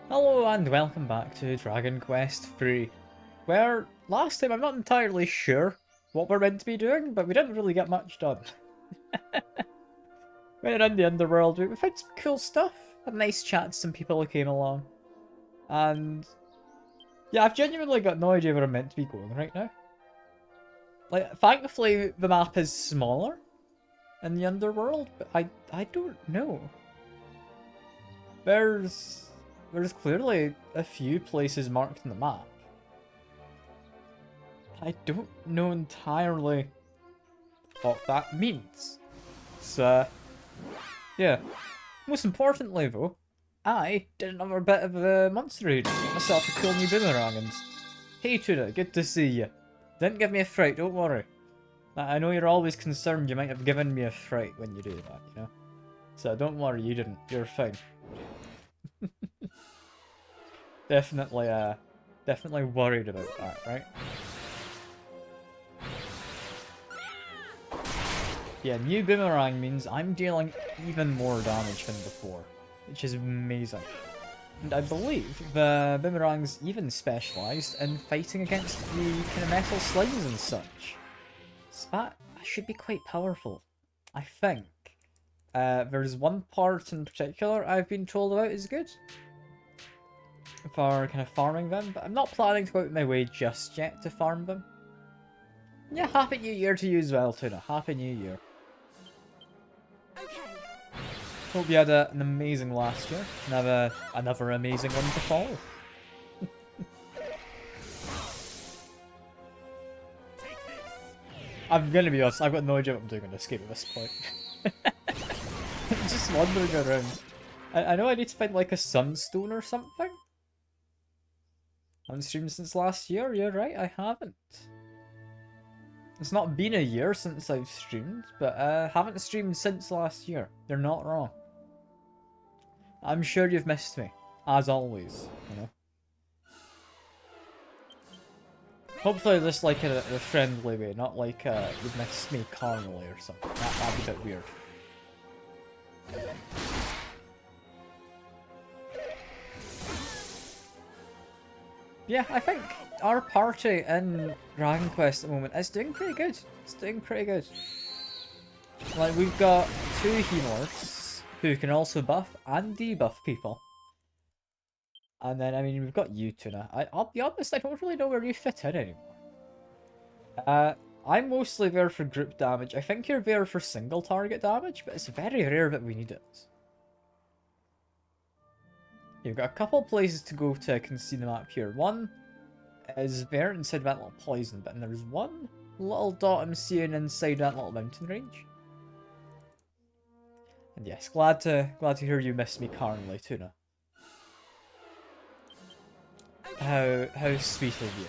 Hello and welcome back to Dragon Quest III, where last time I'm not entirely sure what we're meant to be doing, but we didn't really get much done. Went around the underworld, we found some cool stuff, had a nice chat to some people who came along, and yeah, I've genuinely got no idea where I'm meant to be going right now. Like, thankfully the map is smaller in the underworld, but I don't know. There's clearly a few places marked on the map. I don't know entirely what that means. So, yeah. Most importantly though, I did another bit of a monster raid. Got myself a cool new boomerang and... Hey Tuna, good to see you. Didn't give me a fright, don't worry. I know you're always concerned you might have given me a fright when you do that, you know? So don't worry, you didn't. You're fine. Definitely worried about that, right? Yeah, new boomerang means I'm dealing even more damage than before, which is amazing. And I believe the boomerang's even specialised in fighting against the kind of metal slimes and such. So that should be quite powerful, I think. There's one part in particular I've been told about is good for kind of farming them, but I'm not planning to go out of my way just yet to farm them. Yeah, Happy New Year to you as well, Tuna. Happy New Year. Hope you had an amazing last year, and have another amazing one to follow. I'm gonna be honest, I've got no idea what I'm doing on this game at this point. I'm just wandering around. I know I need to find like a sunstone or something. I haven't streamed since last year, you're right, I haven't. It's not been a year since I've streamed, but haven't streamed since last year. You're not wrong. I'm sure you've missed me, as always, you know. Hopefully just like in a friendly way, not like you've missed me carnally or something. That'd be a bit weird. Yeah, I think our party in Dragon Quest at the moment is doing pretty good. It's doing pretty good. Like, we've got 2 healers who can also buff and debuff people. And then, I mean, we've got you, Tuna. I'll be honest, I don't really know where you fit in anymore. I'm mostly there for group damage. I think you're there for single target damage, but it's very rare that we need it. You've got a couple places to go to. I can see the map here. One is there inside that little poison bit, and there's one little dot I'm seeing inside that little mountain range. And yes, glad to hear you miss me currently, Tuna. How sweet of you.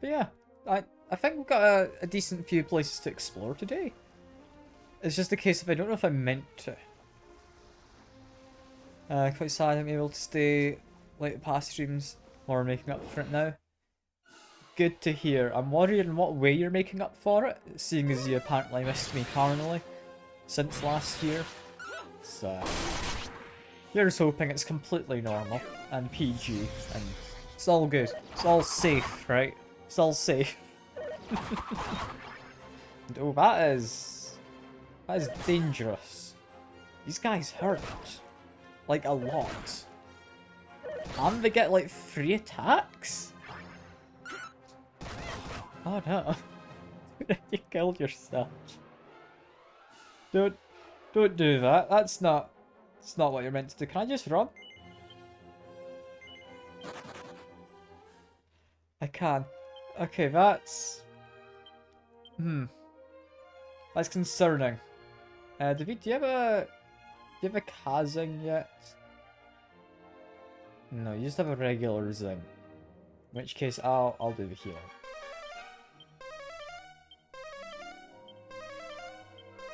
But yeah, I think we've got a decent few places to explore today. It's just a case of I don't know if I'm meant to. Quite sad I'm able to stay late past streams or making up for it now. Good to hear. I'm worried in what way you're making up for it, seeing as you apparently missed me carnally since last year. So, here's hoping it's completely normal and PG and it's all good. It's all safe, right? It's all safe. And, oh, that is dangerous. These guys hurt. Like, a lot. And they get, like, 3 attacks? Oh, no. You killed yourself. Don't do that. That's not what you're meant to do. Can I just run? I can. Okay, that's... That's concerning. David, do you have a Kazing yet? No, you just have a regular Zing. In which case, I'll do the healing.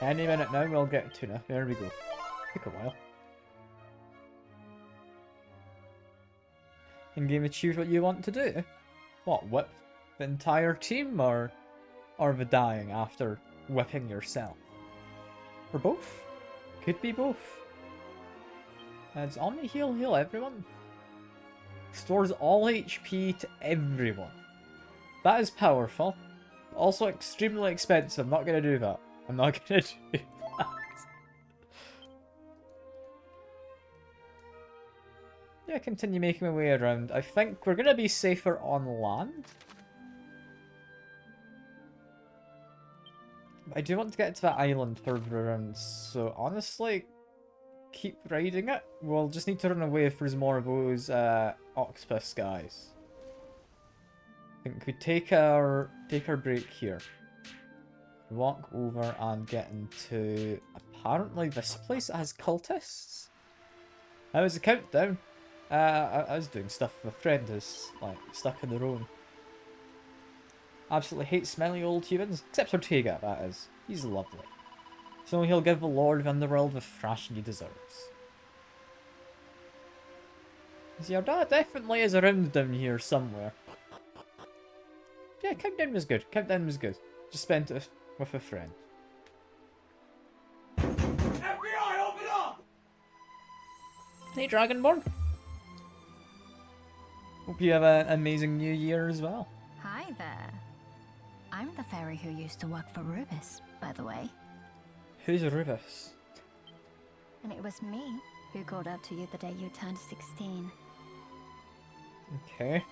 Any minute now, we'll get Tuna. There we go. Took a while. In-game achieve what you want to do. What, whip the entire team, or the dying after whipping yourself? Or both? Could be both. It's Omni Heal, heal everyone. Stores all HP to everyone. That is powerful. Also extremely expensive. I'm not going to do that. I'm not going to do that. Yeah, continue making my way around. I think we're going to be safer on land. I do want to get to that island further around, so honestly, keep riding it. We'll just need to run away if there's more of those octopus guys. I think we take our break here. Walk over and get into apparently this place that has cultists. How was the countdown? I was doing stuff with a friend who's like stuck on their own. Absolutely hate smelly old humans, except Ortega, that is. He's lovely. So he'll give the Lord of Underworld the thrashing he deserves. See, our dad definitely is around down here somewhere. Yeah, countdown was good. Countdown was good. Just spent it with a friend. FBI, open up! Hey, Dragonborn. Hope you have an amazing new year as well. Hi there. I'm the fairy who used to work for Rubis, by the way. Who's Rubis? And it was me who called out to you the day you turned 16. Okay.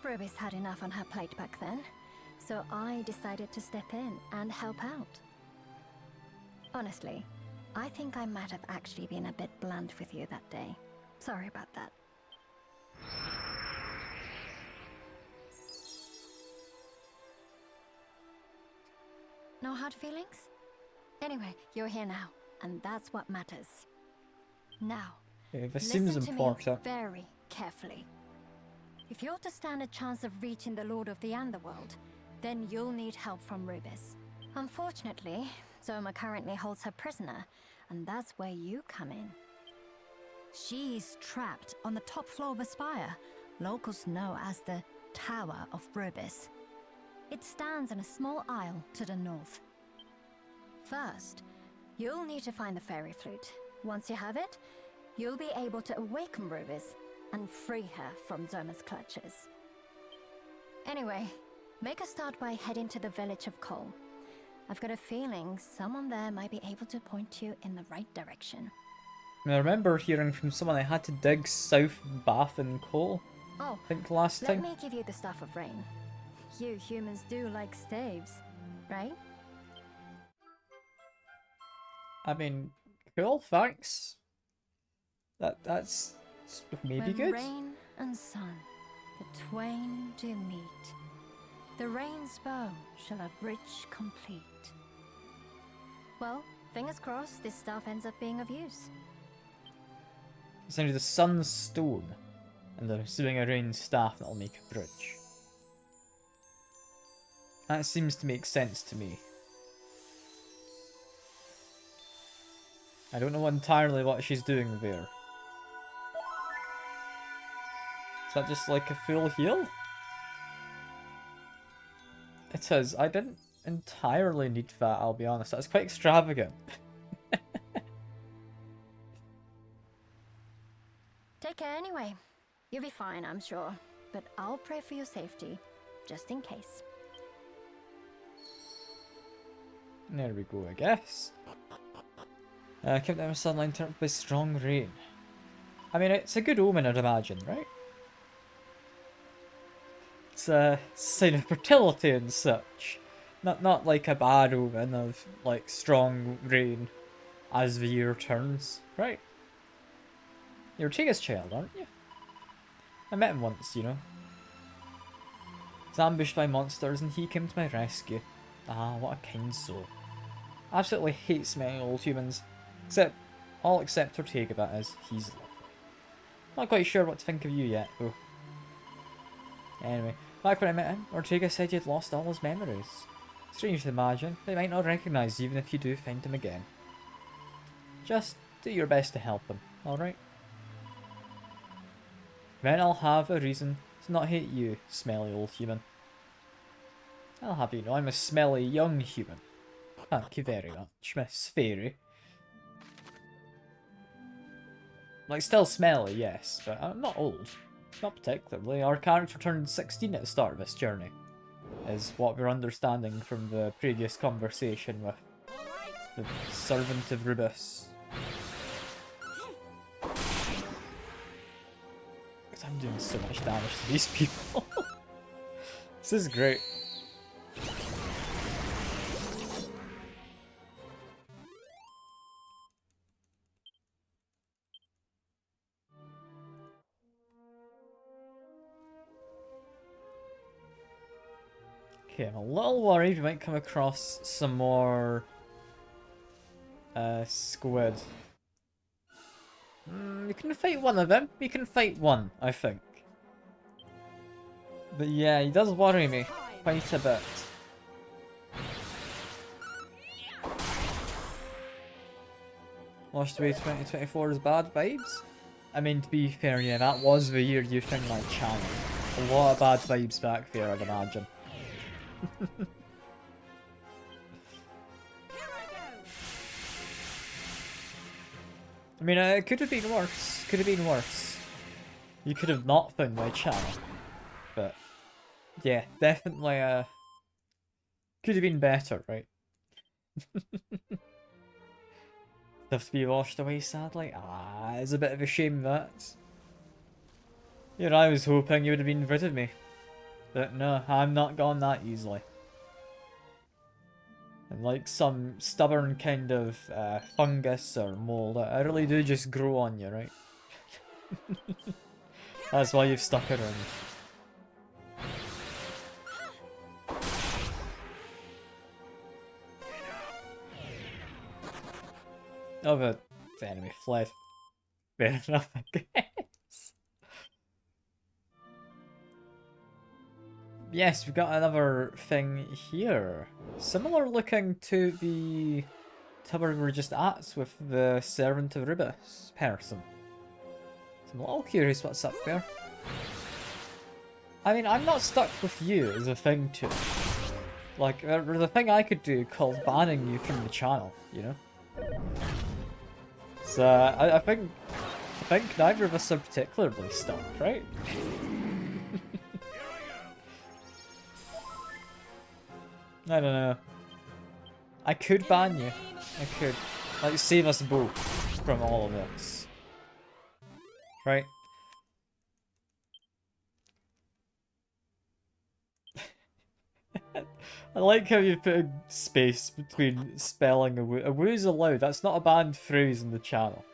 Rubis had enough on her plate back then, so I decided to step in and help out. Honestly, I think I might have actually been a bit blunt with you that day. Sorry about that. No hard feelings? Anyway, you're here now, and that's what matters. Now, Yeah, this seems listen to important. me very carefully. If you're to stand a chance of reaching the Lord of the Underworld, then you'll need help from Rubis. Unfortunately, Zoma currently holds her prisoner, and that's where you come in. She's trapped on the top floor of a spire, locals know as the Tower of Rubis. It stands in a small isle to the north. First, you'll need to find the fairy flute. Once you have it, you'll be able to awaken Rubis and free her from Zoma's clutches. Anyway, make a start by heading to the village of Cole. I've got a feeling someone there might be able to point you in the right direction. I remember hearing from someone I had to dig South Bath and Coal, Oh, I think last let time. me give you the Staff of Rain. You humans do like staves, right? I mean, cool, thanks. That's maybe When good. rain and sun, the twain do meet, the rain's bow shall a bridge complete. Well, fingers crossed this stuff ends up being of use. It's only the sun's stone, and I'm assuming a rain staff that'll make a bridge. That seems to make sense to me. I don't know entirely what she's doing there. Is that just like a full heal? It is. I didn't entirely need that, I'll be honest. That's quite extravagant. Take care anyway. You'll be fine, I'm sure. But I'll pray for your safety, just in case. There we go, I guess. Kept down with sunlight turned by strong rain. I mean, it's a good omen, I'd imagine, right? It's a sign of fertility and such. Not like a bad omen of, like, strong rain as the year turns, right? You're Ortega's child, aren't you? I met him once, you know. I was ambushed by monsters and he came to my rescue. Ah, what a kind soul. Absolutely hates many old humans. All except Ortega, that is. He's lovely. Not quite sure what to think of you yet, though. Anyway, back when I met him, Ortega said you'd lost all his memories. Strange to imagine, they might not recognise you even if you do find him again. Just do your best to help him, alright? Then I'll have a reason not hate you, smelly old human. I'll have you know I'm a smelly young human. Thank you very much, Miss Fairy. Like, still smelly, yes, but I'm not old. Not particularly. Our character turned 16 at the start of this journey, is what we're understanding from the previous conversation with the servant of Rubus. Because I'm doing so much damage to these people. This is great. Okay, I'm a little worried we might come across some more squid. We can fight one of them. We can fight one, I think. But yeah, he does worry me quite a bit. Lost Away 2024 is bad vibes? I mean, to be fair, yeah, that was the year you found my channel. A lot of bad vibes back there, I'd imagine. I mean, it could have been worse. Could have been worse. You could have not found my channel. But, yeah, definitely, could have been better, right? Have to be washed away, sadly. Ah, it's a bit of a shame, that. You know, I was hoping you would have been rid of me. But no, I'm not gone that easily. And like some stubborn kind of fungus or mold, I really do just grow on you, right? That's why you've stuck around. Oh, the enemy fled. Fair enough, I guess. Yes, we've got another thing here. Similar looking to the tower we were just at with the Servant of Rubus person. So I'm a little curious what's up there. I mean, I'm not stuck with you as a thing too. Like, there's a thing I could do called banning you from the channel, you know? So, I think neither of us are particularly stuck, right? I don't know. I could ban you. I could. Like, save us both from all of this. Right? I like how you put a space between spelling a woo. A woo is allowed. That's not a banned phrase in the channel.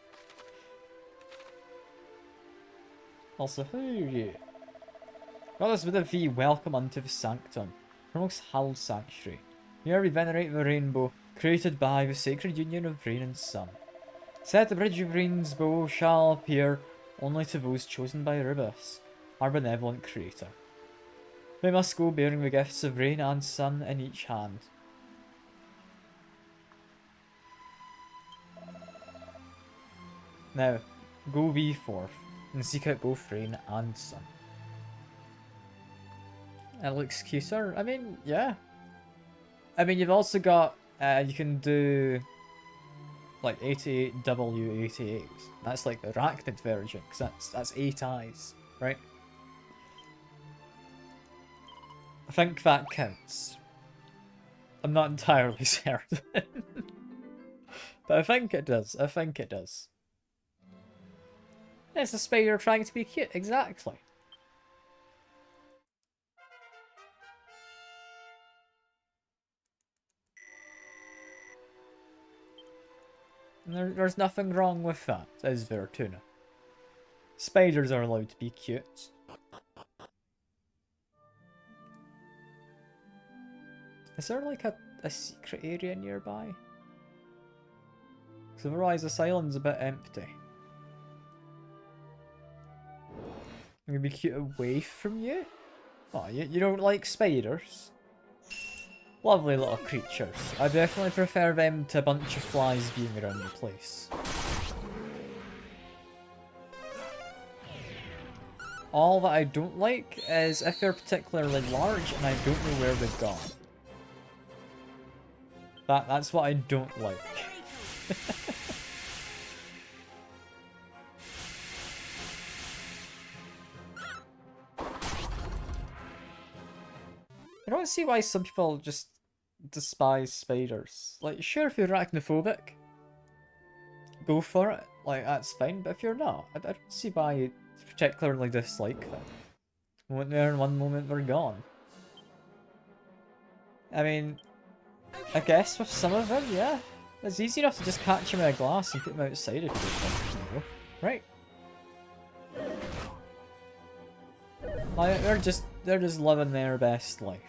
Also, who are you? Brothers with a V, welcome unto the sanctum. Promox Hal Sanctuary. Here we venerate the rainbow, created by the sacred union of rain and sun. Said the bridge of rain's bow shall appear only to those chosen by Rubus, our benevolent creator. We must go bearing the gifts of rain and sun in each hand. Now, go we forth, and seek out both rain and sun. It looks cuter. I mean, yeah. I mean, you've also got, you can do, like, 88W88. That's like the Arachnid version, because that's 8 eyes, right? I think that counts. I'm not entirely certain. But I think it does. I think it does. It's a spider trying to be cute, exactly. There's nothing wrong with that, is there, Tuna? Spiders are allowed to be cute. Is there like a secret area nearby? Because otherwise this island's a bit empty. I'm gonna be cute away from you? Oh, you don't like spiders? Lovely little creatures. I definitely prefer them to a bunch of flies being around the place. All that I don't like is if they're particularly large and I don't know where they've gone. That's what I don't like. I don't see why some people just despise spiders. Like, sure, if you're arachnophobic, go for it. Like, that's fine. But if you're not, I don't see why you particularly dislike them. When they're in one moment, they're gone. I mean, I guess with some of them, yeah. It's easy enough to just catch them in a glass and put them outside if you don't, right? Like, they're just living their best life.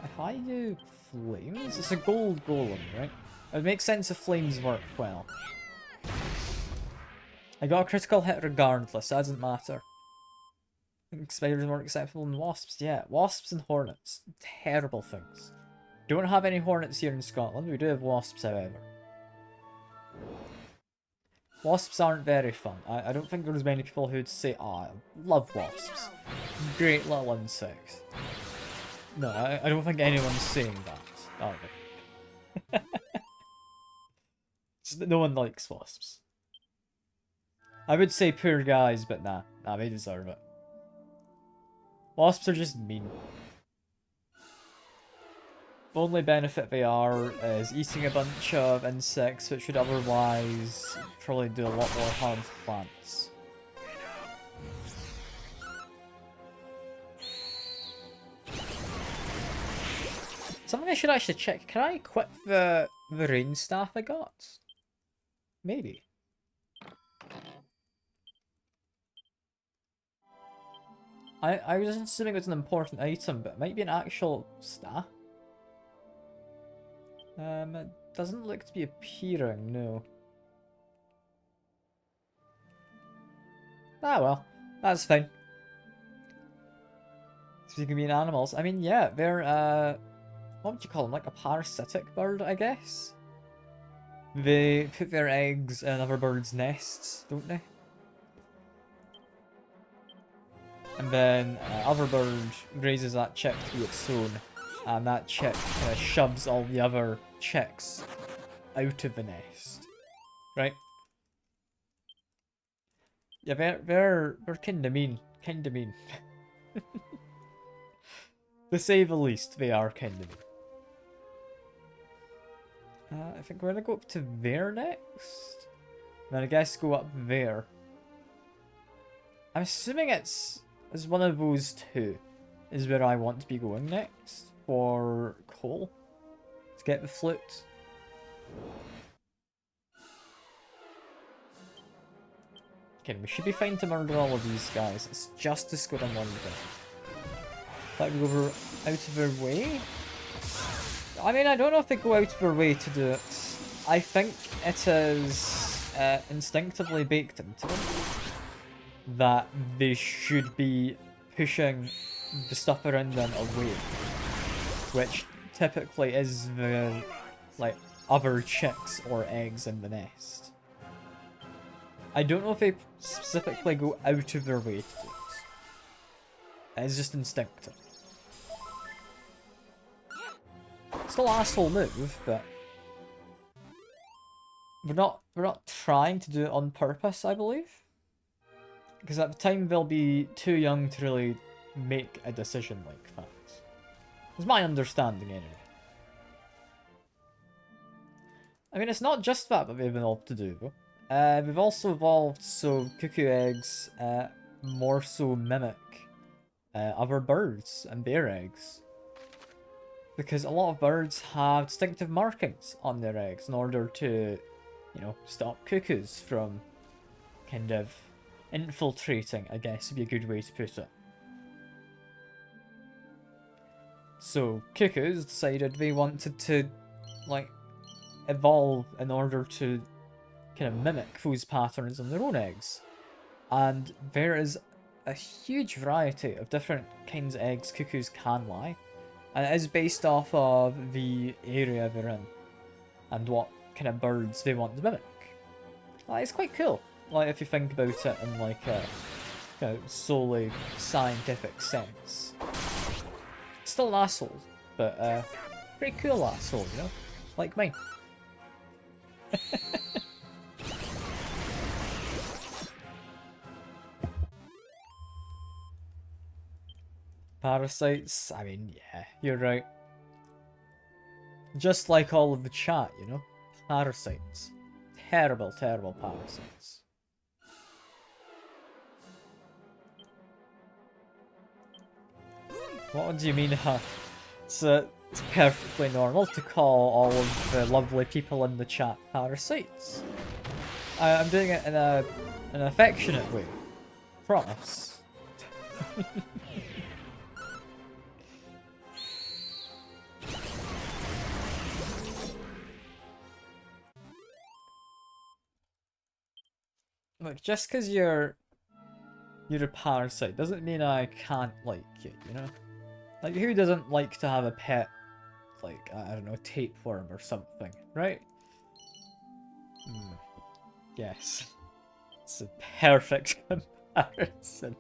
If I do flames, it's a gold golem, right? It would make sense if flames work well. I got a critical hit regardless, that doesn't matter. I think spiders are more acceptable than wasps. Yeah, wasps and hornets. Terrible things. Don't have any hornets here in Scotland, we do have wasps however. Wasps aren't very fun. I don't think there's many people who'd say, oh, I love wasps. Great little insects. No, I don't think anyone's saying that, are they? No one likes wasps. I would say poor guys, but nah, they deserve it. Wasps are just mean. The only benefit they are is eating a bunch of insects which would otherwise probably do a lot more harm to plants. Something I should actually check. Can I equip the rain staff I got? Maybe. I was assuming it was an important item, but it might be an actual staff. It doesn't look to be appearing, no. Ah well, that's fine. Speaking of being animals, I mean, yeah, they're, what would you call them? Like a parasitic bird, I guess? They put their eggs in other birds' nests, don't they? And then other bird raises that chick to be its own, and that chick kind of shoves all the other chicks out of the nest, right? Yeah, they're kinda mean, to say the least, they are kinda mean. I think we're gonna go up to there next. Then I guess go up there. I'm assuming it's one of those two is where I want to be going next for coal. Let's get the flute. Okay, we should be fine to murder all of these guys. It's just as good on one thing. Let me go out of their way. I mean, I don't know if they go out of their way to do it. I think it is instinctively baked into them that they should be pushing the stuff around them away, which typically is the, like, other chicks or eggs in the nest. I don't know if they specifically go out of their way to do it. It's just instinctive. Still an asshole move, but we're not trying to do it on purpose, I believe. Because at the time they'll be too young to really make a decision like that. It's my understanding anyway. I mean, it's not just that they've evolved to do though. We've also evolved so cuckoo eggs more so mimic other birds and their eggs. Because a lot of birds have distinctive markings on their eggs in order to, you know, stop cuckoos from kind of infiltrating, I guess would be a good way to put it. So cuckoos decided they wanted to, like, evolve in order to kind of mimic those patterns on their own eggs. And there is a huge variety of different kinds of eggs cuckoos can lay, and it is based off of the area they're in and what kind of birds they want to mimic. Like, it's quite cool, like if you think about it in like a solely scientific sense. Still an asshole, but pretty cool asshole, you know, like mine. Parasites, I mean, yeah, you're right. Just like all of the chat, you know? Parasites. Terrible, terrible parasites. What do you mean, huh? It's perfectly normal to call all of the lovely people in the chat parasites. I'm doing it in an affectionate way. Promise. Look, just because you're a parasite doesn't mean I can't like you, you know? Like, who doesn't like to have a pet, like, I don't know, tapeworm or something, right? Yes. It's a perfect comparison.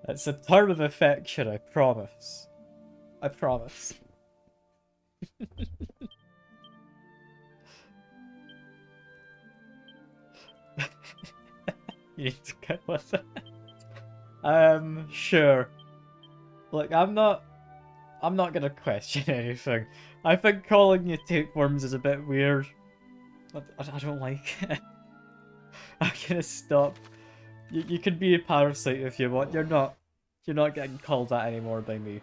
It's a term of affection, I promise. I promise. You need to go with it. Sure. Look, I'm not gonna question anything. I think calling you tapeworms is a bit weird. I don't like it. I'm gonna stop. You can be a parasite if you want. You're not getting called that anymore by me.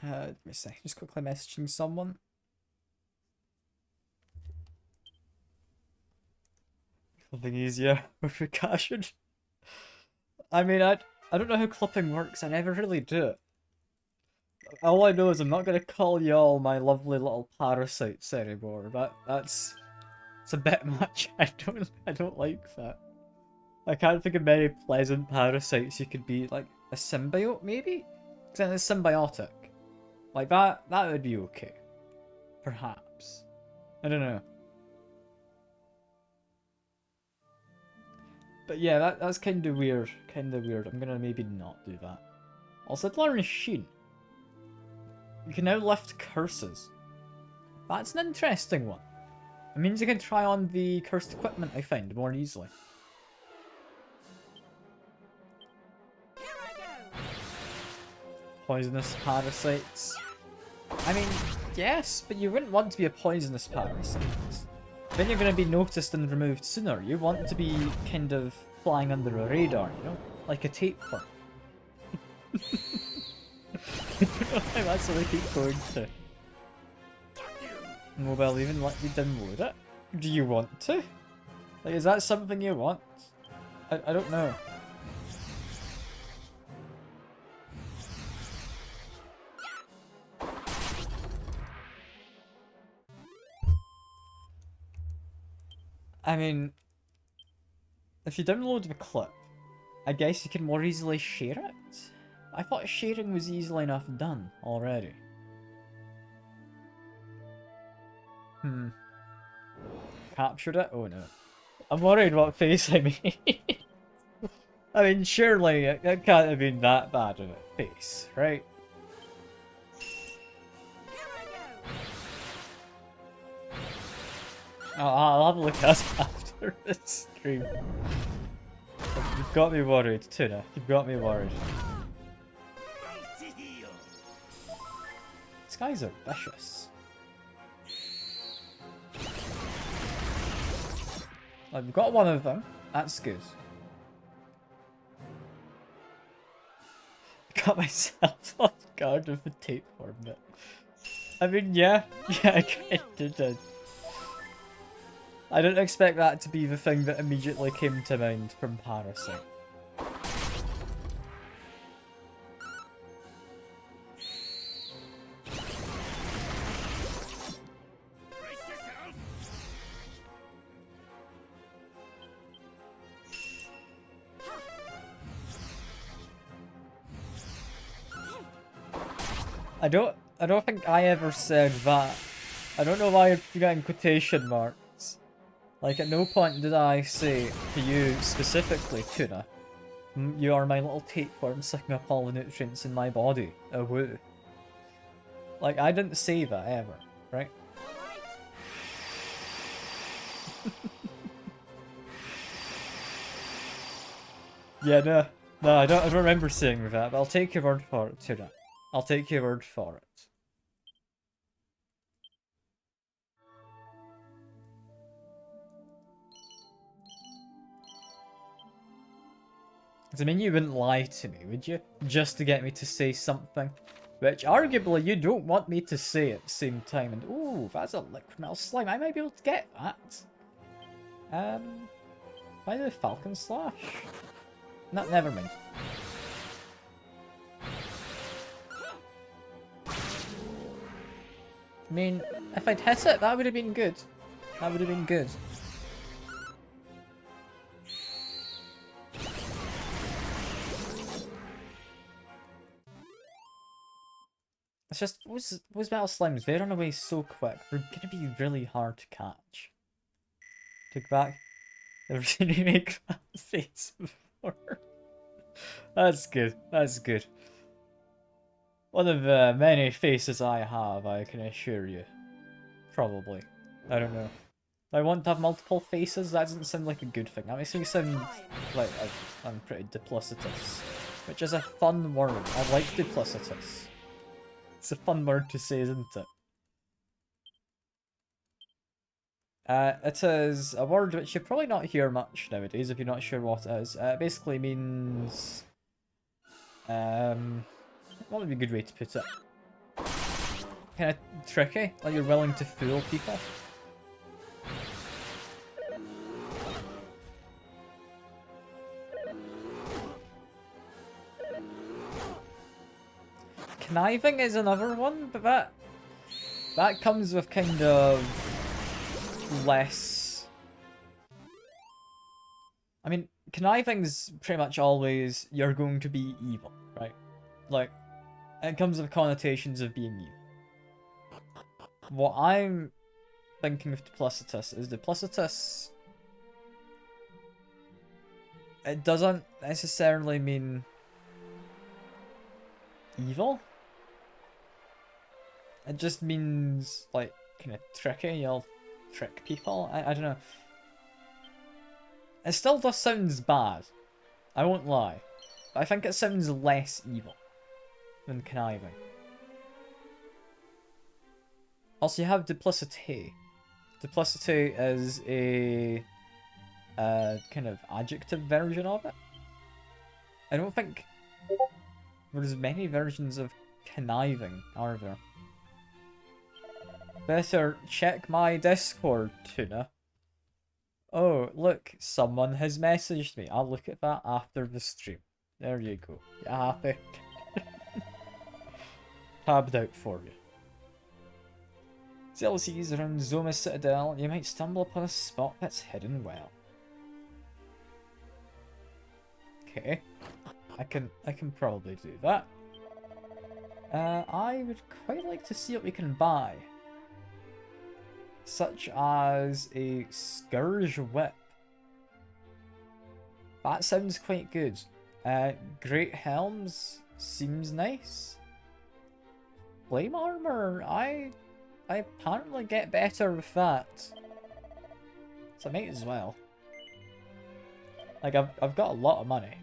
Let me see. Just quickly messaging someone. Something easier with recassion. I mean, I don't know how clipping works. I never really do it. All I know is I'm not gonna call you all my lovely little parasites anymore. It's a bit much. I don't like that. I can't think of many pleasant parasites you could be. Like a symbiote, maybe? Because it's symbiotic. Like that would be okay. Perhaps. I don't know. But yeah, that's kind of weird. Kind of weird. I'm gonna maybe not do that. Also, learn Sheen. You can now lift curses. That's an interesting one. It means you can try on the cursed equipment I find more easily. Poisonous parasites. I mean, yes, but you wouldn't want to be a poisonous parasite. Then you're going to be noticed and removed sooner. You want to be kind of flying under a radar, you know? Like a tapeworm. I don't know how that's what I keep going to. Oh, well, even let me download it? Do you want to? Like, is that something you want? I don't know. I mean, if you download the clip, I guess you can more easily share it? I thought sharing was easily enough done already. Captured it? Oh no. I'm worried what face I made. I mean, surely it can't have been that bad of a face, right? I'll have a look at it after this stream. You've got me worried, Tuna. You've got me worried. These guys are vicious. I've got one of them. That's good. Got myself off guard with the tapeworm bit. I mean, yeah, I kinda did. I didn't expect that to be the thing that immediately came to mind from Parasite. I don't think I ever said that. I don't know why you're getting quotation marks. Like, at no point did I say to you specifically, Tuna, you are my little tapeworm sucking up all the nutrients in my body. Oh, woo. Like, I didn't say that ever, right? Yeah, no, I don't remember saying that, but I'll take your word for it, Tuna. I'll take your word for it. I mean, you wouldn't lie to me, would you? Just to get me to say something. Which, arguably, you don't want me to say at the same time. And, ooh, that's a liquid metal slime. I might be able to get that. By the Falcon Slash? No, never mind. I mean, if I'd hit it, that would have been good. That would have been good. It's just, those metal slimes, they run away so quick. They're gonna be really hard to catch. Took back. Never seen me make that face before. That's good. That's good. One of the many faces I have, I can assure you. Probably. I don't know. I want to have multiple faces? That doesn't sound like a good thing. That makes me sound like I'm pretty duplicitous. Which is a fun word. I like duplicitous. It's a fun word to say, isn't it? It is a word which you probably not hear much nowadays if you're not sure what it is. It basically means... what would be a good way to put it? Kind of tricky, like you're willing to fool people. Conniving is another one, but that comes with kind of less... I mean, conniving's pretty much always you're going to be evil, right? Like, it comes with connotations of being evil. What I'm thinking of duplicitous is duplicitous... It doesn't necessarily mean evil. It just means, like, kind of tricky. You'll trick people. I don't know. It still does sounds bad. I won't lie. But I think it sounds less evil than conniving. Also, you have duplicity. Duplicity is a kind of adjective version of it. I don't think there's many versions of conniving, are there? Better check my Discord, Tuna. Oh, look, someone has messaged me. I'll look at that after the stream. There you go. You happy? Tabbed out for you. Zelsies around Zoma Citadel, you might stumble upon a spot that's hidden well. Okay. I can probably do that. I would quite like to see what we can buy. Such as a Scourge Whip. That sounds quite good. Great Helms seems nice. Flame Armor, I apparently get better with that. So I might as well. Like, I've got a lot of money.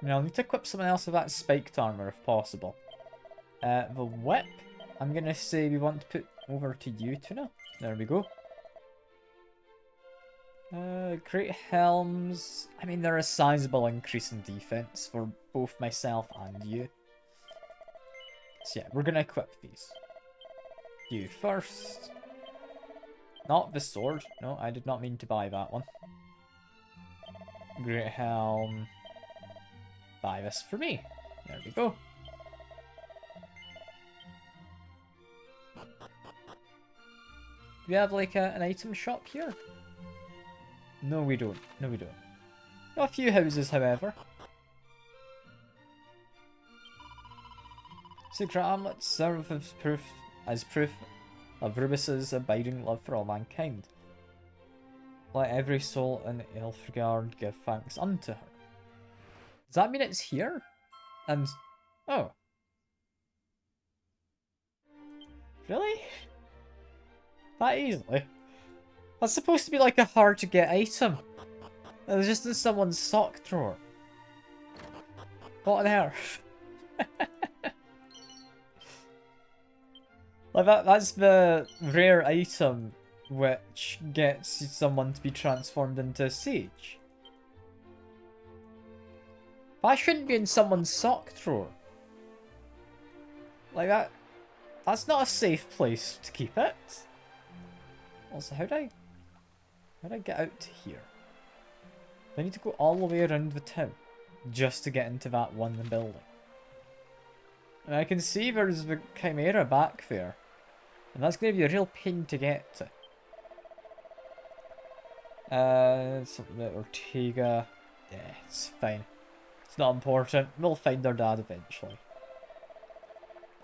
I mean, I'll need to equip someone else with that spiked armor if possible. The whip, I'm gonna say we want to put over to you, Tuna. There we go. Great Helms. I mean, they're a sizable increase in defense for both myself and you. So yeah, we're gonna equip these. You first. Not the sword. No, I did not mean to buy that one. Great helm. Buy this for me. There we go. Do we have like an item shop here? No, we don't. No, we don't. Got a few houses, however. Secret amulets serve as proof of Rubis's abiding love for all mankind. Let every soul in Elfgard give thanks unto her. Does that mean it's here? And... oh. Really? That easily? That's supposed to be like a hard to get item. It was just in someone's sock drawer. What on earth? Like that's the rare item which gets someone to be transformed into a sage. That shouldn't be in someone's sock drawer. Like that's not a safe place to keep it. Also, how'd I get out to here? I need to go all the way around the town just to get into that one building. And I can see there's the Chimera back there. And that's going to be a real pain to get to. Something about Ortega. Yeah, it's fine. It's not important. We'll find our dad eventually.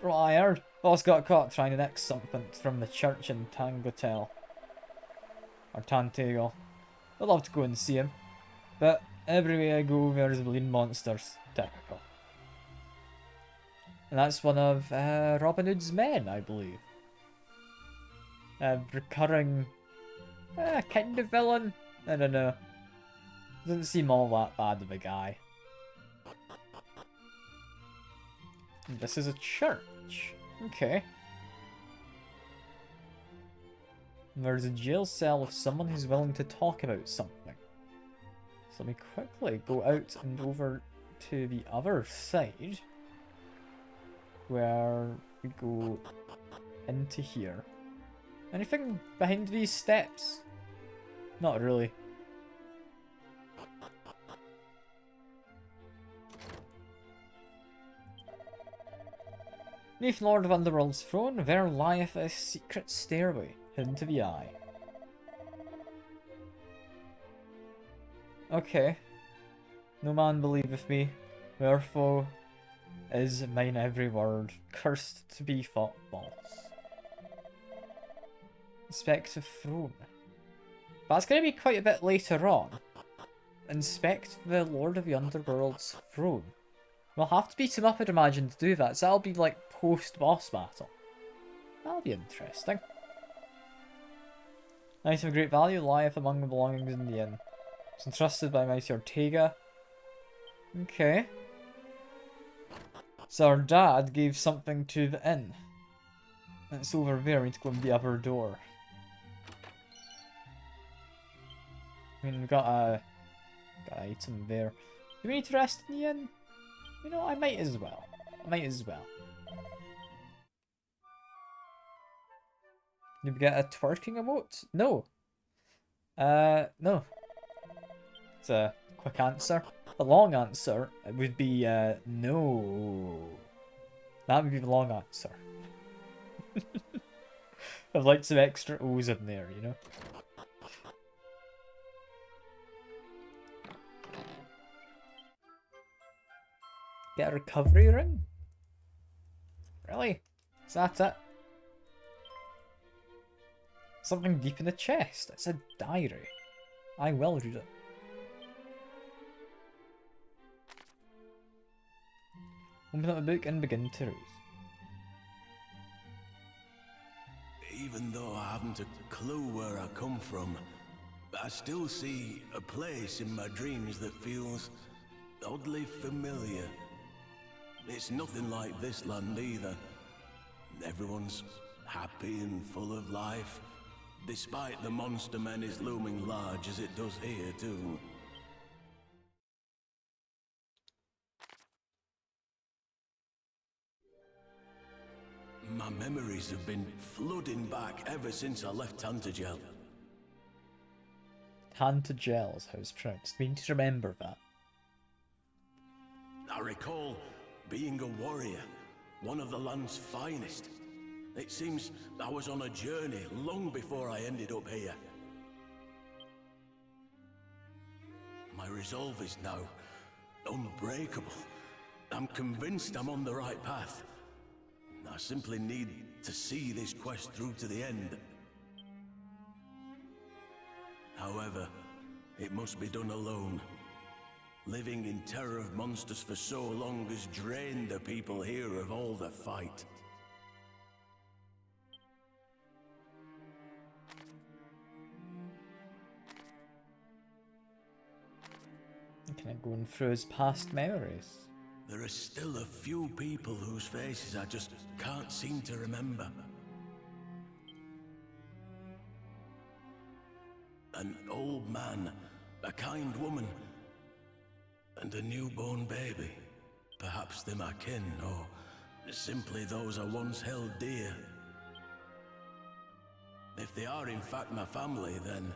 From what I heard, boss got caught trying to nick something from the church in Tangotel. Or Tantago. I'd love to go and see him. But everywhere I go, there's lean monsters. Typical. And that's one of Robin Hood's men, I believe. Recurring kind of villain. I don't know. Doesn't seem all that bad of a guy. This is a church. Okay. There's a jail cell of someone who's willing to talk about something. So let me quickly go out and over to the other side. Where we go into here. Anything behind these steps? Not really. Neath Lord of Underworld's throne, there lieth a secret stairway hidden to the eye. Okay. No man believeth me, wherefore is mine every word, cursed to be thought false. Inspect the throne. That's going to be quite a bit later on. Inspect the Lord of the Underworld's throne. We'll have to beat him up, I'd imagine, to do that, so that'll be like post-boss battle. That'll be interesting. Item of great value lieth among the belongings in the inn. It's entrusted by mighty Ortega. Okay. So our dad gave something to the inn. And it's over there, we need to go in the other door. I mean, we've got an item there. Do we need to rest in the inn? You know, I might as well. Did we get a twerking emote? No. No. It's a quick answer. The long answer would be, no. That would be the long answer. I'd like some extra O's in there, you know? Get a recovery ring? Really? Is that it? Something deep in the chest. It's a diary. I will read it. Open up a book and begin to read. Even though I haven't a clue where I come from, I still see a place in my dreams that feels oddly familiar. It's nothing like this land either. Everyone's happy and full of life, despite the monster menace looming large as it does here too. My memories have been flooding back ever since I left Tantagel. Tantagel is how it's pronounced. We need to remember that. I recall being a warrior, one of the land's finest. It seems I was on a journey long before I ended up here. My resolve is now unbreakable. I'm convinced I'm on the right path. I simply need to see this quest through to the end. However, it must be done alone. Living in terror of monsters for so long has drained the people here of all the fight. Kind of going through his past memories. There are still a few people whose faces I just can't seem to remember. An old man, a kind woman, and a newborn baby. Perhaps they're my kin, or simply those I once held dear. If they are in fact my family, then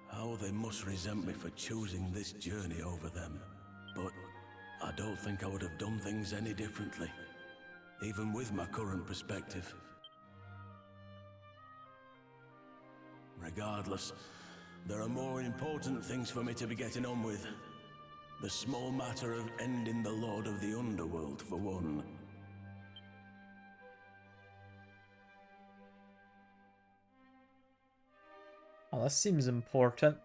how they must resent me for choosing this journey over them. But I don't think I would have done things any differently, even with my current perspective. Regardless, there are more important things for me to be getting on with. The small matter of ending the Lord of the Underworld, for one. Oh, this seems important.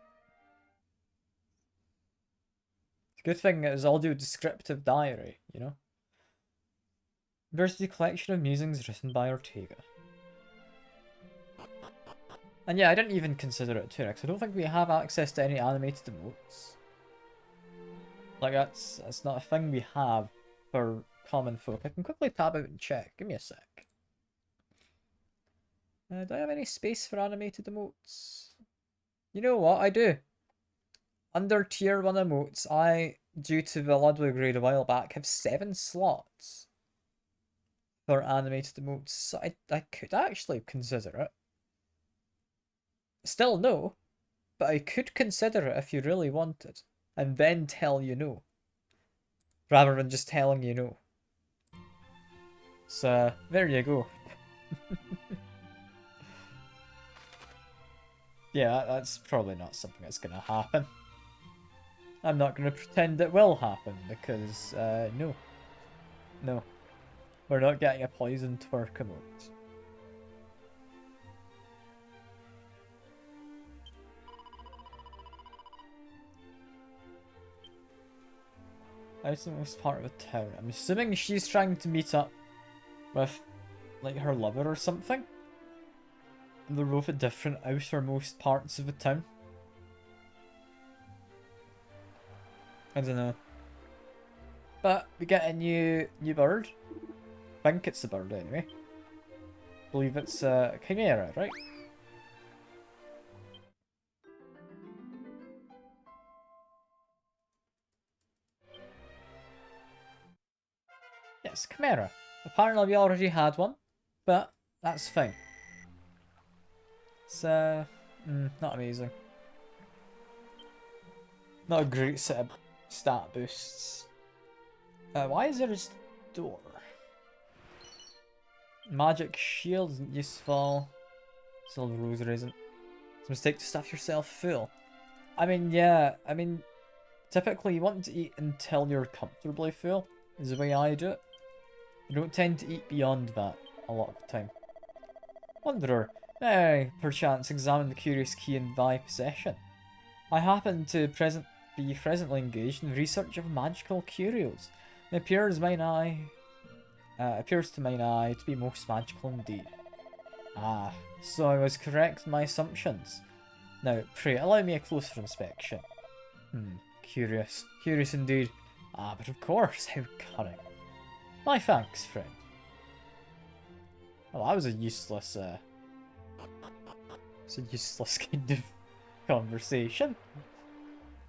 It's a good thing it was audio descriptive diary, you know? There's the collection of musings written by Ortega. And yeah, I didn't even consider it too, because I don't think we have access to any animated emotes. Like, that's not a thing we have for common folk. I can quickly tab out and check. Give me a sec. Do I have any space for animated emotes? You know what? I do. Under tier 1 emotes, I, due to the Ludwig raid a while back, have 7 slots for animated emotes. So I could actually consider it. Still no, but I could consider it if you really wanted. And then tell you no. Rather than just telling you no. So, there you go. Yeah, that's probably not something that's going to happen. I'm not going to pretend it will happen, because, no. No. We're not getting a poison twerk emote. Outermost part of a town. I'm assuming she's trying to meet up with, like, her lover or something. They're both at different outermost parts of the town. I don't know. But we get a new bird. I think it's a bird anyway. I believe it's a chimera, right? Yes, chimera. Apparently we already had one, but that's fine. It's not amazing. Not a great set of stat boosts. Why is there a door? Magic shield isn't useful. Silver rosary isn't. It's a mistake to stuff yourself full. I mean, yeah, typically you want to eat until you're comfortably full, is the way I do it. You don't tend to eat beyond that a lot of the time. Wanderer, perchance examine the curious key in thy possession. I happen to be presently engaged in research of magical curios. It appears to mine eye to be most magical indeed. Ah, so I was correct in my assumptions. Now, pray allow me a closer inspection. Curious. Curious indeed. Ah, but of course, how cunning. My thanks, friend. Well, that was a useless, kind of conversation.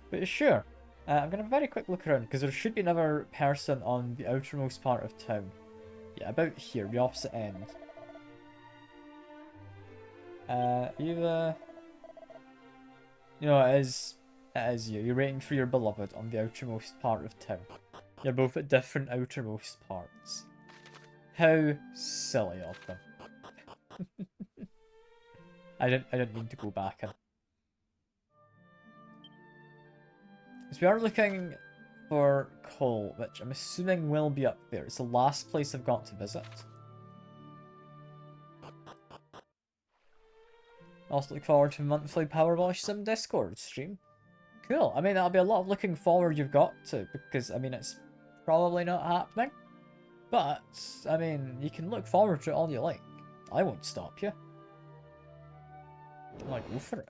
But sure. I'm going to have a very quick look around, because there should be another person on the outermost part of town. Yeah, about here, the opposite end. You know, it is you. You're waiting for your beloved on the outermost part of town. You're both at different outermost parts. How silly of them. I didn't mean to go back in. So we are looking for coal, which I'm assuming will be up there. It's the last place I've got to visit. Also look forward to a monthly Powerwash Sim Discord stream. Cool. I mean, that'll be a lot of looking forward you've got to, because, I mean, it's probably not happening. But, I mean, you can look forward to it all you like. I won't stop you. I'm like, go for it.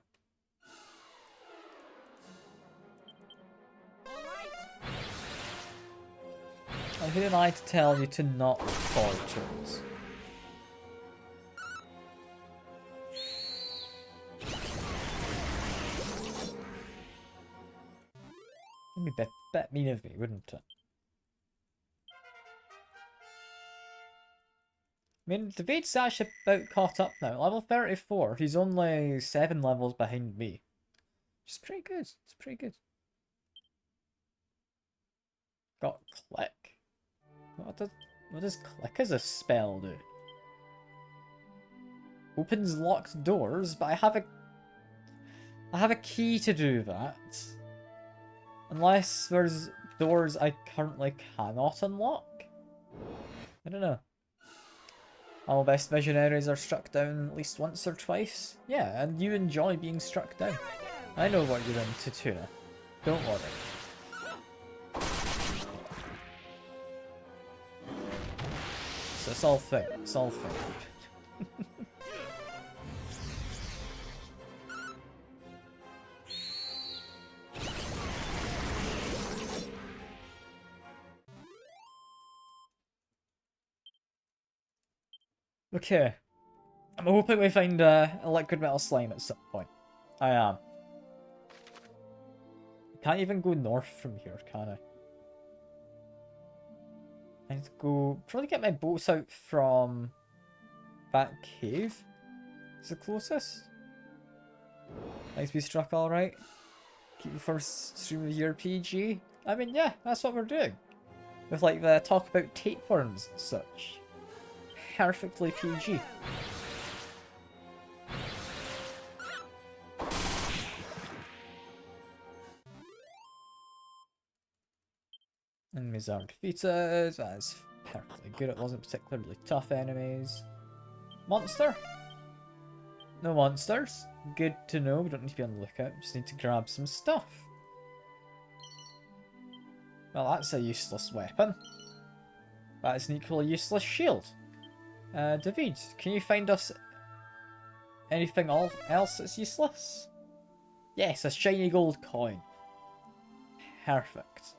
And who am I to tell you to not look forward to it? It'd be a bit mean of me, wouldn't it? I mean, David's actually about caught up now. Level 34. He's only 7 levels behind me. Which is pretty good. It's pretty good. Got click. What does click as a spell do? Opens locked doors, but I have a key to do that. Unless there's doors I currently cannot unlock. I don't know. All best visionaries are struck down at least once or twice. Yeah, and you enjoy being struck down. I know what you're into, Tuna. Don't worry. So it's all fake. It's all fake. Okay. I'm hoping we find a liquid metal slime at some point. I am. Can't even go north from here, can I? I need to go... probably get my boats out from... that cave? Is the closest? Nice to be struck alright. Keep the first stream of the year PG. I mean, yeah, that's what we're doing. With like the talk about tapeworms and such. Perfectly PG. Enemies are defeated. That's perfectly good. It wasn't particularly tough enemies. Monster? No monsters. Good to know. We don't need to be on the lookout. Just need to grab some stuff. Well, that's a useless weapon. That's an equally useless shield. David, can you find us anything else that's useless? Yes, a shiny gold coin. Perfect.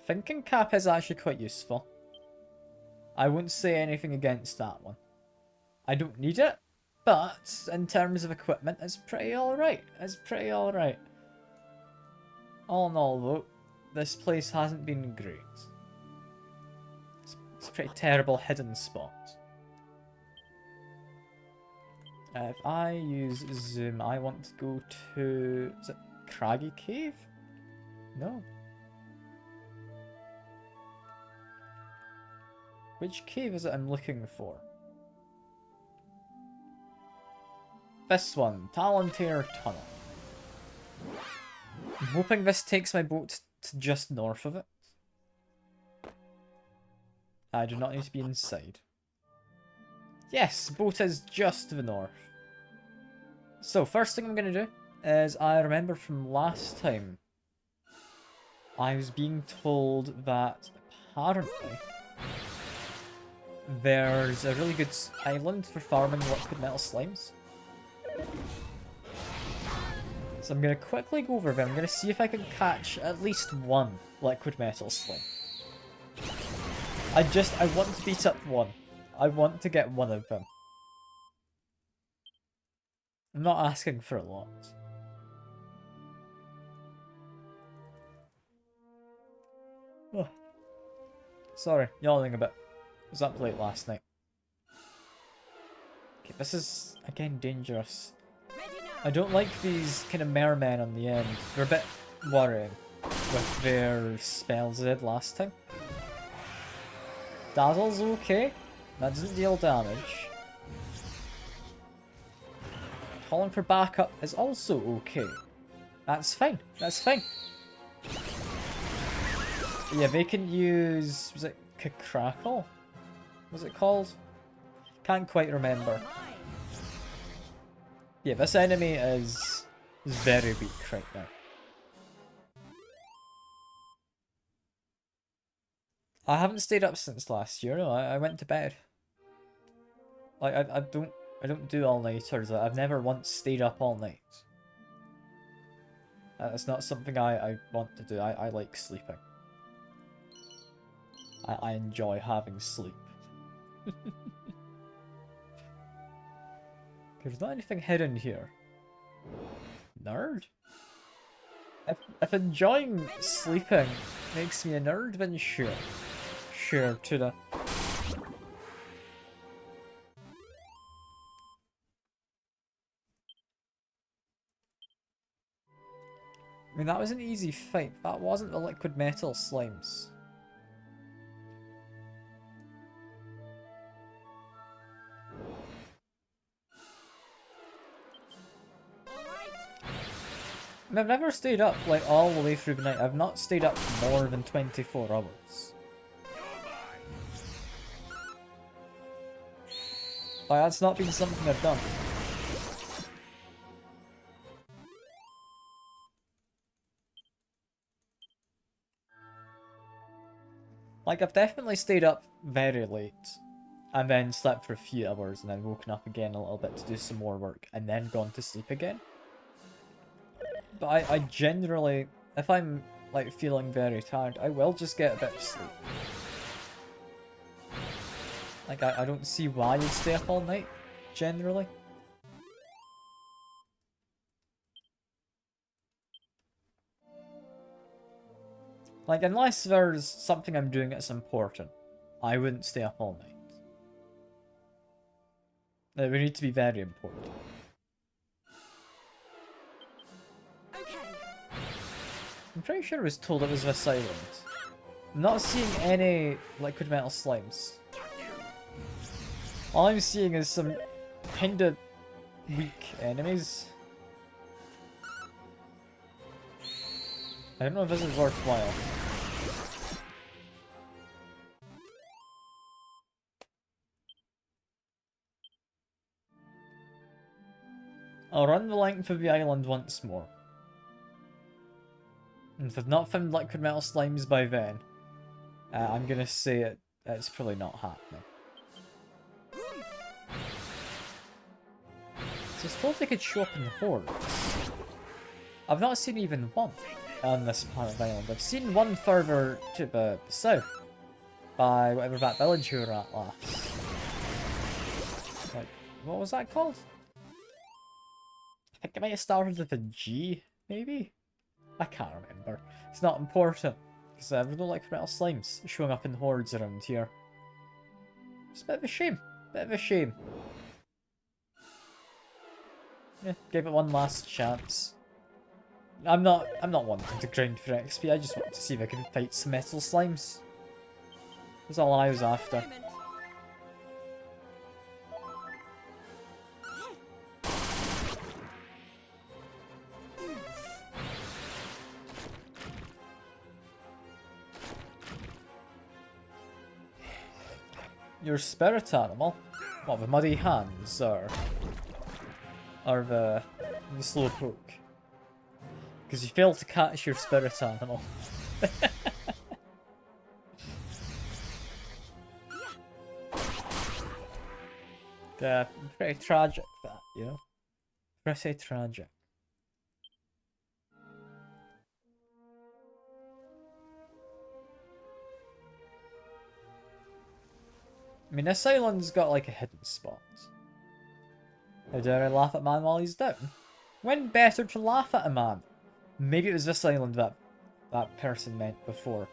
Thinking cap is actually quite useful. I wouldn't say anything against that one. I don't need it, but in terms of equipment, it's pretty alright. It's pretty alright. All in all, though, this place hasn't been great. It's a pretty terrible hidden spot. If I use zoom, I want to go to... is it Craggy Cave? No. Which cave is it I'm looking for? This one, Talantir Tunnel. I'm hoping this takes my boat to just north of it. I do not need to be inside. Yes, boat is just to the north. So, first thing I'm going to do is, I remember from last time, I was being told that apparently there's a really good island for farming liquid metal slimes. So I'm going to quickly go over there. I'm going to see if I can catch at least one liquid metal slime. I want to beat up one. I want to get one of them. I'm not asking for a lot. Oh. Sorry, yawning a bit. Was up late last night. Okay, this is, again, dangerous. I don't like these kind of mermen on the end. They're a bit worrying with their spells they did last time. Dazzle's okay. That doesn't deal damage. Calling for backup is also okay. That's fine. That's fine. Yeah, they can use... was it Crackle? Was it called? Can't quite remember. Yeah, this enemy is very weak right now. I haven't stayed up since last year. No, I went to bed. Like I don't do all-nighters. I've never once stayed up all night. It's not something I want to do. I like sleeping. I enjoy having sleep. There's not anything hidden here. Nerd? If enjoying sleeping makes me a nerd, then sure. Sure, to the... I mean, that was an easy fight. That wasn't the liquid metal slimes. I mean, I've never stayed up like all the way through the night. I've not stayed up more than 24 hours. Like, that's not been something I've done. Like, I've definitely stayed up very late. And then slept for a few hours and then woken up again a little bit to do some more work. And then gone to sleep again. But I generally, if I'm like feeling very tired, I will just get a bit of sleep. Like I don't see why you'd stay up all night, generally. Like unless there's something I'm doing that's important, I wouldn't stay up all night. It would need to be very important. I'm pretty sure I was told it was this island. I'm not seeing any liquid metal slimes. All I'm seeing is some kinda weak enemies. I don't know if this is worthwhile. I'll run the length of the island once more. And if I've not found liquid metal slimes by then, I'm gonna say it's probably not happening. So I suppose they could show up in hordes. I've not seen even one on this part of the island. I've seen one further to the south, by whatever that village we were at last. Like, what was that called? I think it might have started with a G, maybe? I can't remember. It's not important, because there's no liquid metal slimes showing up in hordes around here. It's a bit of a shame. Bit of a shame. Yeah, gave it one last chance. I'm not wanting to grind for XP, I just want to see if I can fight some metal slimes. That's all I was after. Your spirit animal? What, the muddy hands, or the slow poke? Because you failed to catch your spirit animal. Yeah, pretty tragic that, you know? Pretty tragic. I mean, this island's got like a hidden spot. How dare I laugh at man while he's down? When better to laugh at a man? Maybe it was this island that person meant before.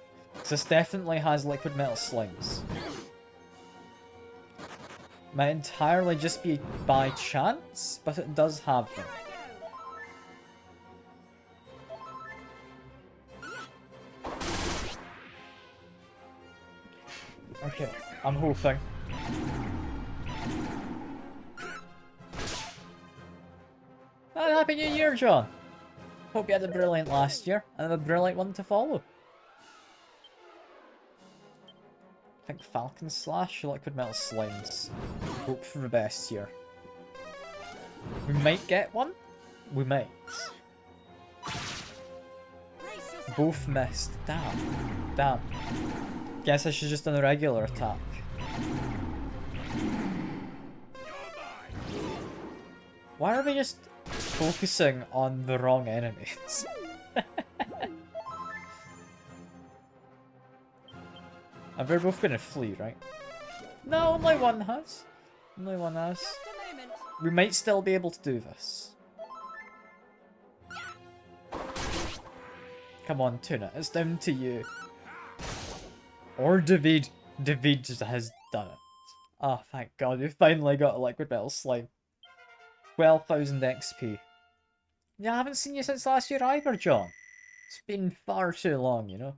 This definitely has liquid metal slimes. Might entirely just be by chance, but it does have them. Okay, I'm hoping. And Happy New Year, John! Hope you had a brilliant last year, and a brilliant one to follow. I think Falcon Slash, Liquid Metal Slimes. Hope for the best here. We might get one. We might. Both missed. Damn. Damn. Guess I should just done a regular attack. Why are we just focusing on the wrong enemies? And we're both gonna flee, right? No, only one has. Only one has. We might still be able to do this. Come on, Tuna, it's down to you. Or David. David just has done it. Oh, thank God, we finally got a Liquid Metal Slime. 12,000 XP. Yeah, I haven't seen you since last year either, John. It's been far too long, you know?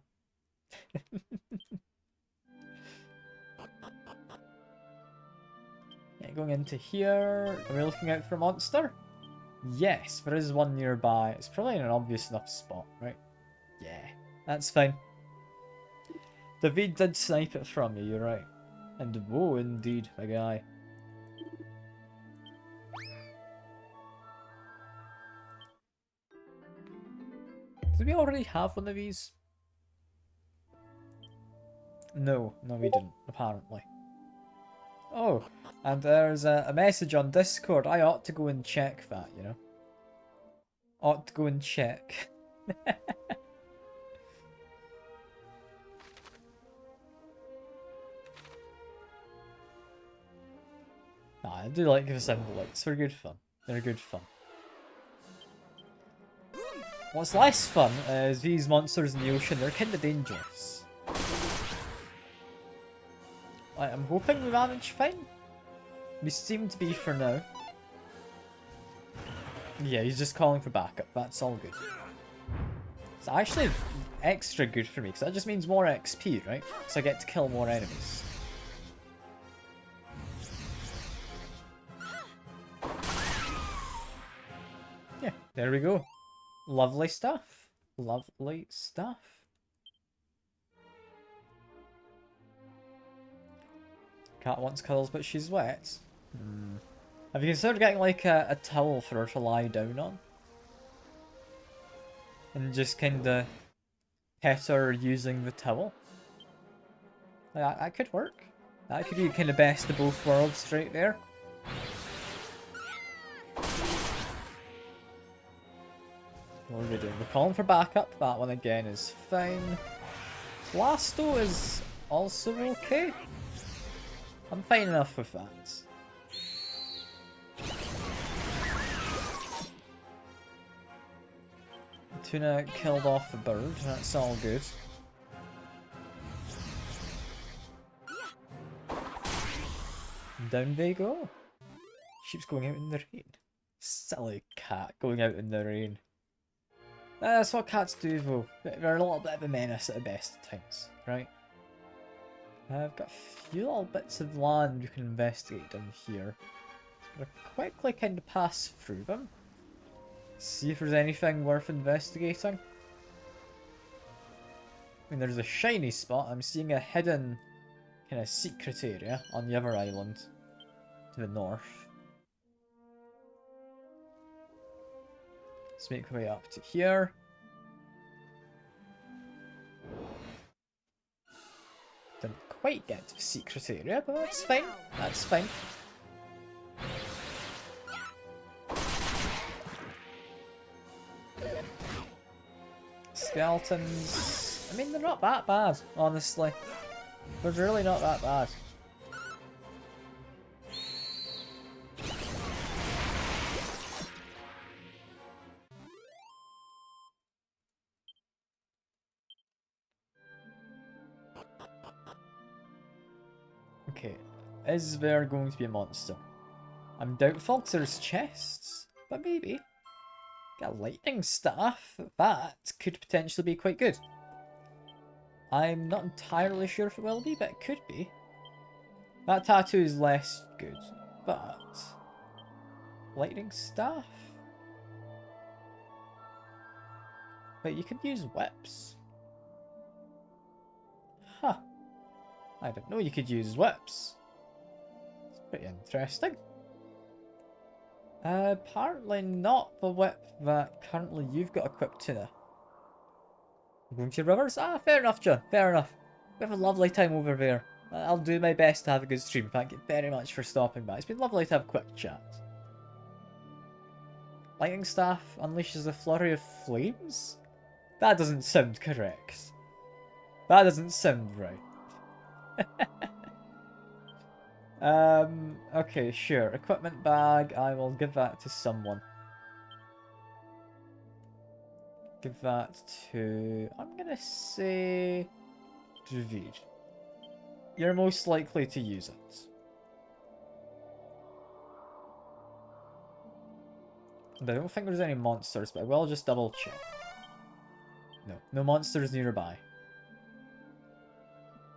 Yeah, going into here. Are we looking out for a monster? Yes, there is one nearby. It's probably in an obvious enough spot, right? Yeah, that's fine. David did snipe it from you, you're right. And whoa, indeed, my guy. Did we already have one of these? No, we didn't, apparently. Oh, and there's a message on Discord. I ought to go and check that, you know? Ought to go and check. Nah, I do like the symbolites. They're good fun. They're good fun. What's less fun is these monsters in the ocean. They're kinda dangerous. I'm hoping we manage fine. We seem to be for now. Yeah, he's just calling for backup. That's all good. It's actually extra good for me, because that just means more XP, right? So I get to kill more enemies. Yeah, there we go. Lovely stuff. Lovely stuff. Cat wants cuddles, but she's wet. Have you considered getting like a towel for her to lie down on? And just kinda pet her using the towel? That could work. That could be kinda best of both worlds straight there. What are we doing? We're calling for backup. That one again is fine. Blasto is also okay. I'm fine enough with that. Tuna killed off the bird, that's all good. Down they go. Sheep's going out in the rain. Silly cat going out in the rain. That's what cats do though. They're a little bit of a menace at the best of times, right? I've got a few little bits of land you can investigate down here. I'm gonna quickly kind of pass through them. See if there's anything worth investigating. I mean, there's a shiny spot. I'm seeing a hidden kind of secret area on the other island to the north. Let's make our way up to here. Didn't quite get to the secret area, but that's fine. That's fine. Skeletons. I mean, they're not that bad, honestly. They're really not that bad. Okay. Is there going to be a monster? I'm doubtful 'cause there's chests, but maybe. Got a lightning staff. That could potentially be quite good. I'm not entirely sure if it will be, but it could be. That tattoo is less good, but... lightning staff? Wait, you could use whips. Huh. I didn't know you could use whips. It's pretty interesting. Apparently not the whip that currently you've got equipped to now. Going to rivers? Ah, fair enough, John. Fair enough. We have a lovely time over there. I'll do my best to have a good stream. Thank you very much for stopping by. It's been lovely to have a quick chat. Lightning staff unleashes a flurry of flames? That doesn't sound correct. That doesn't sound right. Okay, sure. Equipment bag, I will give that to someone. Give that to... I'm gonna say... David. You're most likely to use it. And I don't think there's any monsters, but I will just double check. No, no monsters nearby.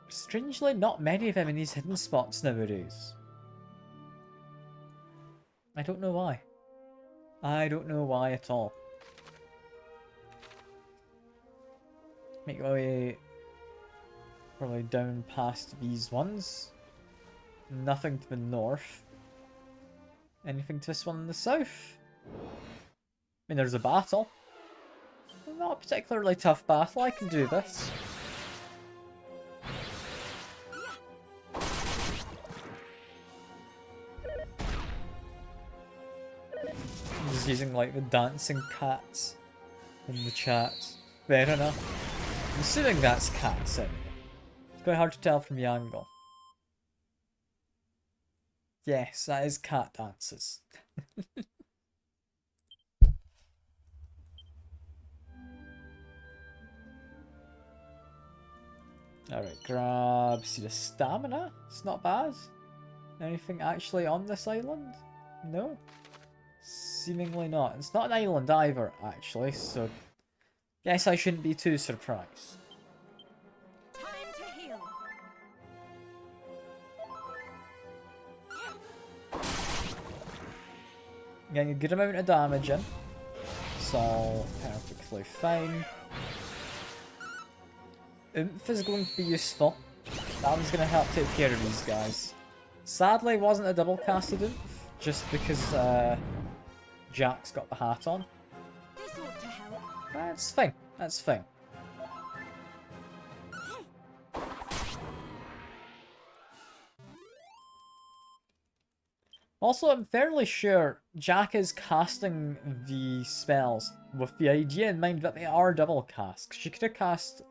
Strangely, not many of them in these hidden spots nowadays. I don't know why. I don't know why at all. Make my way probably down past these ones. Nothing to the north. Anything to this one in the south? I mean, there's a battle. Not a particularly tough battle, I can do this. I'm just using like the dancing cats in the chat. Fair enough. I'm assuming that's cats anyway. It's quite hard to tell from the angle. Yes, that is cat dances. Alright, grab see the stamina. It's not bad. Anything actually on this island? No? Seemingly not. It's not an island either, actually, so... Guess I shouldn't be too surprised. Time to heal. Getting a good amount of damage in. So, perfectly fine. Oomph is going to be useful. That one's going to help take care of these guys. Sadly, it wasn't a double casted Oomph, just because Jack's got the hat on. This ought to help. That's fine. That's fine. Also, I'm fairly sure Jack is casting the spells with the idea in mind that they are double casts. She could have cast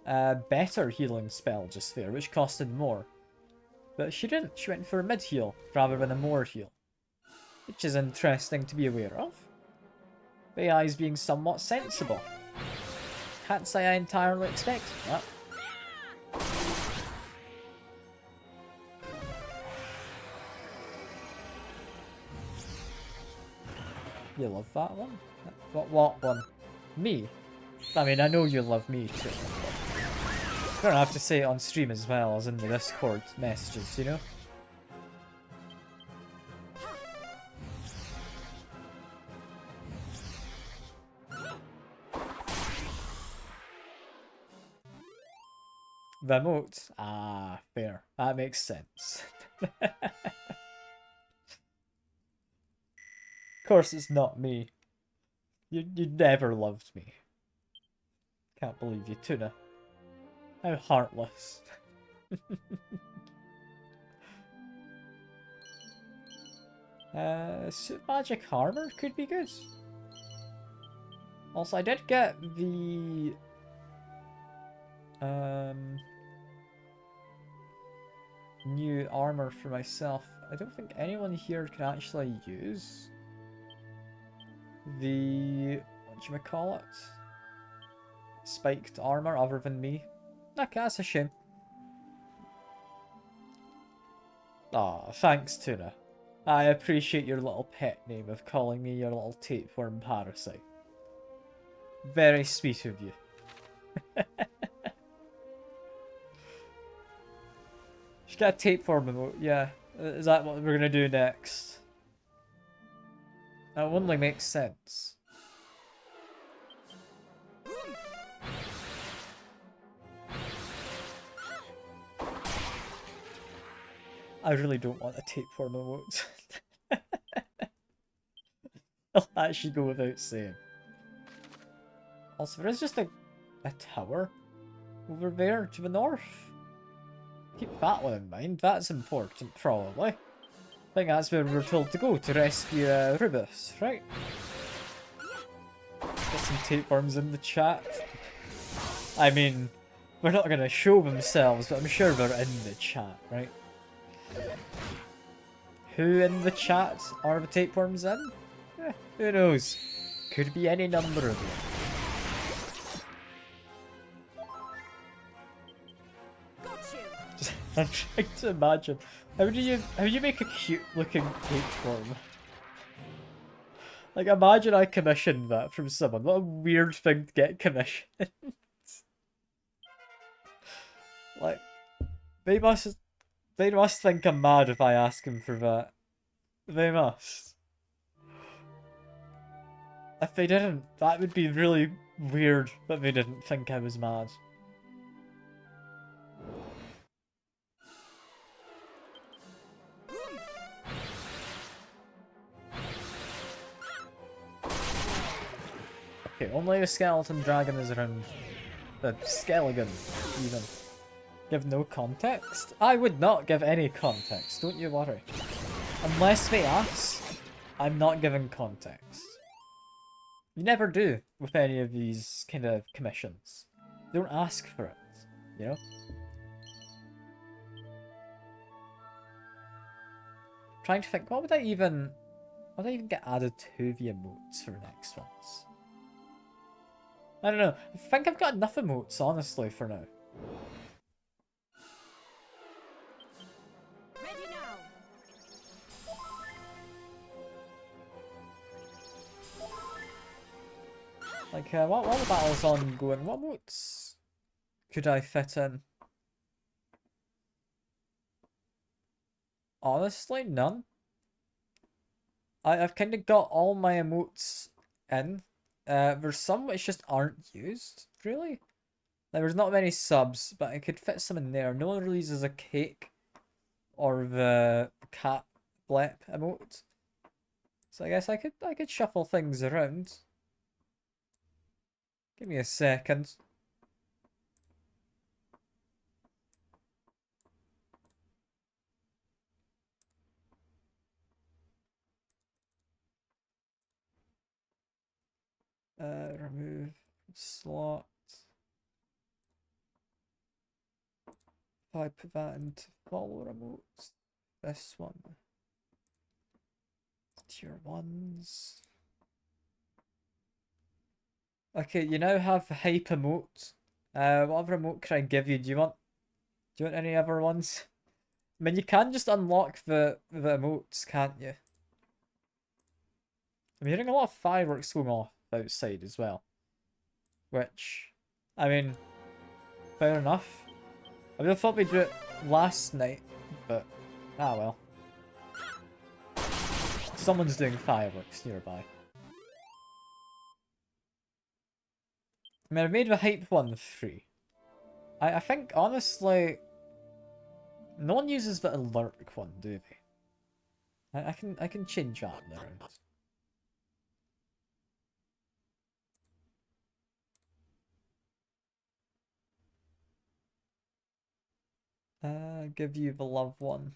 a better healing spell just there, which costed more. But she didn't. She went for a mid-heal rather than a more heal. Which is interesting to be aware of. The AI's being somewhat sensible. Can't say I entirely expected that. You love that one? What one? Me? I mean, I know you love me too. But I don't have to say it on stream as well as in the Discord messages, you know? The moat? Ah, fair. That makes sense. Of course it's not me. You never loved me. Can't believe you, Tuna. How heartless. Suit magic armor could be good. Also, I did get the new armor for myself. I don't think anyone here can actually use the whatchamacallit spiked armor other than me. Okay, that's a shame. Aw, thanks, Tuna. I appreciate your little pet name of calling me your little tapeworm parasite. Very sweet of you. Should get a tapeworm emote, yeah. Is that what we're gonna do next? That only makes sense. I really don't want a tapeworm emote. I'll actually go without saying. Also, there is just a tower over there to the north. Keep that one in mind, that's important, probably. I think that's where we're told to go to rescue Rubus, right? Got some tapeworms in the chat. I mean, we're not going to show themselves, but I'm sure they're in the chat, right? Who in the chat are the tapeworms in? Who knows? Could be any number of them. I'm trying to imagine. How do you make a cute looking tapeworm? Like, imagine I commissioned that from someone. What a weird thing to get commissioned. Like, they must think I'm mad if I ask them for that. They must. If they didn't, that would be really weird that they didn't think I was mad. Okay, only the skeleton dragon is around. The skeleton, even. Give no context? I would not give any context, don't you worry. Unless they ask, I'm not giving context. You never do with any of these kind of commissions. They don't ask for it, you know? Trying to think, what would I even get added to the emotes for the next ones? I don't know. I think I've got enough emotes, honestly, for now. Ready now. Like, what are the battles ongoing? What emotes could I fit in? Honestly, none. I've kind of got all my emotes in. There's some which just aren't used, really. Like, there's not many subs, but I could fit some in there. No one really uses a cake or the cat blep emote. So I guess I could shuffle things around. Give me a second. Remove slot. If I put that into follow remotes, this one. Tier 1s. Okay, you now have hype emote. What other emote can I give you? Do you want any other ones? I mean, you can just unlock the emotes, can't you? I'm hearing a lot of fireworks going off outside as well. Which, I mean, fair enough. I would have thought we'd do it last night, but ah well. Someone's doing fireworks nearby. I mean, I've made the hype one free. I think, honestly, no one uses the alert one, do they? I can change that around. Give you the love one.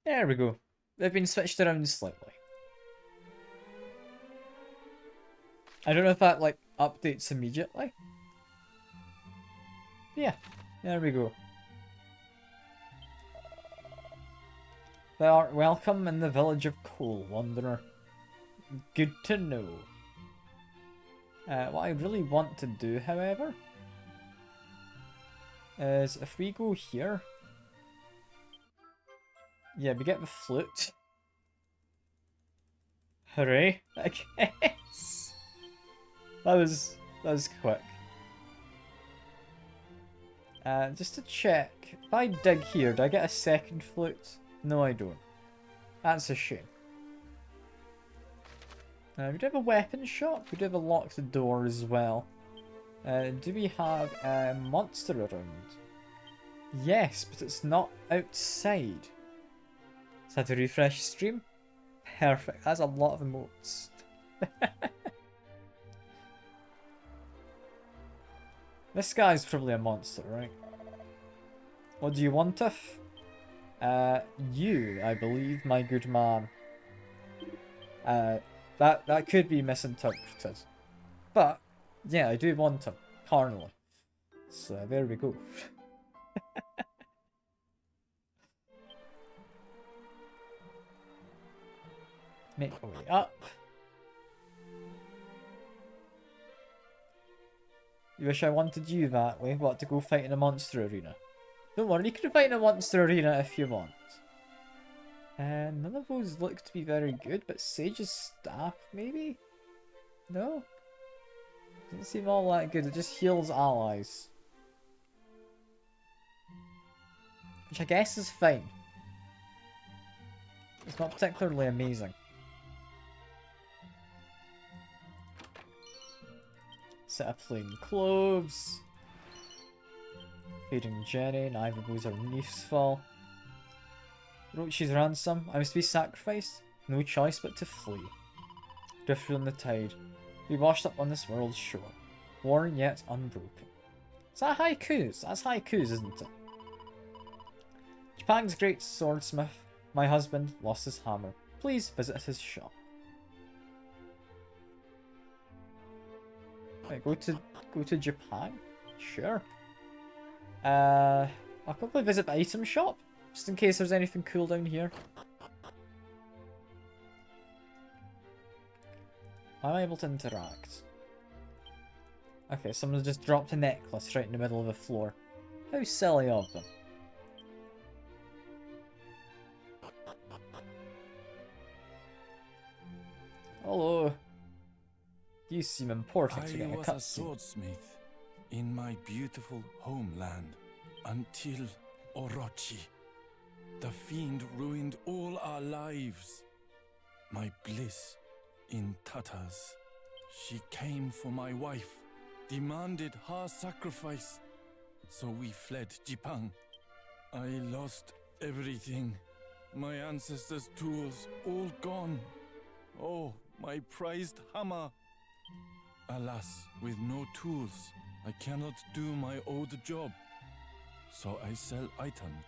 There we go. They've been switched around slightly. I don't know if that, like, updates immediately. Yeah, there we go. Thou art welcome in the village of Coal, Wanderer. Good to know. What I really want to do, however, is if we go here, yeah, we get the flute. Hooray! I guess that was quick. Just to check, if I dig here, do I get a second flute? No, I don't. That's a shame. We do have a weapon shop. We do have a locked door as well. Do we have a monster around? Yes, but it's not outside. So I have to refresh stream. Perfect. That's a lot of emotes. This guy's probably a monster, right? What do you want of? You, I believe, my good man. That could be misinterpreted. But, yeah, I do want him. Carnally. So, there we go. Make our way up. You wish I wanted you that way? What, to go fight in a monster arena? Don't worry, you can fight in a monster arena if you want. None of those look to be very good, but Sage's staff, maybe? No? Doesn't seem all that good, it just heals allies. Which I guess is fine. It's not particularly amazing. Set up plain clothes. Feeding Jenny, neither of those are useful. Rochi's ransom. I must be sacrificed. No choice but to flee. Drifted on the tide. Be washed up on this world's shore. Worn yet unbroken. Is that haikus? That's haikus, isn't it? Japan's great swordsmith. My husband lost his hammer. Please visit his shop. Wait, go to Japan? Sure. I'll probably visit the item shop, just in case there's anything cool down here. I'm able to interact. Okay, someone's just dropped a necklace right in the middle of the floor. How silly of them. Hello. You seem important to get a I was a cutscene. swordsmith in my beautiful homeland until Orochi. The fiend ruined all our lives. My bliss in tatters. She came for my wife, demanded her sacrifice. So we fled Japan. I lost everything. My ancestors' tools all gone. Oh, my prized hammer. Alas, with no tools, I cannot do my old job. So I sell items.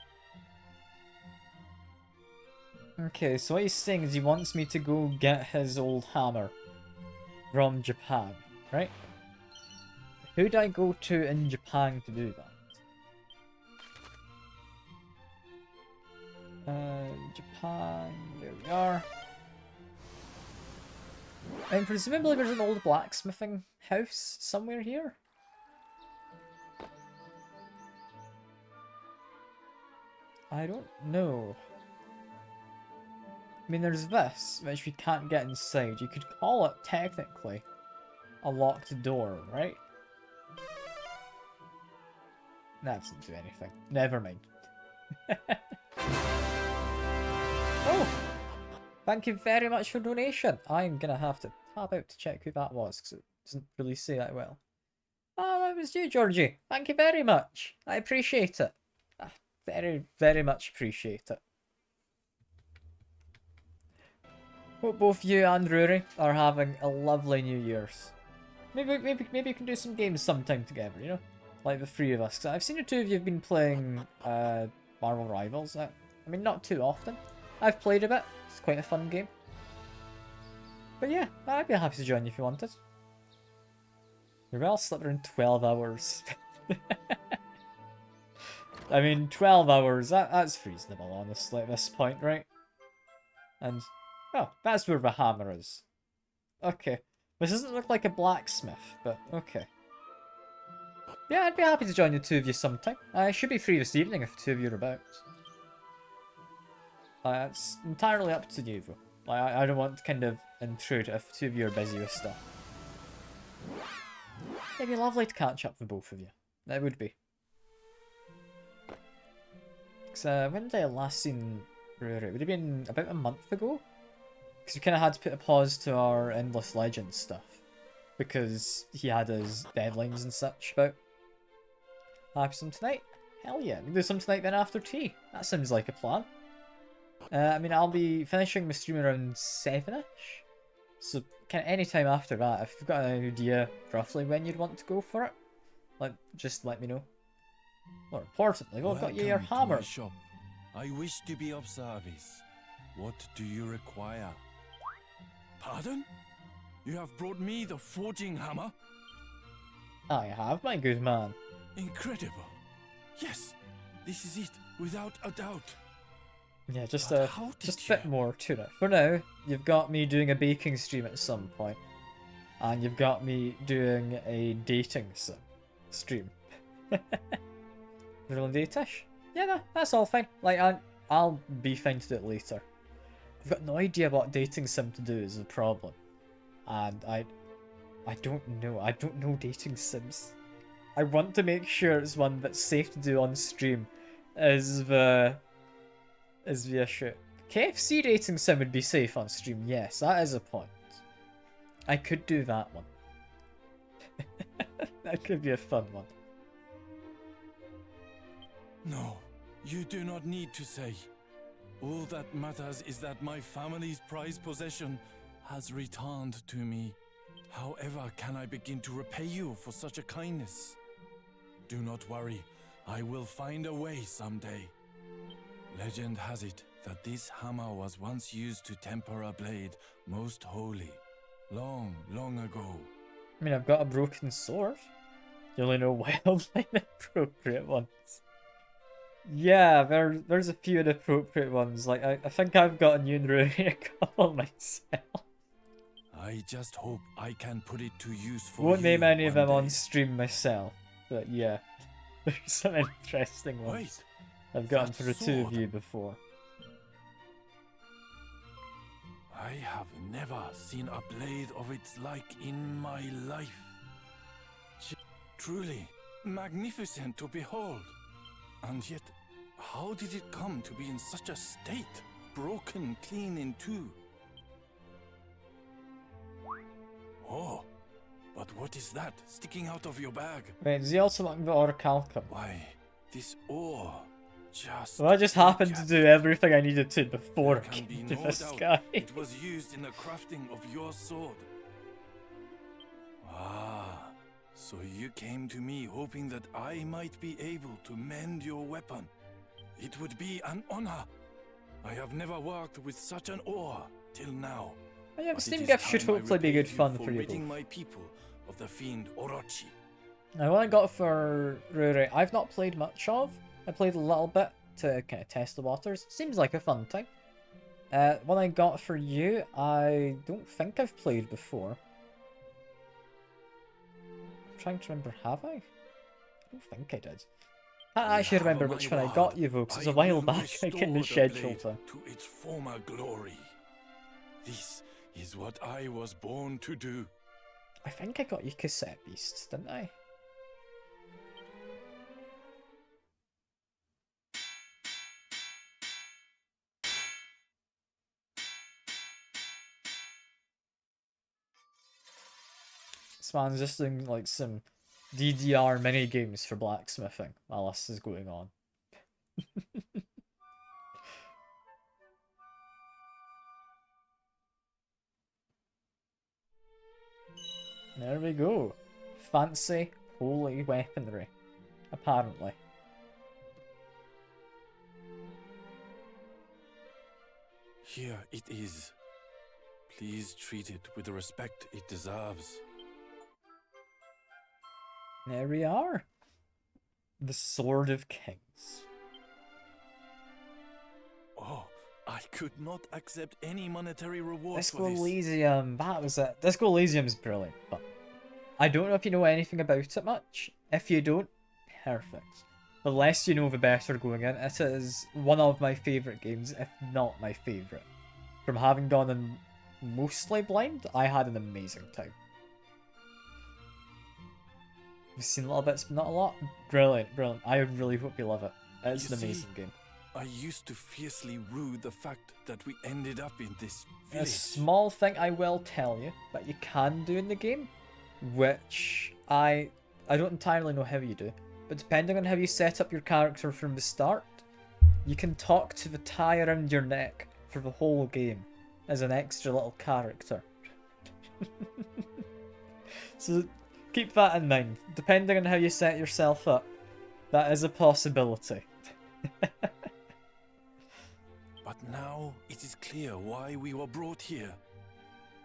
Okay, so what he's saying is he wants me to go get his old hammer from Japan, right? Who do I go to in Japan to do that? Japan, there we are. And presumably there's an old blacksmithing house somewhere here. I don't know. I mean, there's this, which we can't get inside. You could call it, technically, a locked door, right? That doesn't do anything. Never mind. Oh! Thank you very much for donation. I'm gonna have to tab out to check who that was, because it doesn't really say that well. Oh, that was you, Georgie. Thank you very much. I appreciate it. Very, very much appreciate it. Hope both you and Rory are having a lovely New Year's. Maybe you can do some games sometime together, you know? Like the three of us. 'Cause I've seen the two of you have been playing Marvel Rivals. I mean, not too often. I've played a bit. It's quite a fun game. But yeah, I'd be happy to join you if you wanted. You're well slept around 12 hours. I mean, 12 hours, that's reasonable, honestly, at this point, right? And, oh, that's where the hammer is. Okay. This doesn't look like a blacksmith, but okay. Yeah, I'd be happy to join the two of you sometime. I should be free this evening if the two of you are about. It's entirely up to you, though. Like, I don't want to kind of intrude if the two of you are busy with stuff. It'd be lovely to catch up with both of you. It would be. Because when did I last seen Ruri? It would have been about a month ago? Because we kind of had to put a pause to our Endless Legends stuff. Because he had his deadlines and such about. Have some tonight? Hell yeah, we can do some tonight then after tea. That sounds like a plan. I mean, I'll be finishing my stream around 7ish. So, kind of any time after that, if you've got an idea roughly when you'd want to go for it, like, just let me know. More importantly, I've got you your Welcome to hammer. my shop. I wish to be of service. What do you require? Pardon? You have brought me the forging hammer? I have, my good man. Incredible. Yes, this is it, without a doubt. Yeah, just But a how did just a bit you- more to it. For now, you've got me doing a baking stream at some point, and you've got me doing a dating stream. Real date-ish? Yeah, no, that's all fine. Like, I'll be fine to do it later. I've got no idea what dating sim to do is the problem, and I don't know. I don't know dating sims. I want to make sure it's one that's safe to do on stream. Is the issue. KFC dating sim would be safe on stream. Yes, that is a point. I could do that one. That could be a fun one. No, you do not need to say. All that matters is that my family's prized possession has returned to me. However can I begin to repay you for such a kindness? Do not worry, I will find a way someday. Legend has it that this hammer was once used to temper a blade most holy, long, long ago. I mean, I've got a broken sword. You only know wildly inappropriate ones. Yeah, there's a few inappropriate ones. Like, I think I've gotten you and Rooney a couple myself. I just hope I can put it to use for Won't you name any of one them on day. stream myself. But yeah, there's some interesting ones. Wait, I've gotten that for the two of sword. you before. I have never seen a blade of its like in my life. Truly magnificent to behold. And yet, how did it come to be in such a state? Broken clean in two. Oh, but what is that sticking out of your bag? Wait, does he also want the orichalcum? Why, this ore just... Well, I just happened to do everything I needed to before There I can be came to no this doubt guy. it was used in the crafting of your sword. Ah, so you came to me hoping that I might be able to mend your weapon. It would be an honor. I have never worked with such an ore till now. Oh, yeah, But Steam it is Gift should time I hopefully be repaid good you fun for for you ridding both. my people of the fiend Orochi. Now, what I got for Ruri, I've not played much of. I played a little bit to kind of test the waters. Seems like a fun time. What I got for you, I don't think I've played before. I'm trying to remember, have I? I don't think I did. Can't actually remember which one I got you though, because it's a while back I can schedule to. To its former glory. This is what I was born to do. I think I got you Cassette Beasts, didn't I? This man's just doing like some DDR mini games for blacksmithing while this is going on. There we go. Fancy, holy weaponry. Apparently. Here it is. Please treat it with the respect it deserves. There we are. The Sword of Kings. Oh, I could not accept any monetary reward Disco for this. Elysium, that was it. Disco Elysium's brilliant, but I don't know if you know anything about it much. If you don't, perfect. The less you know, the better going in. It is one of my favourite games, if not my favourite. From having gone in mostly blind, I had an amazing time. We've seen little bits, but not a lot. Brilliant, brilliant. I really hope you love it. It's You an see, amazing game. I used to fiercely rue the fact that we ended up in this A village. small thing I will tell you, but you can do in the game, which I don't entirely know how you do, but depending on how you set up your character from the start, you can talk to the tie around your neck for the whole game as an extra little character. So keep that in mind. Depending on how you set yourself up, that is a possibility. But now it is clear why we were brought here.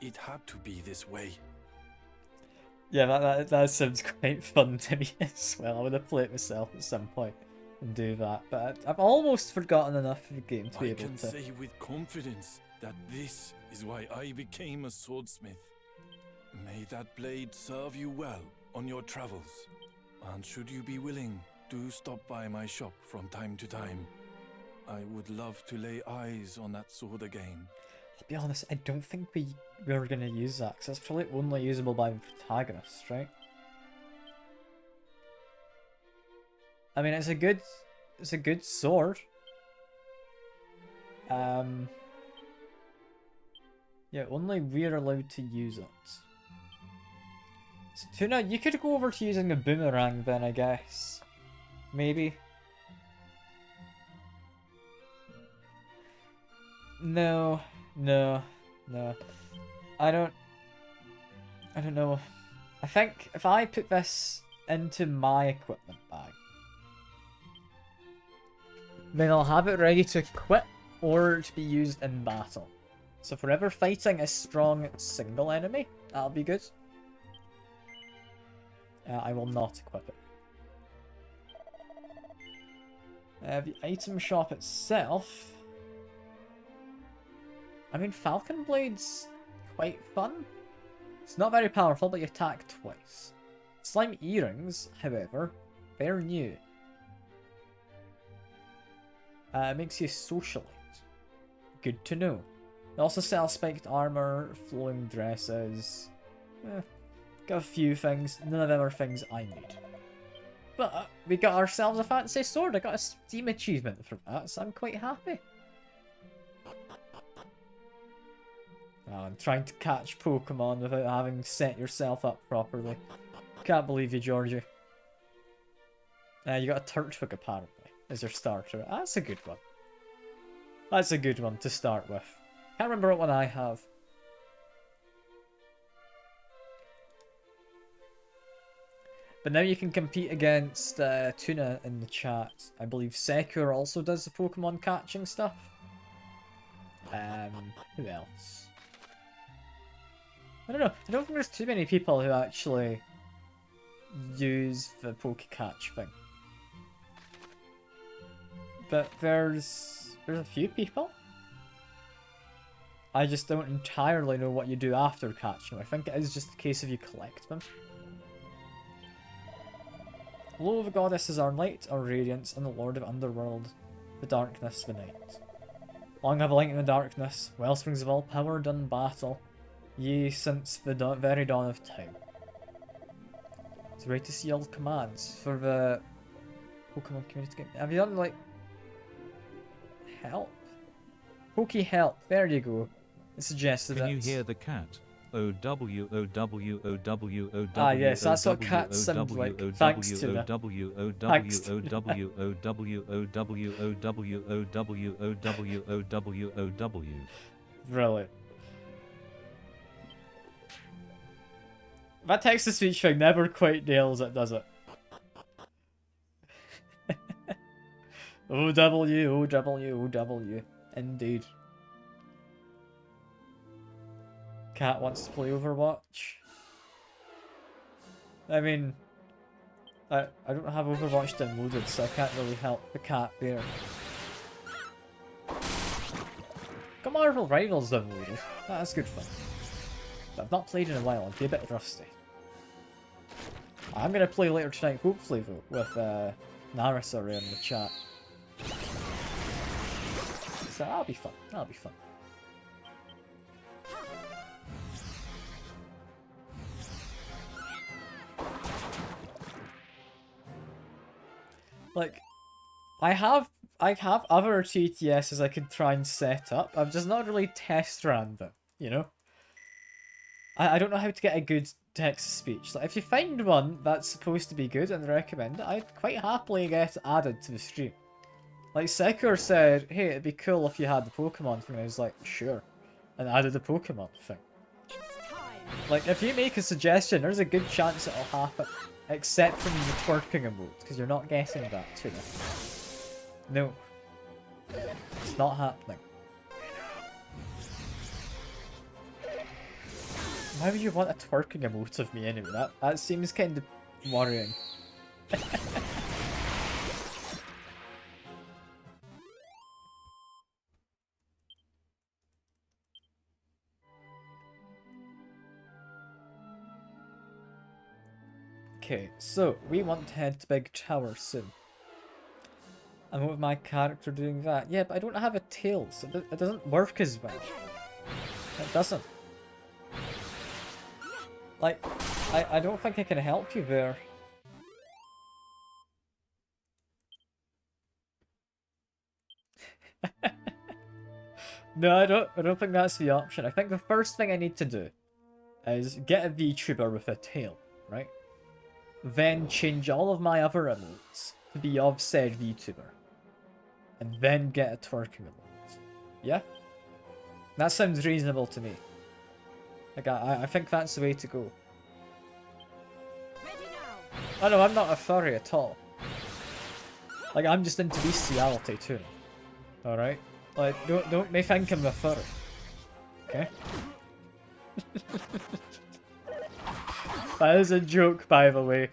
It had to be this way. Yeah, that sounds quite fun to me as well. I would have played it myself at some point and do that, but I've almost forgotten enough of the game to be I able can to. say with confidence that this is why I became a swordsmith. May that blade serve you well on your travels. And should you be willing, do stop by my shop from time to time. I would love to lay eyes on that sword again. To be honest, I don't think we're gonna use that, because it's probably only usable by the protagonist, right? I mean, it's a good sword. Yeah, only we're allowed to use it. So Tuna, you could go over to using a boomerang then, I guess. Maybe. No. I don't know. I think if I put this into my equipment bag, then I'll have it ready to equip or to be used in battle. So if we're ever fighting a strong single enemy, that'll be good. I will not equip it. The item shop itself, I mean, Falcon Blade's quite fun. It's not very powerful, but you attack twice. Slime earrings, however, they're new. It makes you socialite. Good to know. They also sell spiked armor, flowing dresses. Got a few things. None of them are things I need. But we got ourselves a fancy sword. I got a Steam achievement for that, so I'm quite happy. Oh, I'm trying to catch Pokemon without having set yourself up properly. Can't believe you, Georgie. You got a Turtwig apparently as your starter. That's a good one. That's a good one to start with. Can't remember what one I have. But now you can compete against Tuna in the chat. I believe Sekiro also does the Pokemon catching stuff. Who else? I don't know. I don't think there's too many people who actually use the Pokecatch thing. But there's a few people. I just don't entirely know what you do after catching them. I think it is just a case of you collect them. Hello, the goddesses are light, our radiance, and the lord of underworld, the darkness, the night. Long have a light in the darkness, wellsprings of all power done battle, ye since the very dawn of time. It's great to see all commands for the Pokemon community game. Have you done like help? Poke help, there you go. It suggested Can it. you hear the cat? O-W-O-W-O-W-O-W-O-W. Ah, yes, that's what cats sound like. Thanks, Tuna. Thanks, Tuna. Brilliant. That text-to-speech thing never quite nails it, does it? O-W-O-W-O-W. Indeed. Cat wants to play Overwatch. I mean, I don't have Overwatch downloaded, so I can't really help the cat there. got Marvel Rivals downloaded. That's good fun. But I've not played in a while, I'd be a bit rusty. I'm gonna play later tonight, hopefully though, with Narissa in the chat. So that'll be fun, that'll be fun. Like, I have other TTSs I could try and set up. I've just not really test ran them, you know? I don't know how to get a good text-to-speech. Like, if you find one that's supposed to be good and recommend it, I'd quite happily get it added to the stream. Like, Sekur said, hey, it'd be cool if you had the Pokemon thing. I was like, sure. And added the Pokemon thing. Like, if you make a suggestion, there's a good chance it'll happen. Except from the twerking emote, because you're not getting that too. No. It's not happening. Why would you want a twerking emote of me anyway? That seems kind of worrying. Okay, so we want to head to Big Tower soon. And with my character doing that, yeah, but I don't have a tail, so it doesn't work as well. It doesn't. Like, I don't think I can help you there. No, I don't think that's the option. I think the first thing I need to do is get a VTuber with a tail, right? Then change all of my other emotes to be of said VTuber. And then get a twerking emote. Yeah? That sounds reasonable to me. Like, I think that's the way to go. Oh no, I'm not a furry at all. Like, I'm just into bestiality too. Alright? Like, don't me think I'm a furry. Okay? That is a joke, by the way.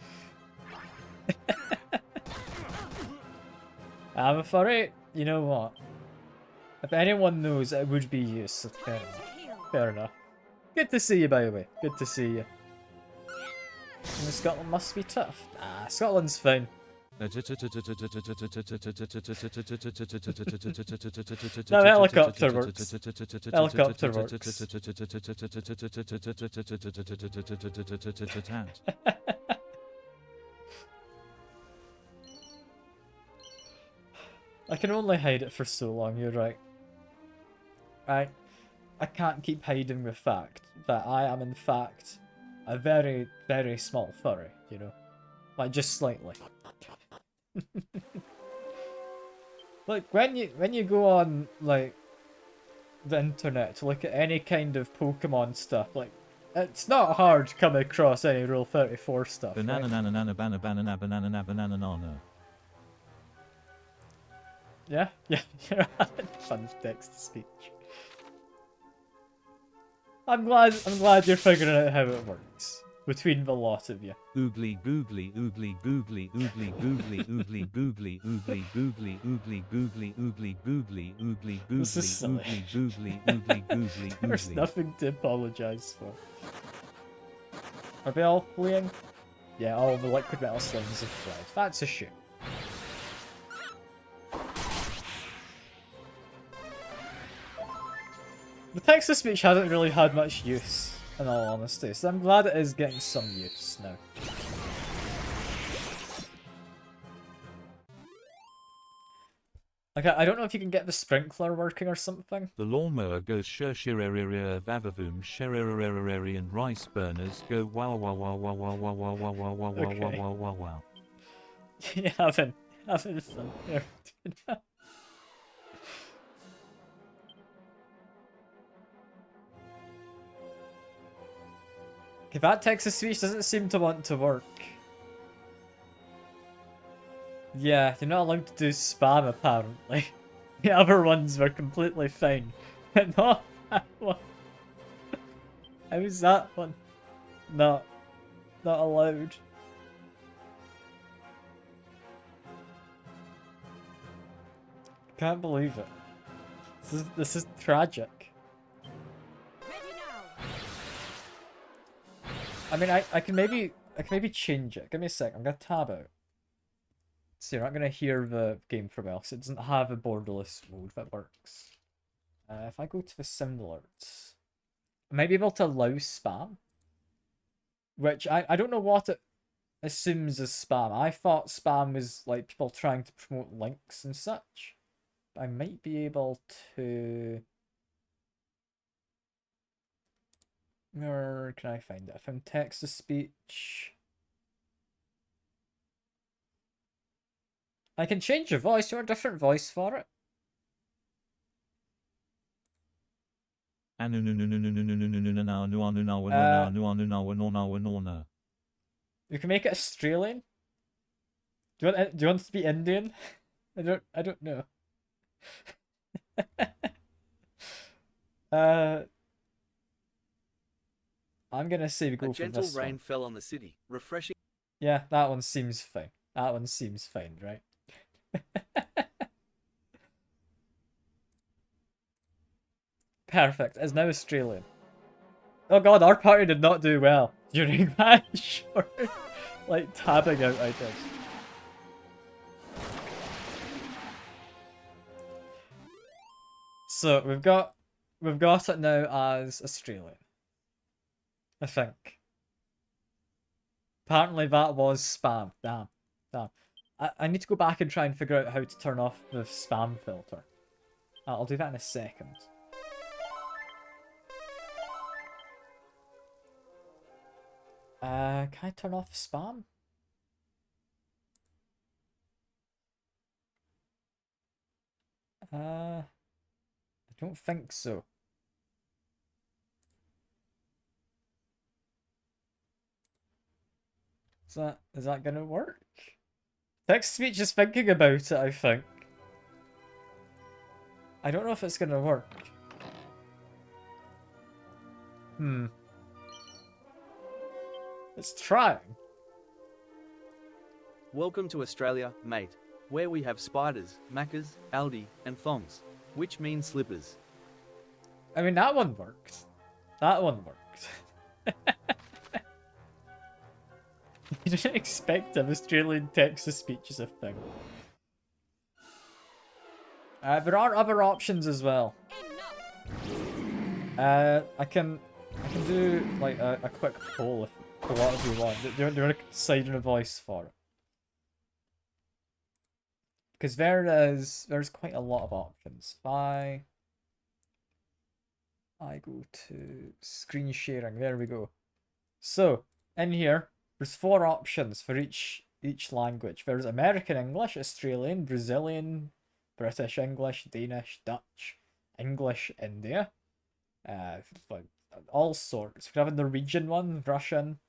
I'm a furry. You know what? If anyone knows, it would be you, so fair enough. Fair enough. Good to see you, by the way. Good to see you. And Scotland must be tough. Ah, Scotland's fine. No, helicopter works. Helicopter works. I can only hide it for so long, you're right. I can't keep hiding the fact that I am in fact a very, very small furry, you know? Like, just slightly. Like, when you go on, like, the internet to look at any kind of Pokemon stuff, like, it's not hard to come across any Rule 34 stuff, Banana right? nana nana banana banana banana banana nana. Yeah, you're having fun text to speech. I'm glad you're figuring out how it works between the lot of you. Oogly googly oogly googly oogly googly oogly googly oogly googly oogly googly oogly googly oogly This is silly. googly oogly googly oogly There's oogly. nothing to apologize for. Are they all fleeing? Yeah, all the liquid metal slings have fled. That's a shame. The text-to-speech hasn't really had much use, in all honesty, so I'm glad it is getting some use now. Like, I don't know if you can get the sprinkler working or something. The lawnmower goes shirshirerere vavavoom shirererere and rice burners go wow wow wow wow wow wow wow wow wow wow wow wow wow wow wow. You having fun here. Okay, that text-to-speech doesn't seem to want to work. Yeah, you're not allowed to do spam apparently. The other ones were completely fine. But not that one. How is that one not allowed? Can't believe it. This is tragic. I mean, I can maybe change it. Give me a sec. I'm gonna tab out. So you're not gonna hear the game for a while, so it doesn't have a borderless mode that works. If I go to the sound alerts, I might be able to allow spam, which I don't know what it assumes as spam. I thought spam was like people trying to promote links and such. I might be able to. Where can I find it? I found text to speech. I can change your voice. You want a different voice for it? You can make it Australian. Do you want it to be Indian? I don't know. I'm gonna say we go for this one. A gentle rain fell on the city, refreshing. Yeah, that one seems fine. That one seems fine, right? Perfect. It's now Australian. Oh god, our party did not do well during that short, like, tabbing out I did. So we've got it now as Australian. I think. Apparently that was spam. Damn. I need to go back and try and figure out how to turn off the spam filter. I'll do that in a second. Can I turn off spam? I don't think so. Is that gonna work? Text speech is thinking about it, I think. I don't know if it's gonna work. It's trying. Welcome to Australia, mate, where we have spiders, macas, Aldi, and thongs, which means slippers. I mean, that one worked. That one worked. You didn't expect an Australian text-to-speech as a thing. There are other options as well. I can do like a quick poll for whatever you want. Do you want to decide on a voice for it? Because there's quite a lot of options. If I go to screen sharing, there we go. So in here, there's 4 options for each language. There's American English, Australian, Brazilian, British English, Danish, Dutch, English, India. All sorts. We have a Norwegian one, Russian.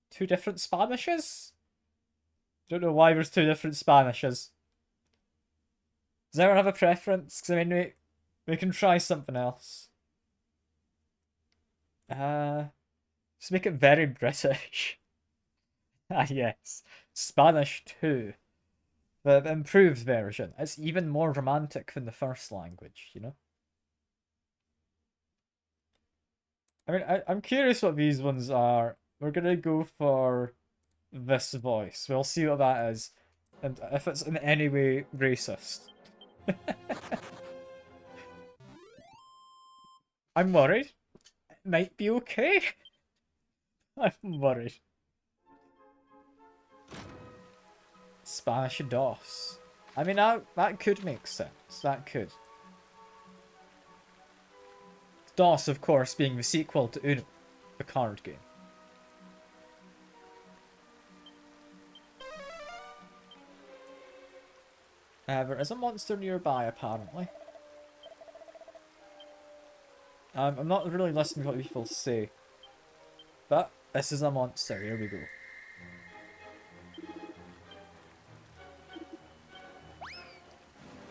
2 different Spanishes? Don't know why there's 2 different Spanishes. Does anyone have a preference? Because I mean, we can try something else. Just make it very British. Ah yes, Spanish 2. The improved version. It's even more romantic than the first language, you know? I mean, I'm curious what these ones are. We're gonna go for this voice. We'll see what that is. And if it's in any way racist. I'm worried. It might be okay. I'm worried. Spanish DOS. I mean, that could make sense. That could. DOS, of course, being the sequel to Uno, the card game. There is a monster nearby, apparently. I'm not really listening to what people say. But this is a monster, here we go.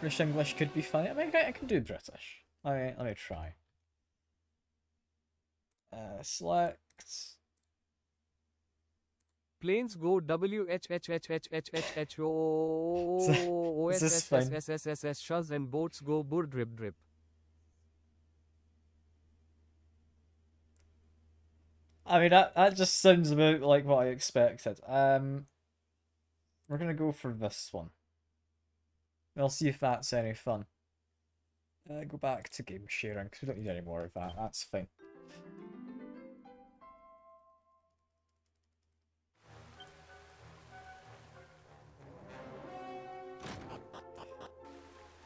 British English could be funny. I mean, I can do British. Let me try. Select. Planes go WHHHHHHHO Is this fine? OSSSSSSS shuz and boats go bur drip drip. I mean, that just sounds about like what I expected. We're gonna go for this one. We'll see if that's any fun. Go back to game sharing, because we don't need any more of that. That's fine.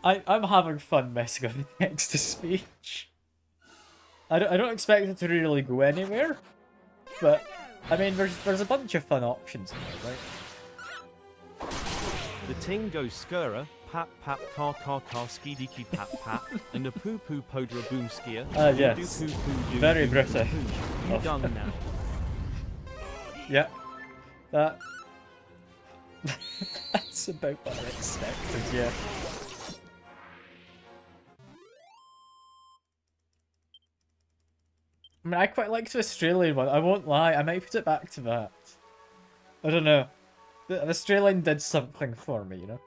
I'm having fun messing with the text to speech. I don't expect it to really go anywhere, but I mean there's a bunch of fun options in there, right? The ting goes skura, pap pap car skidiki pap pap, and a poo poo podra boom skier. Yes. Do poo poo do Very do British. poo. You Oh. done now. Yeah, that that's about what I expected. Yeah. I mean, I quite liked the Australian one. I won't lie. I might put it back to that. I don't know. The Australian did something for me, you know.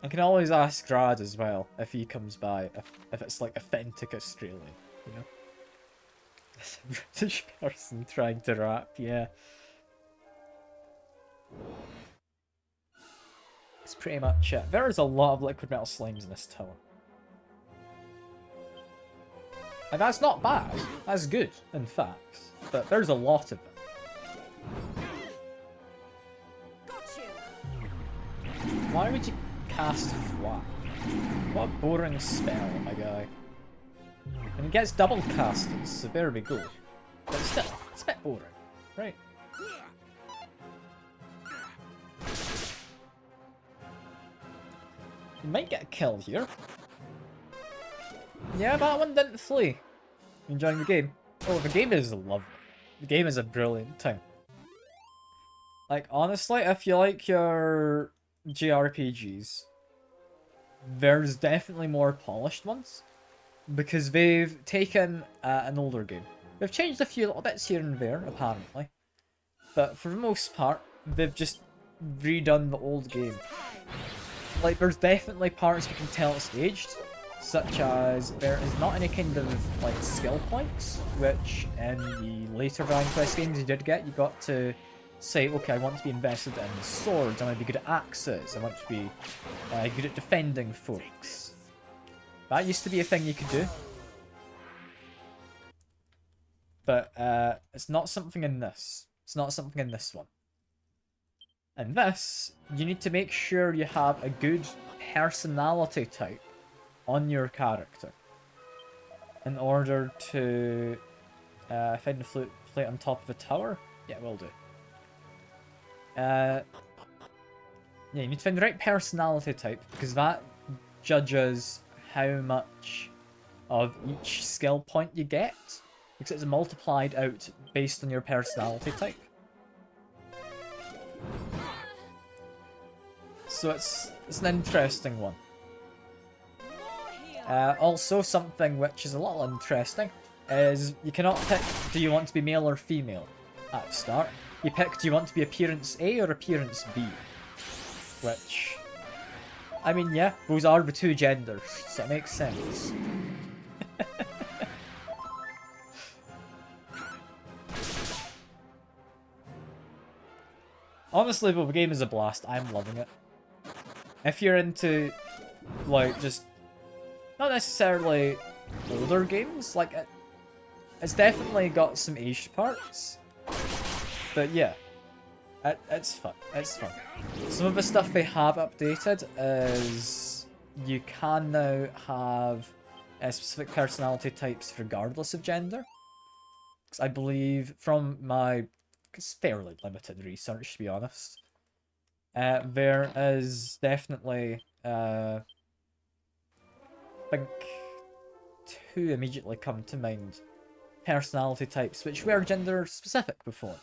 I can always ask Rad as well if he comes by, if it's like authentic Australian, you know. It's a British person trying to rap, yeah. It's pretty much it. There is a lot of liquid metal slimes in this tower. And that's not bad. That's good, in fact. But there's a lot of it. Why would you cast Flap? What a boring spell, my guy. And it gets double casted, so there we go. But still, it's a bit boring, right? You might get a kill here. Yeah, that one didn't flee. Enjoying the game? Oh, the game is lovely. The game is a brilliant thing. Like, honestly, if you like your JRPGs, there's definitely more polished ones. Because they've taken an older game. They've changed a few little bits here and there, apparently. But for the most part, they've just redone the old game. Like, there's definitely parts we can tell it's aged. Such as there is not any kind of like skill points, which in the later Dragon Quest games you did get. You got to say, okay, I want to be invested in swords, I want to be good at axes, I want to be good at defending folks. That used to be a thing you could do. But it's not something in this. It's not something in this one. In this, you need to make sure you have a good personality type on your character in order to find the flute plate on top of a tower. Yeah, will do. Yeah, you need to find the right personality type because that judges how much of each skill point you get, because it's multiplied out based on your personality type. So it's an interesting one. Also, something which is a little interesting is you cannot pick do you want to be male or female at the start. You pick do you want to be appearance A or appearance B. Which, I mean, yeah, those are the two genders, so it makes sense. Honestly, though, the game is a blast. I'm loving it. If you're into, like, just not necessarily older games, like, it's definitely got some aged parts. But yeah, it's fun. It's fun. Some of the stuff they have updated is you can now have specific personality types regardless of gender. Because I believe from my fairly limited research, to be honest, there is definitely I think two immediately come to mind personality types which were gender specific before.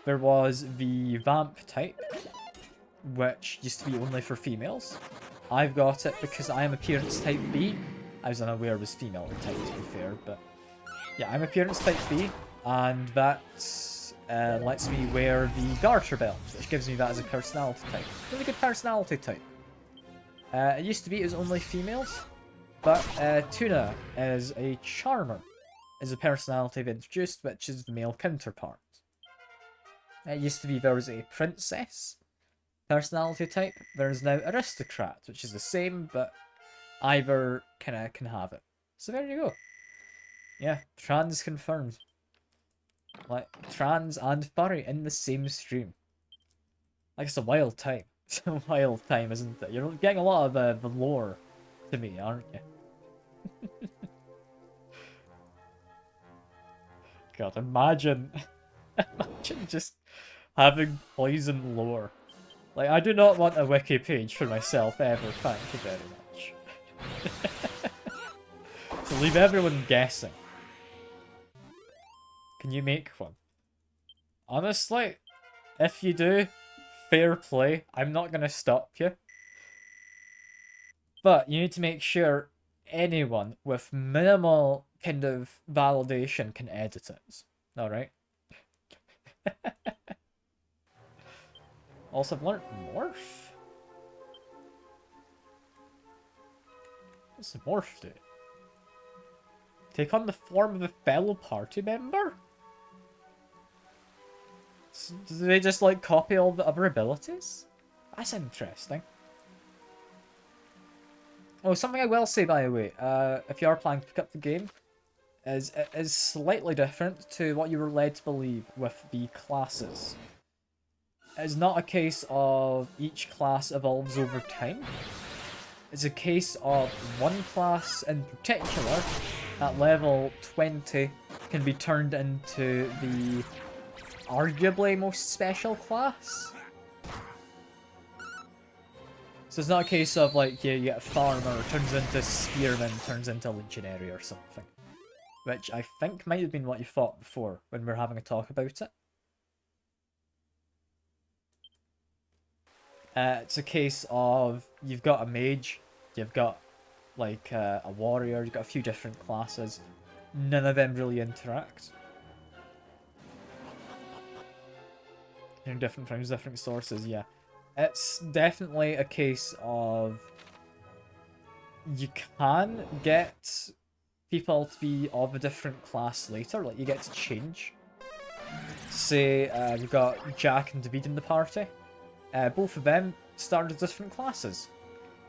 There was the vamp type, which used to be only for females. I've got it because I am appearance type B. I was unaware it was female type, to be fair, but yeah, I'm appearance type B, And that lets me wear the garter belt, which gives me that as a personality type. Really good personality type. It used to be it was only females, but Tuna is a charmer, is a personality they've introduced, which is the male counterpart. It used to be there was a princess personality type. There's now aristocrat, which is the same, but either can have it. So there you go. Yeah, trans confirmed. Like, trans and furry in the same stream. Like, it's a wild time. It's a wild time, isn't it? You're getting a lot of the lore to me, aren't you? God, imagine just having poison lore. Like, I do not want a wiki page for myself ever, thank you very much. So leave everyone guessing. Can you make one? Honestly, if you do, fair play. I'm not going to stop you. But you need to make sure anyone with minimal kind of validation can edit it. Alright? Also, I've learned Morph. What's the Morph do? Take on the form of a fellow party member? Do they just, like, copy all the other abilities? That's interesting. Oh, something I will say, by the way, if you are planning to pick up the game, is it is slightly different to what you were led to believe with the classes. It's not a case of each class evolves over time. It's a case of one class in particular, at level 20, can be turned into the arguably most special class. So it's not a case of like you get a farmer, turns into spearman, turns into legionary or something. Which I think might have been what you thought before when we were having a talk about it. It's a case of you've got a mage, you've got like a warrior, you've got a few different classes. None of them really interact. Different things, different sources, yeah. It's definitely a case of you can get people to be of a different class later, like you get to change. Say we've got Jack and David in the party. Both of them started as different classes.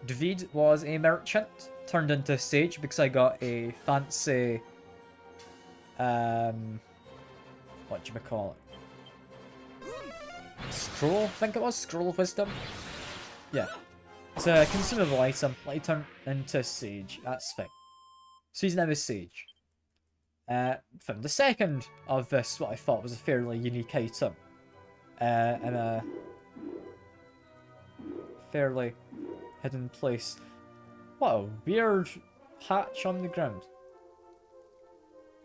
David was a merchant, turned into sage because I got a fancy whatchamacallit? Scroll? I think it was Scroll of Wisdom. Yeah. It's a consumable item. Let you turn into Sage. That's fine. So he's now a Sage. Found the second of this, what I thought was a fairly unique item. In a fairly hidden place. What a weird patch on the ground.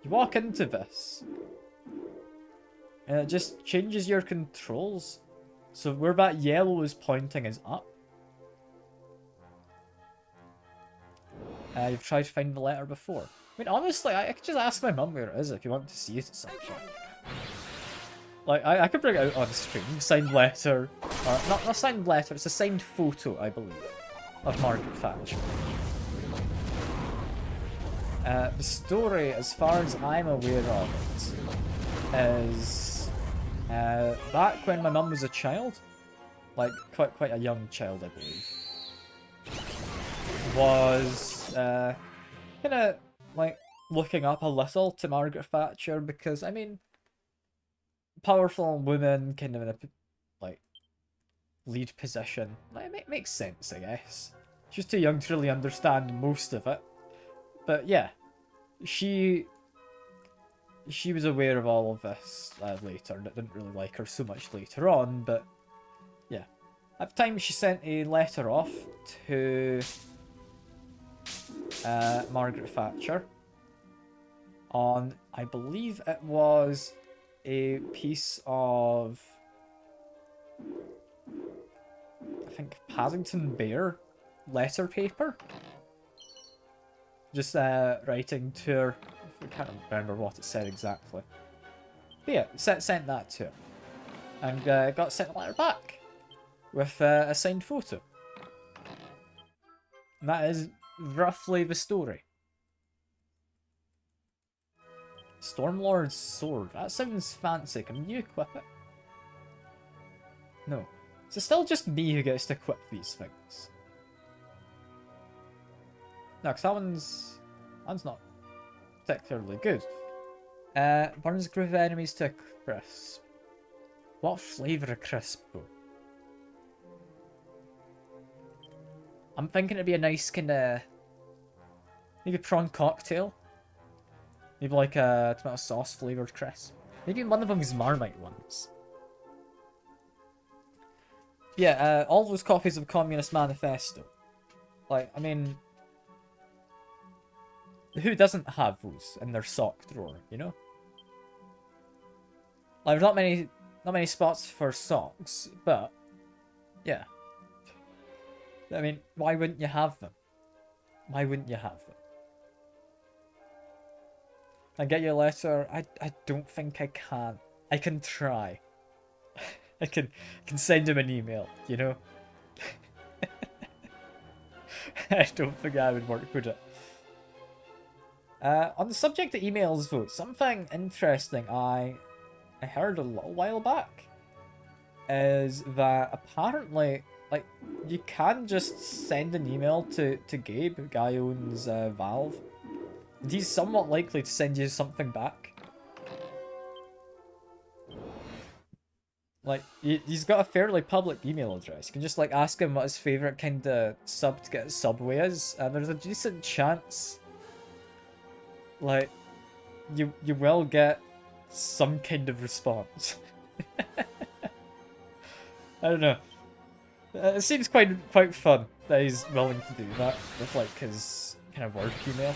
You walk into this, and it just changes your controls. So where that yellow is pointing is up. You've tried to find the letter before. I mean, honestly, I could just ask my mum where it is if you want to see it at some point. Like, I could bring it out on stream. Signed letter. Or, not a signed letter, it's a signed photo, I believe, of Margaret Thatcher. The story, as far as I'm aware of it, is back when my mum was a child, like quite a young child, I believe, was kind of like looking up a little to Margaret Thatcher because, I mean, powerful woman, kind of in a like lead position. Like, it makes sense, I guess. She's too young to really understand most of it. But yeah, she was aware of all of this later, and it didn't really like her so much later on, but yeah. At the time, she sent a letter off to Margaret Thatcher on, I believe it was a piece of, I think, Paddington Bear letter paper. Just writing to her, I can't remember what it said exactly. But yeah, sent that to him. And got sent a letter back with a signed photo. And that is roughly the story. Stormlord's sword. That sounds fancy. Can you equip it? No. Is it still just me who gets to equip these things? No, because that one's not particularly good. Burns a group of enemies to a crisp. What flavour of crisp, though? I'm thinking it'd be a nice kind of... maybe prawn cocktail. Maybe like a tomato sauce flavoured crisp. Maybe one of them is Marmite ones. Yeah, all those copies of Communist Manifesto. Like, I mean... who doesn't have those in their sock drawer, you know? Like, there's not many spots for socks, but... yeah. I mean, why wouldn't you have them? Why wouldn't you have them? I get your letter. I don't think I can. I can try. I can send him an email, you know? I don't think that would work, would it? On the subject of emails, though, something interesting I heard a little while back is that apparently, like, you can just send an email to Gabe, the guy who owns Valve. And he's somewhat likely to send you something back. Like, he's got a fairly public email address. You can just, like, ask him what his favourite kind of sub to get his Subway is, and there's a decent chance, like, you will get some kind of response. I don't know. It seems quite fun that he's willing to do that with, like, his kind of work email.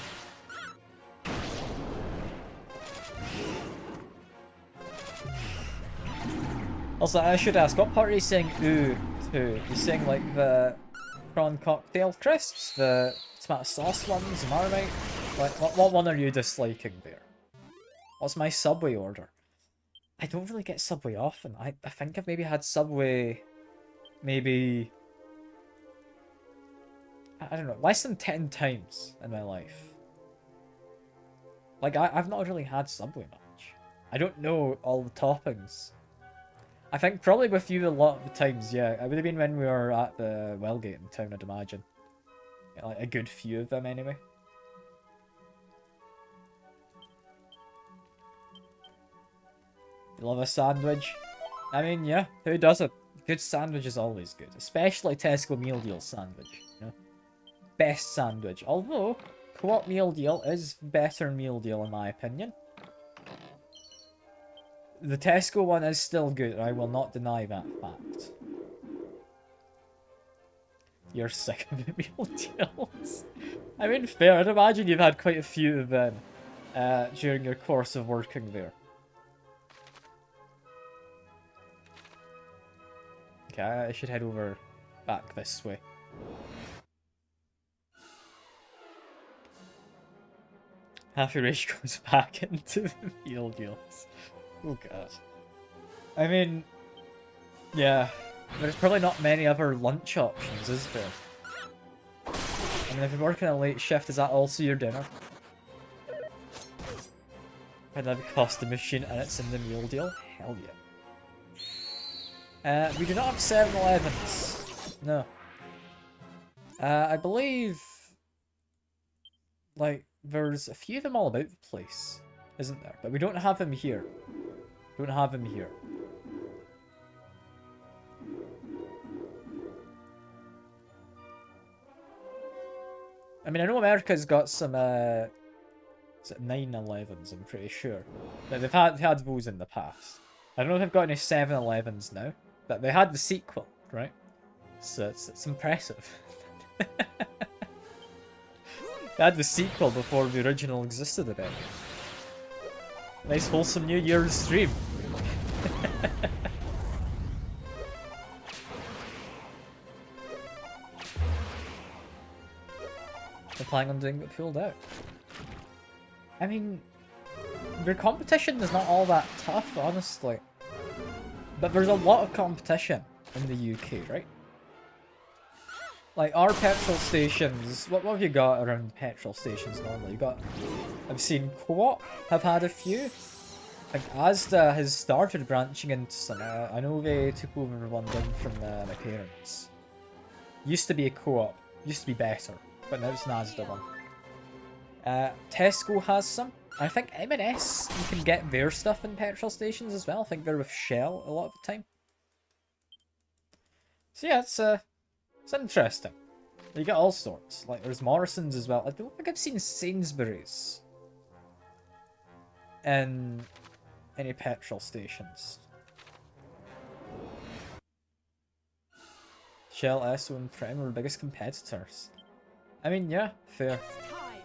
Also, I should ask, what part are you saying ooh to? You saying like the prawn cocktail crisps, the tomato sauce ones, the Marmite? Like, what one are you disliking there? What's my Subway order? I don't really get Subway often. I think I've maybe had Subway, maybe... I don't know, less than 10 times in my life. Like, I've not really had Subway much. I don't know all the toppings. I think probably with you a lot of the times, yeah. It would have been when we were at the Wellgate in town, I'd imagine. Yeah, like a good few of them anyway. You love a sandwich? I mean, yeah, who doesn't? Good sandwich is always good. Especially Tesco meal deal sandwich, you know? Best sandwich. Although, Co-op meal deal is better meal deal in my opinion. The Tesco one is still good, I will not deny that fact. You're sick of the meal deals. I mean, fair, I'd imagine you've had quite a few of them during your course of working there. Okay, I should head over back this way. Happy Rage goes back into the meal deals. Oh god. I mean, yeah, there's probably not many other lunch options, is there? I mean, if you're working a late shift, is that also your dinner? And that cost the machine and it's in the meal deal? Hell yeah. We do not have 7-Elevens. No. I believe, like, there's a few of them all about the place, isn't there? But we don't have them here. Don't have him here. I mean, I know America's got some, is it 9-Elevens, I'm pretty sure. But they've had those in the past. I don't know if they've got any 7-Elevens now, but they had the sequel, right? So it's impressive. They had the sequel before the original existed a bit. Nice wholesome New Year's stream. They're planning on doing it pulled out. I mean, their competition is not all that tough, honestly. But there's a lot of competition in the UK, right? Like, our petrol stations, what have you got around petrol stations normally? You got, I've seen Co-op have had a few. I think Asda has started branching into some. I know they took over one down from my parents. Used to be a Co-op, used to be better, but now it's an Asda one. Tesco has some. I think M&S, you can get their stuff in petrol stations as well. I think they're with Shell a lot of the time. So yeah, it's interesting. You get all sorts. Like, there's Morrison's as well. I don't think I've seen Sainsbury's in any petrol stations. Shell, Esso, and Prem are the biggest competitors. I mean, yeah, fair.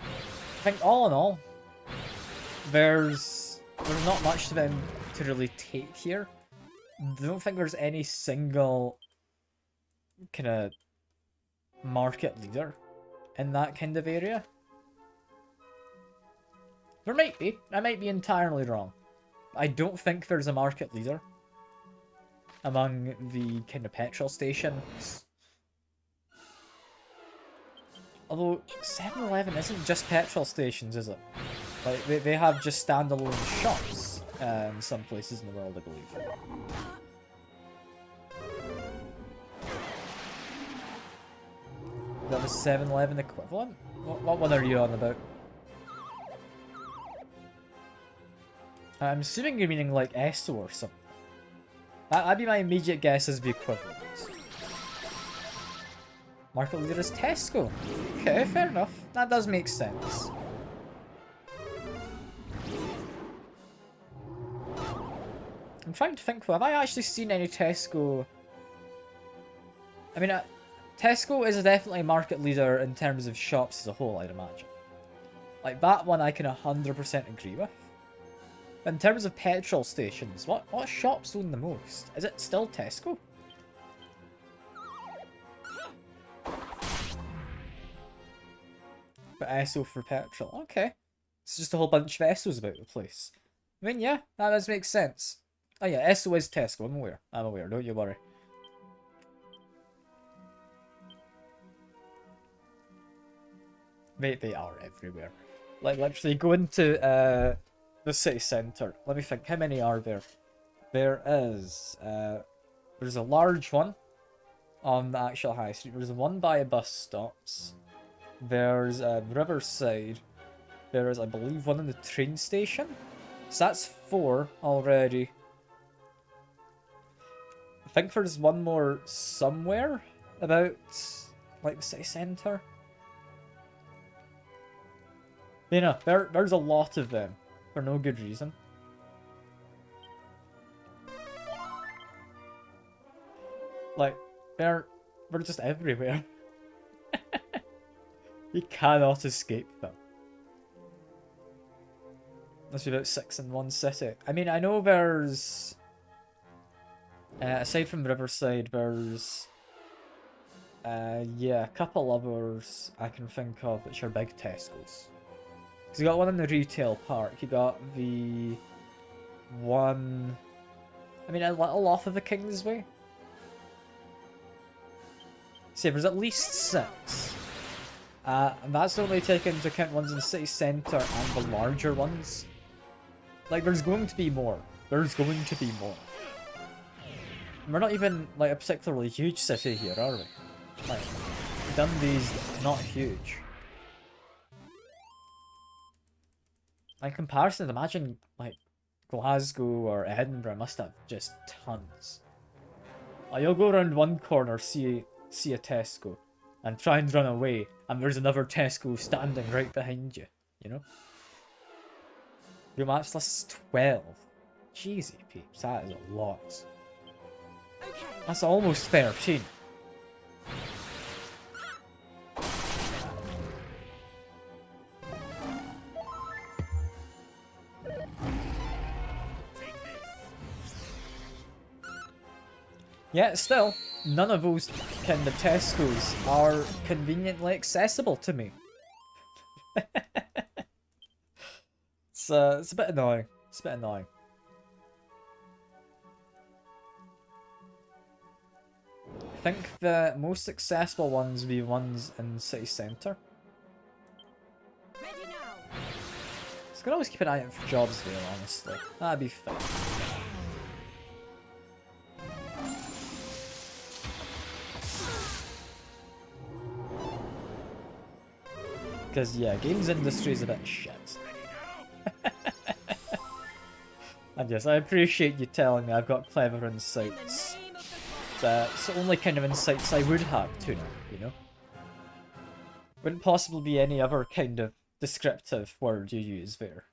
I think all in all, there's not much to them to really take here. I don't think there's any single kind of market leader in that kind of area. There might be. I might be entirely wrong. I don't think there's a market leader among the kind of petrol stations. Although 7-Eleven isn't just petrol stations, is it? Like, they have just standalone shops in some places in the world, I believe. Is that the 7-Eleven equivalent? What one are you on about? I'm assuming you're meaning like Esso or something. That'd be my immediate guess as the equivalent. Market leader is Tesco. Okay, fair enough. That does make sense. I'm trying to think, have I actually seen any Tesco? I mean, Tesco is definitely a market leader in terms of shops as a whole, I'd imagine. Like, that one I can 100% agree with. In terms of petrol stations, what shops own the most? Is it still Tesco? But Esso for petrol. Okay. It's just a whole bunch of Essos about the place. I mean, yeah, that does make sense. Oh yeah, Esso is Tesco, I'm aware. I'm aware, don't you worry. They are everywhere. Like, literally, go into the city centre. Let me think, how many are there? There is, there's a large one on the actual high street. There's one by a bus stops. There's Riverside. There is, I believe, one in the train station. So that's 4 already. I think there's one more somewhere about, like, the city centre. You know, there's a lot of them for no good reason. Like, they're just everywhere. You cannot escape them. There's about 6 in one city. I mean, I know there's... aside from Riverside, there's... yeah, a couple others I can think of which are big Tesco's. Because you got one in the retail park, you got the one... I mean, a little off of the Kingsway. See, there's at least 6. And that's only taking into account ones in the city centre and the larger ones. Like, there's going to be more. There's going to be more. And we're not even, like, a particularly huge city here, are we? Like, Dundee's not huge. In comparison, imagine, like, Glasgow or Edinburgh must have just tons. Like, you'll go around one corner, see a Tesco, and try and run away, and there's another Tesco standing right behind you, you know? Your match list is 12. Jeezy peeps, that is a lot. That's almost 13. Yet still, none of those kind of Tesco's are conveniently accessible to me. it's a bit annoying. It's a bit annoying. I think the most accessible ones would be ones in city centre. Ready now. So I can always keep an eye out for jobs there, honestly. That'd be fine. Because, yeah, games industry is a bit shit. And yes, I appreciate you telling me I've got clever insights. It's the only kind of insights I would have, Tuna, you know? Wouldn't possibly be any other kind of descriptive word you use there.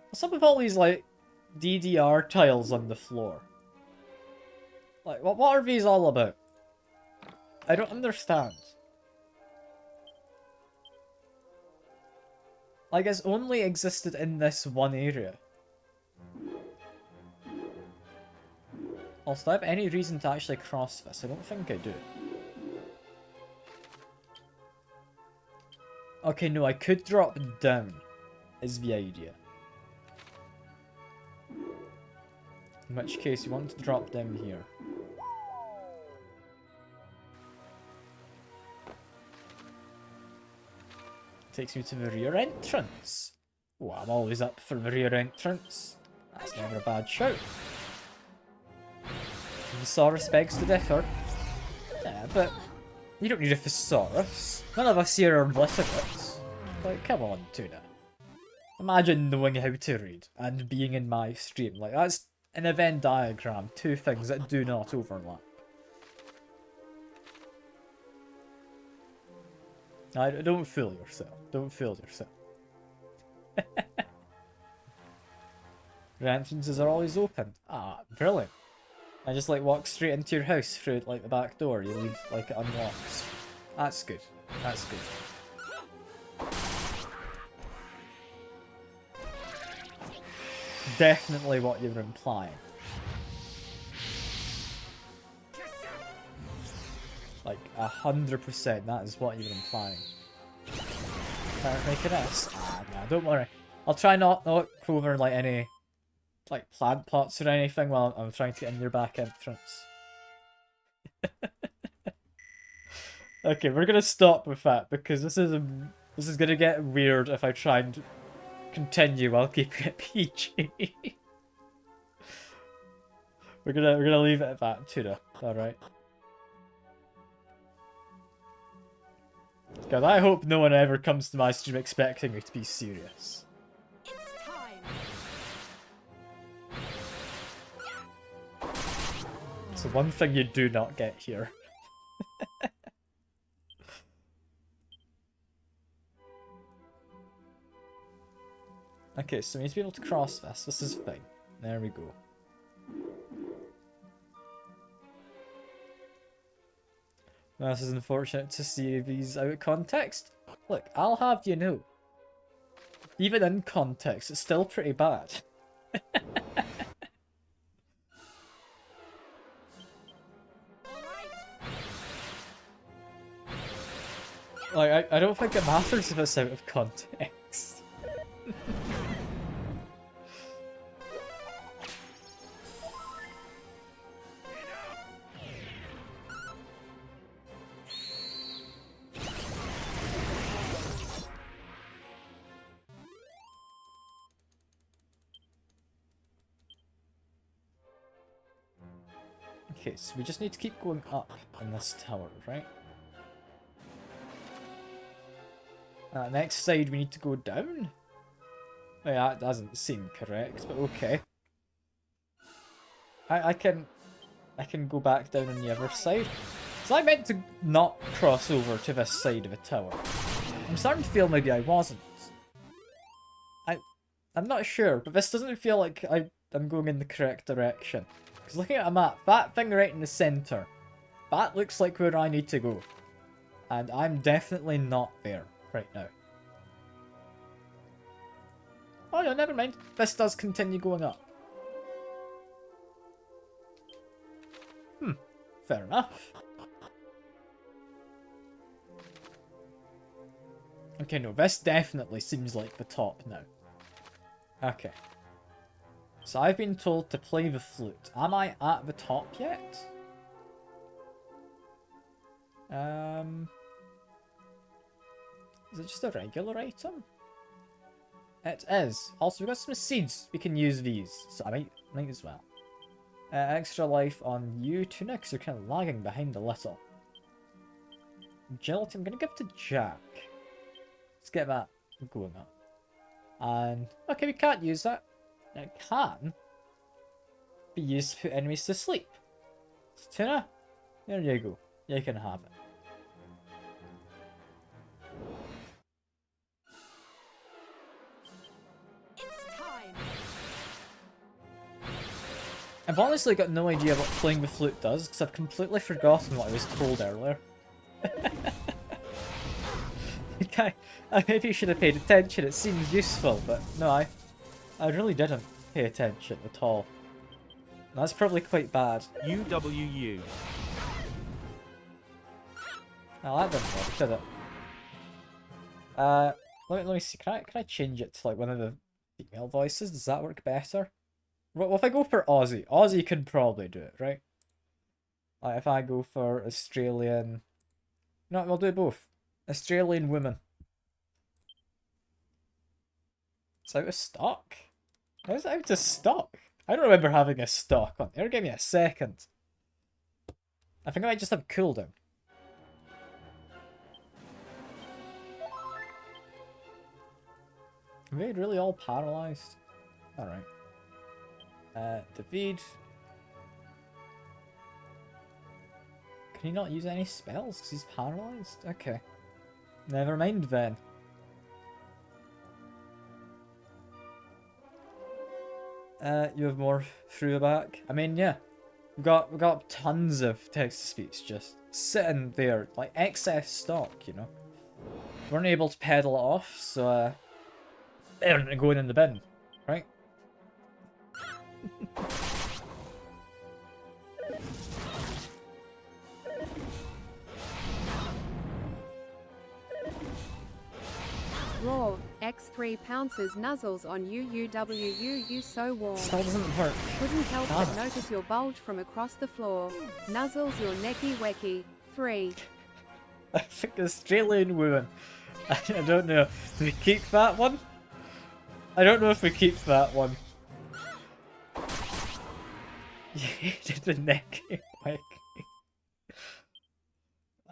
What's up with all these, like, DDR tiles on the floor? Like, what are these all about? I don't understand. Like, it's only existed in this one area. Also, do I have any reason to actually cross this? I don't think I do. Okay, no, I could drop down, is the idea. In which case, you want to drop down here. Takes me to the rear entrance. Oh, I'm always up for the rear entrance. That's never a bad shout. Thesaurus begs to differ. Yeah, but you don't need a thesaurus. None of us here are literate. Like, come on, Tuna. Imagine knowing how to read and being in my stream. Like, that's in a Venn diagram, two things that do not overlap. Don't fool yourself. Don't fool yourself. Your entrances are always open. Ah, brilliant. I just like walk straight into your house through like the back door. You leave like it unlocks. That's good. That's good. Definitely what you were implying. Like 100%, that is what you were implying. Can't make an S? Ah, no, don't worry. I'll try not knock over like any like plant pots or anything while I'm trying to get in your back entrance. Okay, we're gonna stop with that because this is gonna get weird if I try and continue while keeping it PG. we're gonna leave it at that, Tuna. Alright. God, I hope no one ever comes to my stream expecting me to be serious. It's time. It's the one thing you do not get here. Okay, so we need to be able to cross this. This is fine. There we go. This is unfortunate to see these out of context. Look, I'll have you know. Even in context, it's still pretty bad. Like, I don't think it matters if it's out of context. Okay, so we just need to keep going up in this tower, right? Next side we need to go down? Wait, that doesn't seem correct, but okay. I can go back down on the other side. So I meant to not cross over to this side of the tower. I'm starting to feel maybe I wasn't. I'm not sure, but this doesn't feel like I'm going in the correct direction. Because looking at a map, that thing right in the centre, that looks like where I need to go. And I'm definitely not there right now. Oh no, never mind. This does continue going up. Fair enough. Okay, no, this definitely seems like the top now. Okay. So I've been told to play the flute. Am I at the top yet? Is it just a regular item? It is. Also, we've got some seeds. We can use these. So I might as well. Extra life on you. Tunics are kind of lagging behind a little. Agility, I'm going to give to Jack. Let's get that going up. And, okay, we can't use that. It can be used to put enemies to sleep. So, Tuna, there you go. You can have it. I've honestly got no idea what playing the flute does, because I've completely forgotten what I was told earlier. Okay, I maybe should have paid attention, it seems useful, but no, I really didn't pay attention at all. That's probably quite bad. UWU. Oh, that didn't work, did it? Let me see, can I change it to like one of the female voices? Does that work better? Well, if I go for Aussie, Aussie can probably do it, right? Like if I go for Australian... No, we'll do both. Australian woman. It's out of stock? How is it out of stock? I don't remember having a stock on there. Give me a second. I think I might just have cooldown. Are they really all paralyzed? Alright. David. Can he not use any spells because he's paralyzed? Okay. Never mind then. You have more through the back. I mean, yeah. We got tons of text-to-speech just sitting there, like excess stock, you know. We weren't able to pedal it off, so they're going in the bin, right? Raw, X3 pounces nuzzles on you so warm. Still doesn't work. Couldn't help but notice your bulge from across the floor. Nuzzles your necky wecky. 3. I think Australian woman. I don't know. Do we keep that one? I don't know if we keep that one. You hated the necky wecky.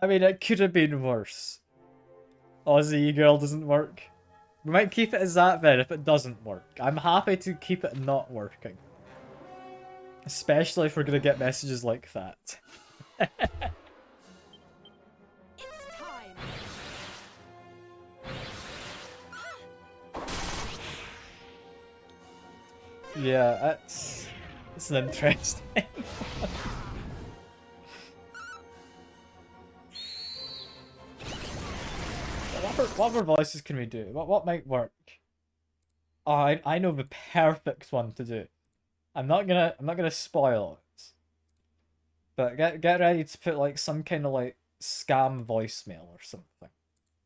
I mean, it could have been worse. Aussie girl doesn't work. We might keep it as that then if it doesn't work. I'm happy to keep it not working. Especially if we're going to get messages like that. It's time. Yeah, it's an interesting What other voices can we do? What might work? Oh, I know the perfect one to do. I'm not gonna spoil it. But get ready to put like some kind of like scam voicemail or something.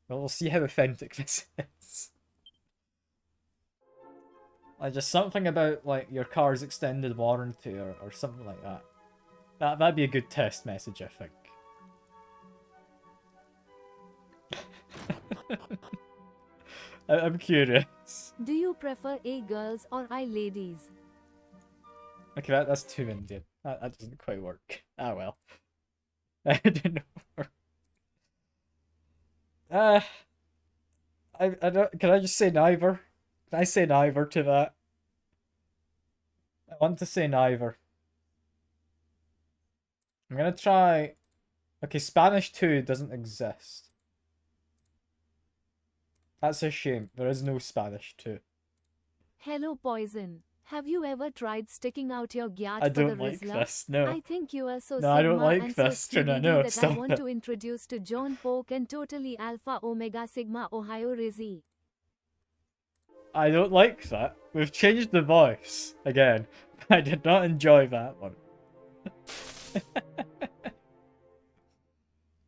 We'll see how authentic this is. Like just something about like your car's extended warranty or something like that. That'd be a good test message, I think. I'm curious. Do you prefer A girls or I ladies? Okay, that's too Indian. That doesn't quite work. Ah well. I don't know. I don't. Can I just say neither? Can I say neither to that? I want to say neither. I'm gonna try. Okay, Spanish 2 doesn't exist. That's a shame. There is no Spanish 2. Hello, Poison. Have you ever tried sticking out your gyat I for don't the like Rizzler? this. No. I think you are so No, I don't Sigma like and so this, Trina. skibidi No, that I stop want it. to introduce to John Poke and totally Alpha Omega Sigma Ohio Rizzy. I don't like that. We've changed the voice again. I did not enjoy that one.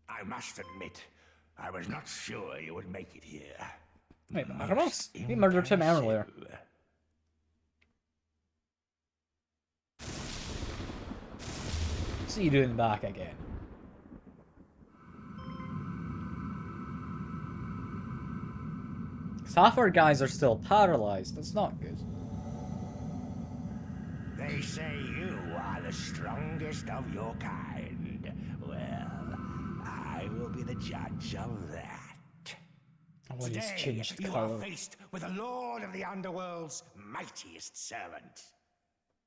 I must admit, I was not sure you would make it here. Wait, Magnus? We murdered him earlier. What's he doing back again? Half our guys are still paralyzed. That's not good. They say you are the strongest of your kind. Well, I will be the judge of that. Oh, he's Today, changed you colour. are faced with the Lord of the Underworld's mightiest servant.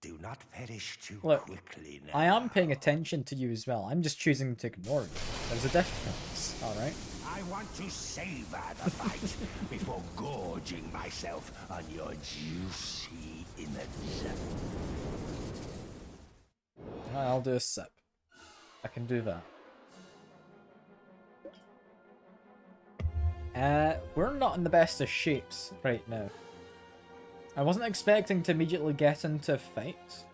Do not perish too Look, quickly now. I am paying attention to you as well. I'm just choosing to ignore you. There's a difference, alright? I want to savor the fight before gorging myself on your juicy innards. I'll do a sip. I can do that. We're not in the best of shapes right now. I wasn't expecting to immediately get into a fight.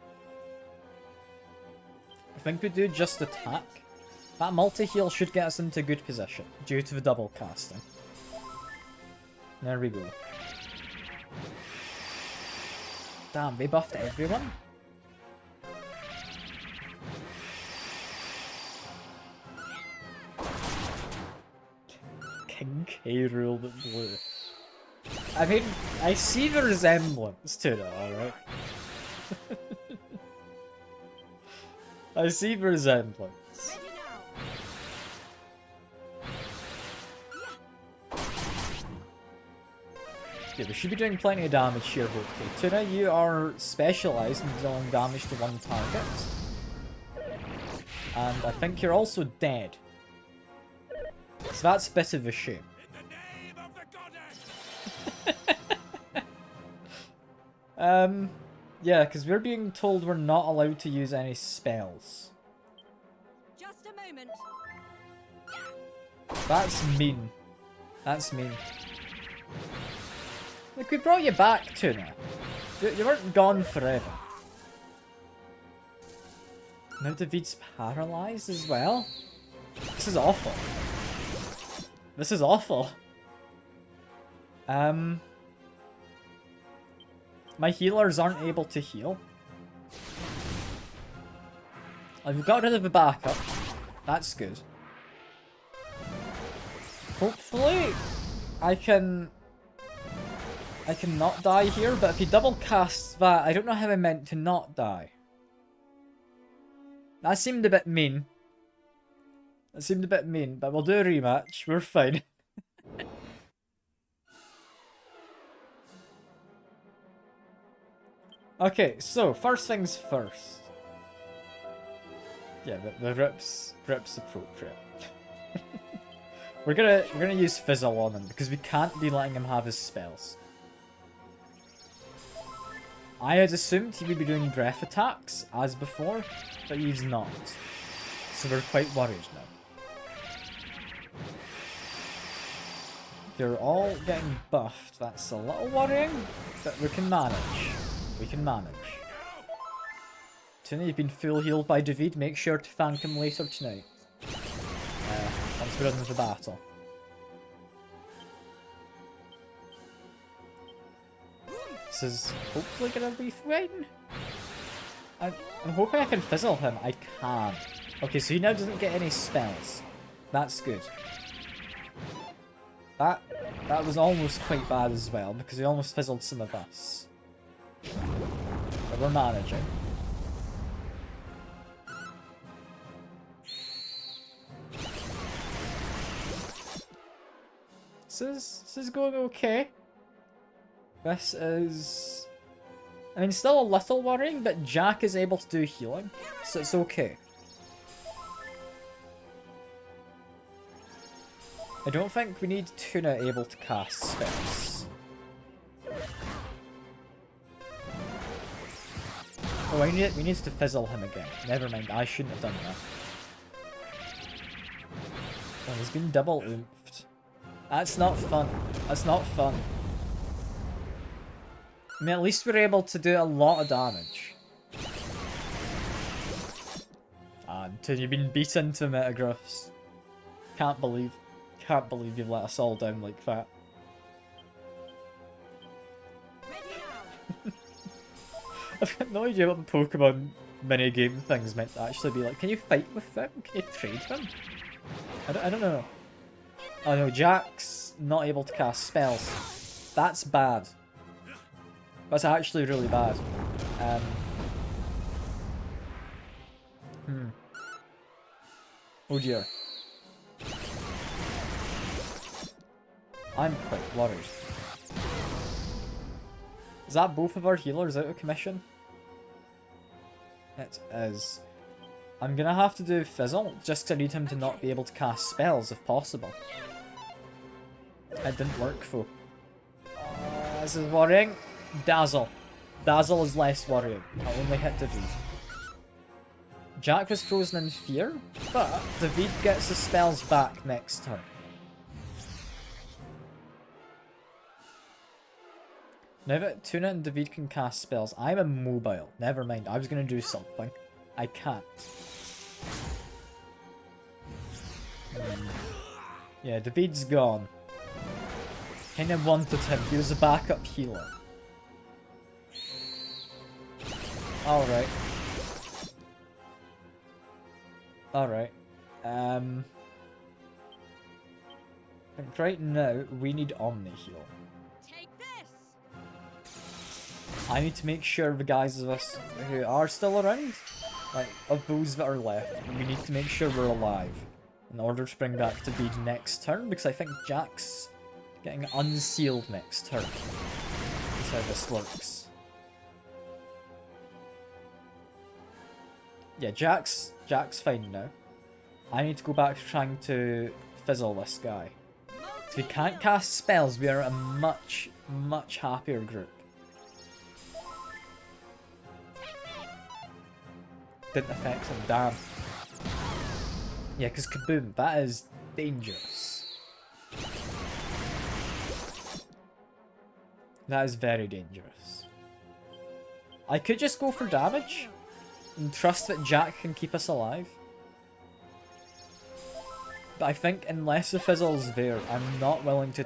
I think we do just attack. That multi-heal should get us into good position, due to the double casting. There we go. Damn, they buffed everyone? King K rule but blue. I mean, I see the resemblance to it, alright? I see the resemblance. Yeah, we should be doing plenty of damage here, hopefully. Tuna, you are specialised in dealing damage to one target. And I think you're also dead. So that's a bit of a shame. Yeah, because we're being told we're not allowed to use any spells. Just a moment. That's mean. That's mean. Look, we brought you back, Tuna. You weren't gone forever. Now David's paralysed as well? This is awful. This is awful. My healers aren't able to heal. I've got rid of the backup. That's good. Hopefully, I can not die here, but if he double casts that, I don't know how I meant to not die. That seemed a bit mean. That seemed a bit mean, but we'll do a rematch. We're fine. Okay, so first things first. Yeah, the rip's appropriate. we're gonna use Fizzle on him because we can't be letting him have his spells. I had assumed he would be doing breath attacks as before, but he's not. So we're quite worried now. They're all getting buffed. That's a little worrying, but we can manage. We can manage. Tuna, you've been full healed by David. Make sure to thank him later tonight. Once we're done with the battle. This is hopefully gonna be fine. I'm hoping I can fizzle him. I can. Okay, so he now doesn't get any spells. That's good. That was almost quite bad as well, because he almost fizzled some of us. But we're managing. This is going okay. This is... I mean, still a little worrying, but Jack is able to do healing, so it's okay. I don't think we need Tuna able to cast spells. Oh, we need to fizzle him again. Never mind, I shouldn't have done that. Oh, he's been double oomphed. That's not fun. That's not fun. I mean, at least we're able to do a lot of damage. Until you've been beaten to Metagross. Can't believe can't believe you've let us all down like that. I've got no idea what the Pokemon minigame thing's meant to actually be like. Can you fight with them? Can you trade them? I don't know. Oh no, Jack's not able to cast spells. That's bad. That's actually really bad. Oh dear. I'm quite worried. Is that both of our healers out of commission? It is. I'm gonna have to do Fizzle, just 'cause I need him to not be able to cast spells if possible. It didn't work though. This is worrying. Dazzle. Dazzle is less worrying. I only hit David. Jack was frozen in fear, but David gets his spells back next turn. Now that Tuna and David can cast spells, I'm immobile. Never mind, I was going to do something. I can't. Yeah, David's gone. Kinda wanted him, he was a backup healer. Alright. Alright. I think right now, we need Omni Heal. I need to make sure the guys of us who are still around, like, of those that are left, we need to make sure we're alive in order to bring back David next turn, because I think Jack's getting unsealed next turn. That's how this works. Yeah, Jack's fine now. I need to go back to trying to fizzle this guy. If he can't cast spells, we are a much, much happier group. Didn't affect him, damn. Yeah, because Kaboom, that is dangerous. That is very dangerous. I could just go for damage and trust that Jack can keep us alive. But I think unless the Fizzle's there, I'm not willing to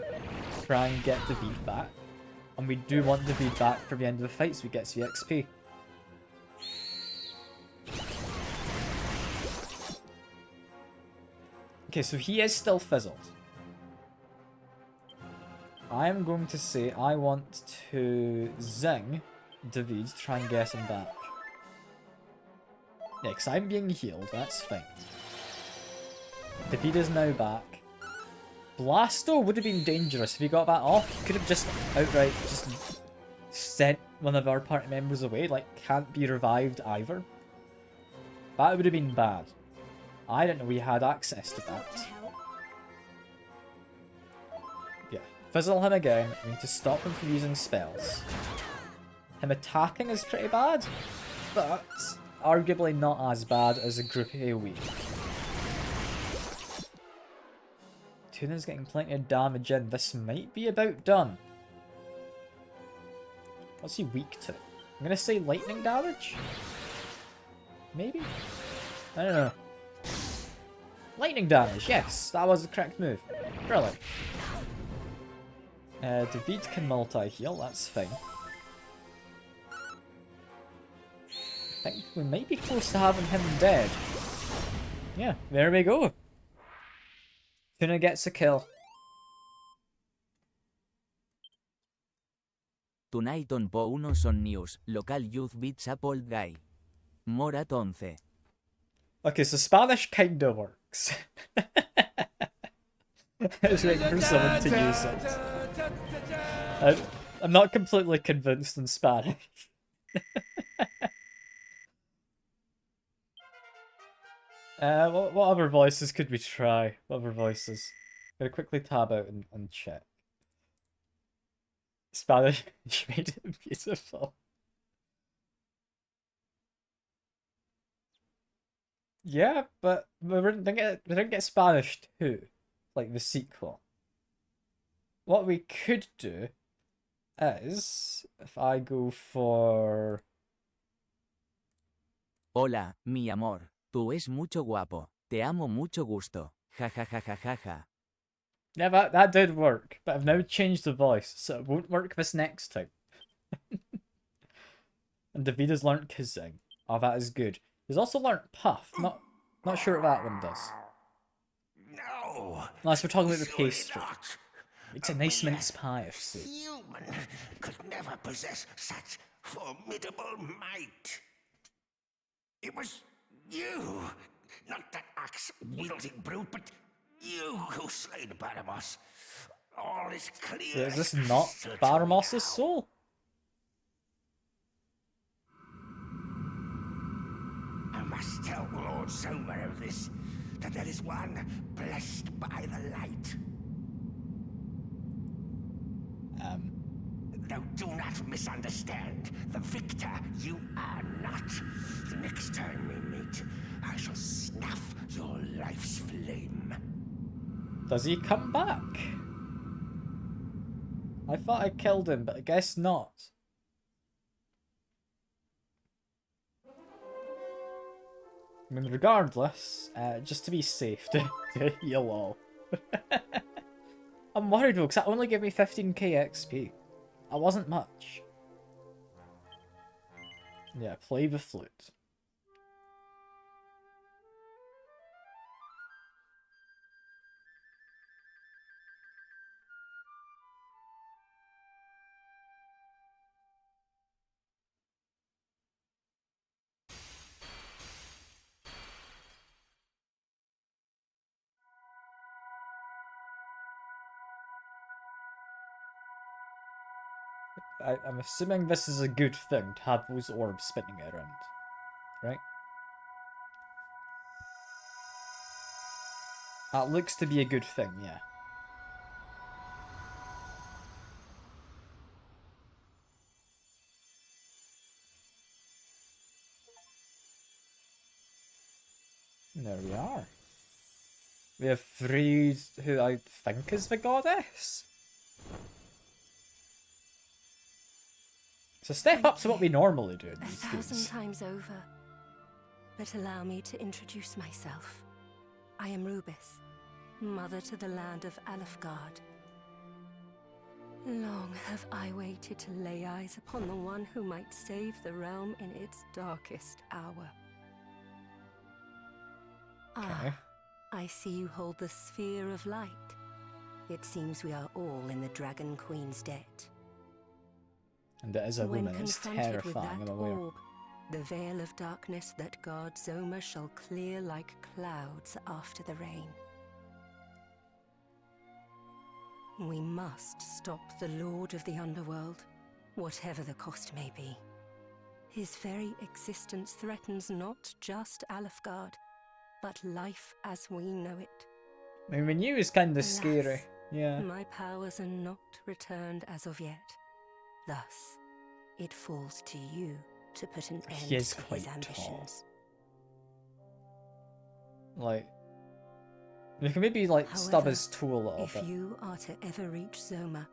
try and get the beat back. And we do want the beat back for the end of the fight so we get the XP. Okay, so he is still fizzled. I am going to say I want to zing David to try and get him back. Yeah, because I'm being healed, that's fine. David is now back. Blasto would have been dangerous if he got that off. Could have just outright just sent one of our party members away, like can't be revived either. That would have been bad. I didn't know we had access to that. Yeah, fizzle him again. We need to stop him from using spells. Him attacking is pretty bad, but arguably not as bad as a group AoE. Tuna's getting plenty of damage in. This might be about done. What's he weak to? I'm gonna say lightning damage? Maybe? I don't know. Lightning damage, yes, that was the correct move. Brilliant. David can multi-heal, that's fine. I think we might be close to having him dead. Yeah, there we go. Tuna gets a kill. Tonight on Po Unos on News, local youth beats up old guy. Morat 11. Okay, so Spanish kinda works. I was waiting for someone to use it. I'm not completely convinced in Spanish. What other voices could we try? What other voices? I'm gonna quickly tab out and check. Spanish made it beautiful. Yeah, but we didn't get Spanish 2, like the sequel. What we could do is, if I go for... Hola, mi amor. Tú es mucho guapo. Te amo mucho gusto. Ja ja ja ja ja ja. Yeah, that did work, but I've now changed the voice, so it won't work this next time. And Davida's learnt Kazing. Oh, that is good. He's also learnt Puff. Not sure what that one does. No. Unless we're talking about the surely pastry. not. It's a nice mince pie, I see. Human could never possess such formidable might. It was you, not that axe-wielding brute, but you who slayed Baramos. All is clear. Is this not Baramos's soul? I must tell Lord Zoma of this, that there is one blessed by the light. Now do not misunderstand. The victor you are not. The next time we meet, I shall snuff your life's flame. Does he come back? I thought I killed him, but I guess not. I mean, regardless, just to be safe, to heal all. I'm worried though, because that only gave me 15k XP. That wasn't much. Yeah, play the flute. I'm assuming this is a good thing to have those orbs spinning around, right? That looks to be a good thing, yeah. And there we are. We have freed who I think is the goddess. It's a step up to what we normally do in these games. 1,000 times over. But allow me to introduce myself. I am Rubis, mother to the land of Alefgard. Long have I waited to lay eyes upon the one who might save the realm in its darkest hour. Okay. I see you hold the Sphere of Light. It seems we are all in the Dragon Queen's debt. And it is a When woman, it's confronted with terrifying, that I'm aware. orb, the veil of darkness that guards Zoma shall clear like clouds after the rain. We must stop the Lord of the Underworld, whatever the cost may be. His very existence threatens not just Alefgard, but life as we know it. I mean, we knew it was kind of Alas, scary. Yeah. My powers are not returned as of yet. Thus, it falls to you to put an He end is to quite his ambitions. Like, we can maybe like stub However, his toe a little if bit. you are to ever reach Zoma,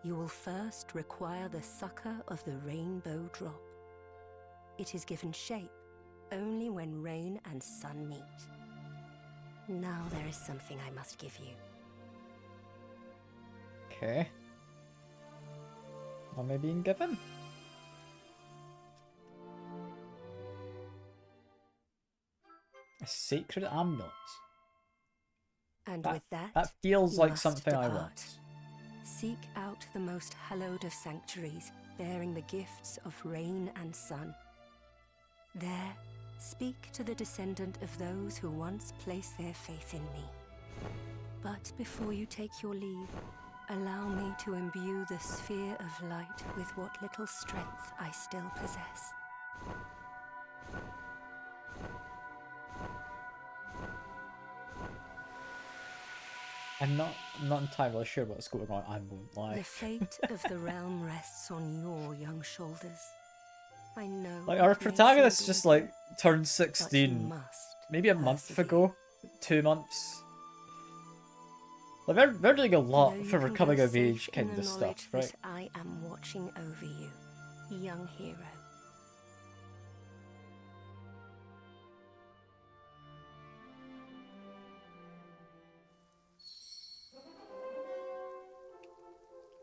you will first require the succor of the Rainbow Drop. It is given shape only when rain and sun meet. Now there is something I must give you. Okay. What am I being given? A sacred amulet. And That- with that, that feels you like must something I depart. want. Seek out the most hallowed of sanctuaries, bearing the gifts of rain and sun. There, speak to the descendant of those who once placed their faith in me. But before you take your leave, allow me to imbue the sphere of light with what little strength I still possess. I'm not entirely sure what's going on, I won't lie. The fate of the realm rests on your young shoulders. I know. Like, our it may protagonist seem just daunting, like turned but 16 you must maybe a month persevere. ago, 2 months. Like, they're doing a lot Know you for can go coming of safe age in kind the of knowledge stuff, right? that I am watching over you, young hero.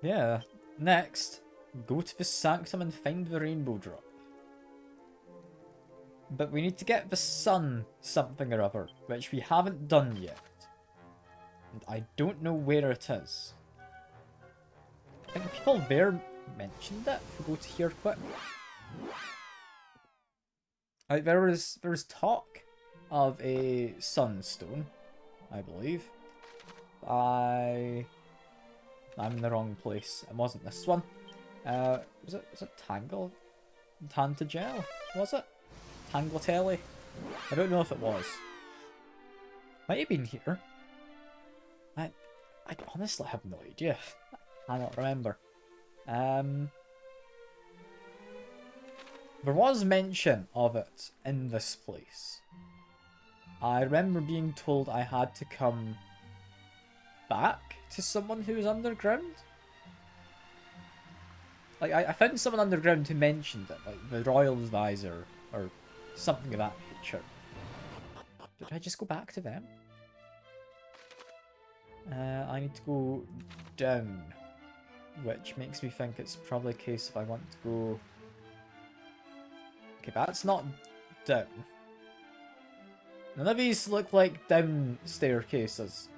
Yeah. Next, go to the Sanctum and find the rainbow drop. But we need to get the sun something or other, which we haven't done yet. And I don't know where it is. I think people there mentioned it. If we go to here quick. There was talk of a sunstone, I believe. I'm in the wrong place. It wasn't this one. Was it Tantagel? Was it? Tanglatelli? I don't know if it was. Might have been here. I honestly have no idea. I don't remember. There was mention of it in this place. I remember being told I had to come back to someone who was underground. Like, I found someone underground who mentioned it, like the Royal Advisor or something of that nature. Did I just go back to them? I need to go down, which makes me think it's probably a case if I want to go... Okay, that's not down. None of these look like down staircases.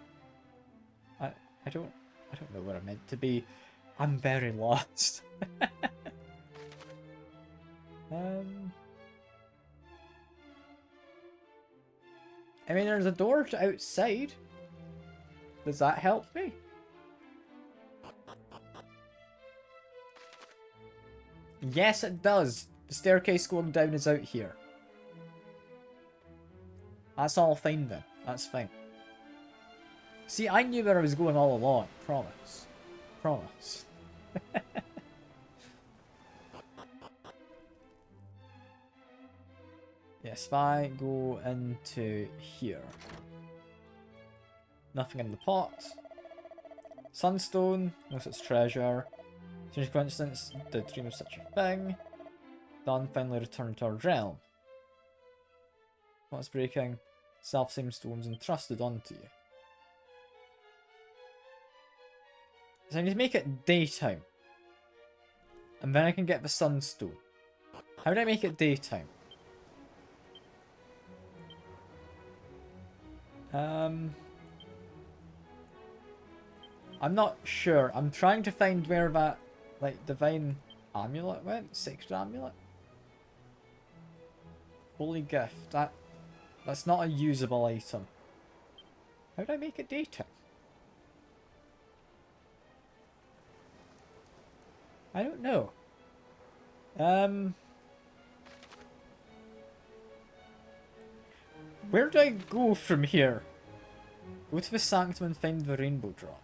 I don't know where I'm meant to be. I'm very lost. I mean, there's a door to outside. Does that help me? Yes, it does. The staircase going down is out here. That's all fine then. That's fine. See, I knew where I was going all along. Promise. Promise. Yes, if I go into here. Nothing in the pot. Sunstone, unless it's treasure. Strange coincidence, did dream of such a thing. Dawn finally returned to our realm. What's breaking? Self-same stones entrusted onto you. So I need to make it daytime. And then I can get the sunstone. How do I make it daytime? I'm not sure. I'm trying to find where that, like, divine amulet went. Sacred amulet. Holy gift. That's not a usable item. How do I make it daytime? I don't know. Where do I go from here? Go to the Sanctum and find the rainbow drop.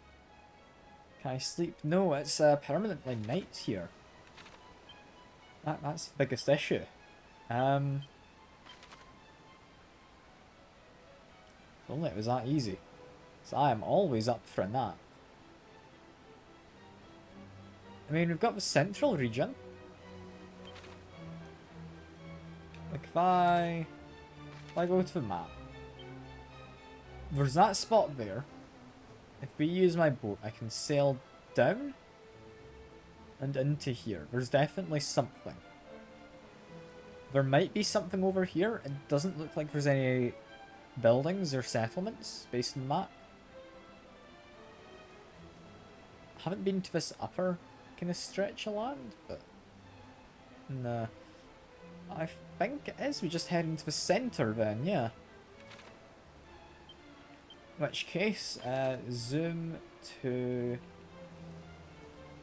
Can I sleep? No, it's permanently night here. That's the biggest issue. If only it was that easy. So I am always up for a nap. I mean, we've got the central region. Like, if I go to the map, there's that spot there. If we use my boat, I can sail down and into here. There's definitely something. There might be something over here. It doesn't look like there's any buildings or settlements based on the map. I haven't been to this upper kind of stretch of land, but nah. I think it is. We just head into the centre then, yeah. In which case, zoom to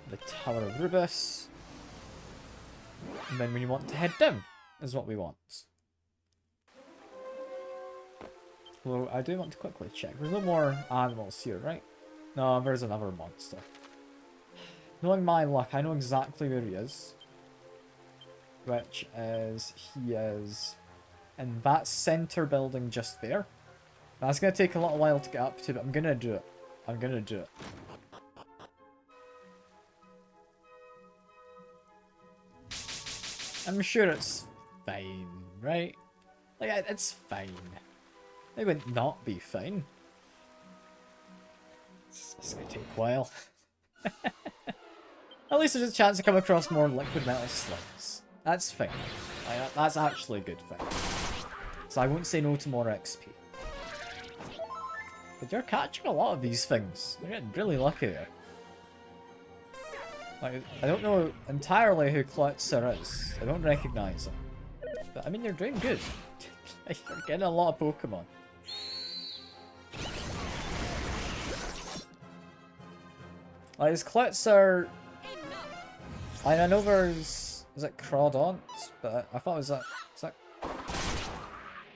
the Tower of Rubus. And then when you want to head down, is what we want. Well, I do want to quickly check. There's no more animals here, right? No, there's another monster. Knowing my luck, I know exactly where he is. Which is, he is in that centre building just there. That's going to take a little while to get up to, but I'm going to do it. I'm going to do it. I'm sure it's fine, right? Like, it's fine. It would not be fine. It's going to take a while. At least there's a chance to come across more liquid metal slugs. That's fine. That's actually a good thing. So I won't say no to more XP. But you're catching a lot of these things. You're getting really lucky there. Like, I don't know entirely who Klutzer is. I don't recognise him. But I mean, you're doing good. You're getting a lot of Pokemon. Like, his Klutzer... I know there's... Is it Crawdont? But I thought it was that... Is that...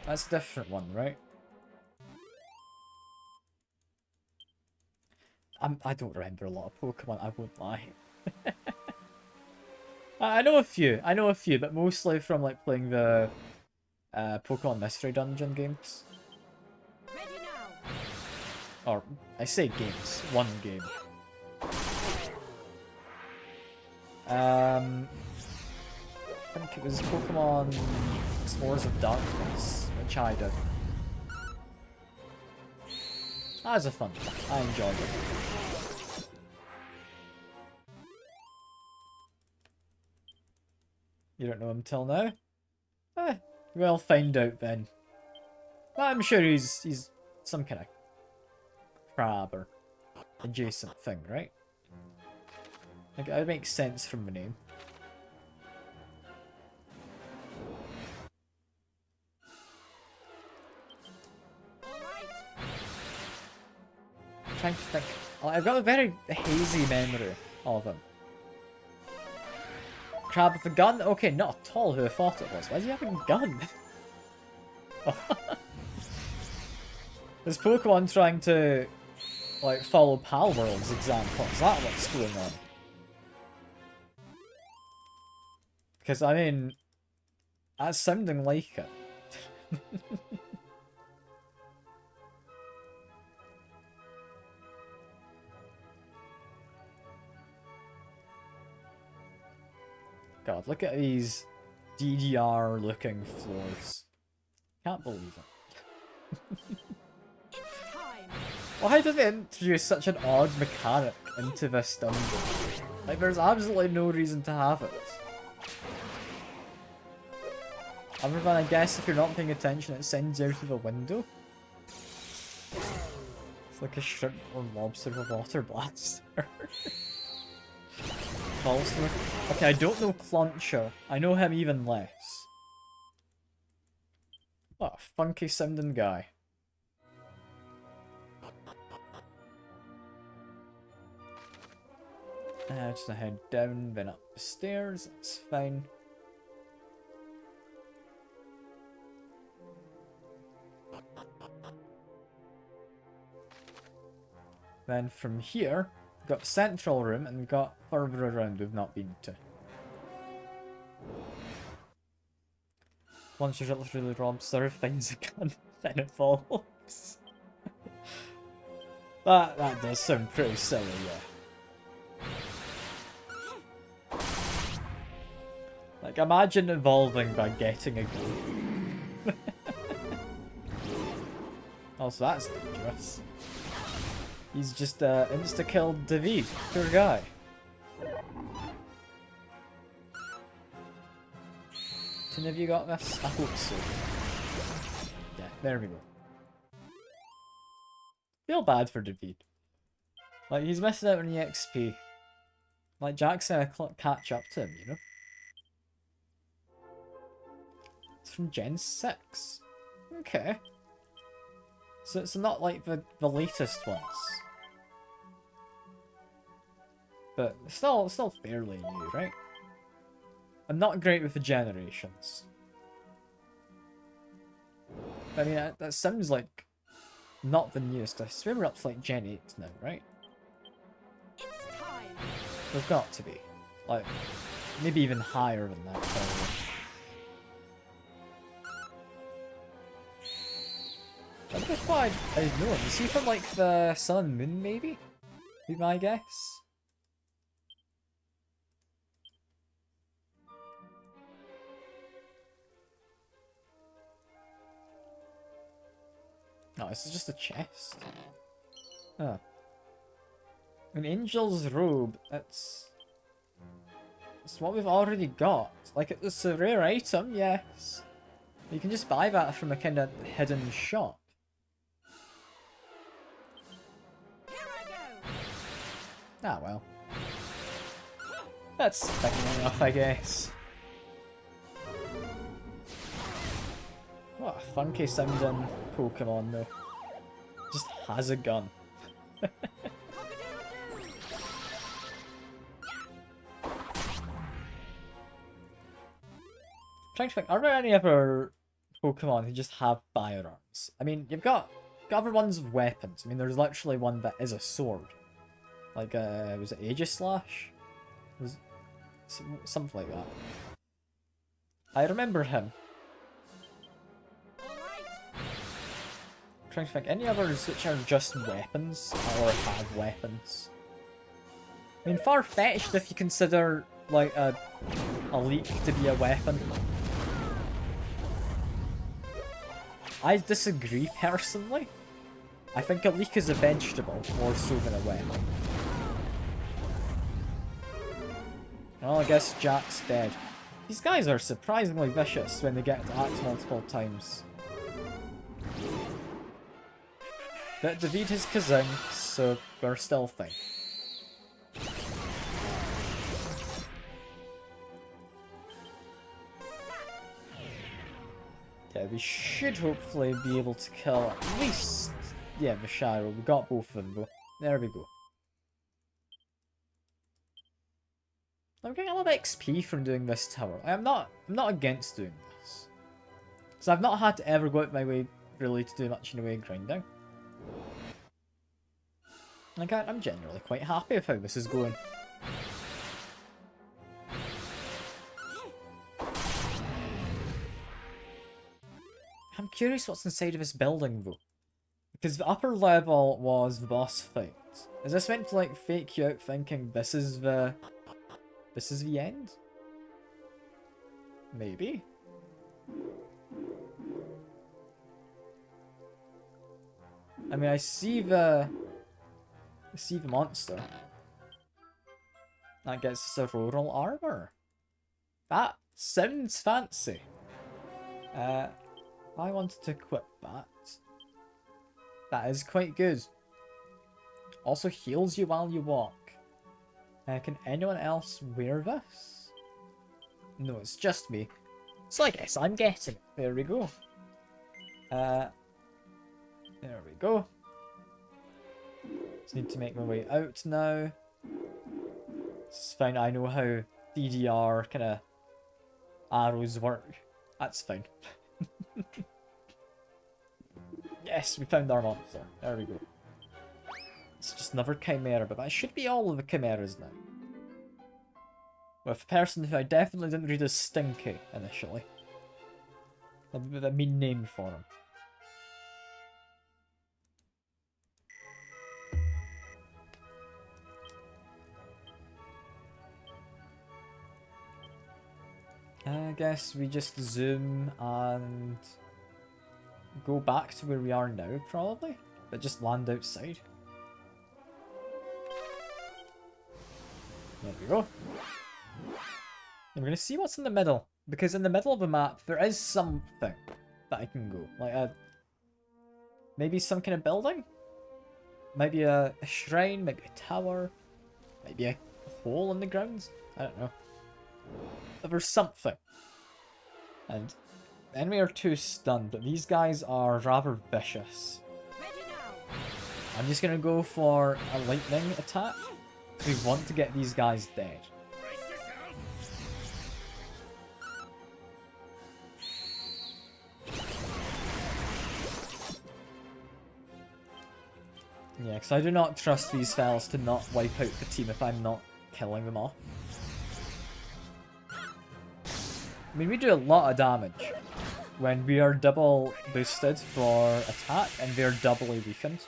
That's a different one, right? I don't remember a lot of Pokemon, I won't lie. I know a few, but mostly from like playing the Pokemon Mystery Dungeon games. Ready now. Or, I say games, one game. I think it was Pokemon Spores of Darkness, which I did. That was a fun one. I enjoyed it. You don't know him till now? We'll find out then. I'm sure he's some kind of crab or adjacent thing, right? Like, it makes sense from the name. I'm trying to think. I've got a very hazy memory of him. Crab with a gun? Okay, not at all who I thought it was. Why is he having a gun? Is Pokemon trying to, like, follow Palworld's example? Is that what's going on? Because, I mean, that's sounding like it. God, look at these DDR looking floors. Can't believe it. Why did they introduce such an odd mechanic into this dungeon? Like, there's absolutely no reason to have it. Other than, I guess, if you're not paying attention, it sends you out of the window. It's like a shrimp or lobster with a water blaster. Okay, I don't know Clauncher. I know him even less. What a funky sounding guy. Just gonna head down, then up the stairs. That's fine. Then from here, we've got Central Room, and we've got further around we've not been to. Once you're literally Robster finds a gun, then it falls. That does sound pretty silly, yeah. Like, imagine evolving by getting a gun. Also, that's dangerous. He's just insta-killed David. Poor guy. Have you got this? I hope so. Yeah, there we go. Feel bad for David. Like, he's missing out on the XP. Like, Jack's gonna catch up to him, you know? It's from Gen 6. Okay. So it's not like the latest ones. But still fairly new, right? I'm not great with the generations. I mean, that sounds like not the newest. I swear we're up to like Gen 8 now, right? It's time. We've got to be. Like, maybe even higher than that, probably. I wonder if I'd know him. Is he from like the Sun and Moon, maybe? Be my guess. No, this is just a chest. Oh. An angel's robe. That's... It's what we've already got. Like, it's a rare item, yes. You can just buy that from a kind of hidden shop. Ah, well. That's big enough, I guess. What a funky sounding Pokemon, though. Just has a gun. Trying to think, are there any other Pokemon who just have firearms? I mean, you've got other ones with weapons. I mean, there's literally one that is a sword. Like, was it Aegislash? Was something like that. I remember him. Trying to think, any others which are just weapons, or have weapons? I mean, far-fetched if you consider, like, a leek to be a weapon. I disagree, personally. I think a leek is a vegetable, more so than a weapon. Well, I guess Jack's dead. These guys are surprisingly vicious when they get to act multiple times. But David has Kazing, so we're still fine. Yeah, we should hopefully be able to kill at least... Yeah, Visharo. We got both of them, though. There we go. I'm getting a lot of XP from doing this tower. I'm not against doing this. So I've not had to ever go out my way, really, to do much in the way of grinding. Like, I'm generally quite happy with how this is going. I'm curious what's inside of this building, though. Because the upper level was the boss fight. Is this meant to, like, fake you out thinking this is the end? Maybe? I mean, I see the monster. That gets us a rural armor. That sounds fancy. I wanted to equip that. That is quite good. Also heals you while you walk. Can anyone else wear this? No, it's just me. So I guess I'm getting it. There we go. There we go. Just need to make my way out now. It's fine, I know how DDR kind of arrows work. That's fine. Yes, we found our monster. There we go. It's just another Chimera, but that should be all of the Chimeras now. With a person who I definitely didn't read as Stinky initially. A mean name for him. I guess we just zoom and go back to where we are now, probably, but just land outside. There we go. And we're gonna see what's in the middle, because in the middle of the map there is something that I can go, like maybe some kind of building, maybe a shrine, maybe a tower, maybe a hole in the ground. I don't know. But there's something. And the enemy are too stunned, but these guys are rather vicious. I'm just gonna go for a lightning attack. We want to get these guys dead. Yeah, because I do not trust these fellas to not wipe out the team if I'm not killing them all. I mean, we do a lot of damage when we are double boosted for attack and they're doubly weakened.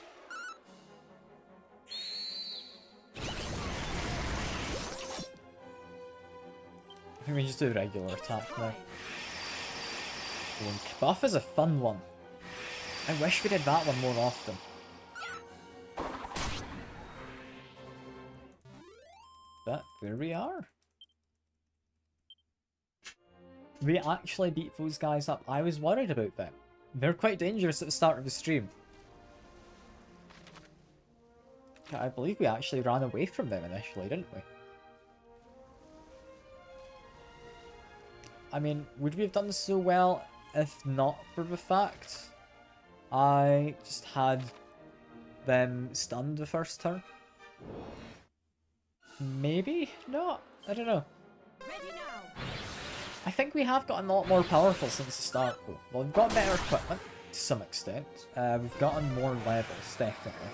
I think we just do regular attack now. Link buff is a fun one. I wish we did that one more often. But there we are. We actually beat those guys up. I was worried about them. They're quite dangerous at the start of the stream. I believe we actually ran away from them initially, didn't we? I mean, would we have done so well if not for the fact I just had them stunned the first turn? Maybe not. I don't know. Ready now. I think we have gotten a lot more powerful since the start though. Well, we've got better equipment to some extent. We've gotten more levels, definitely.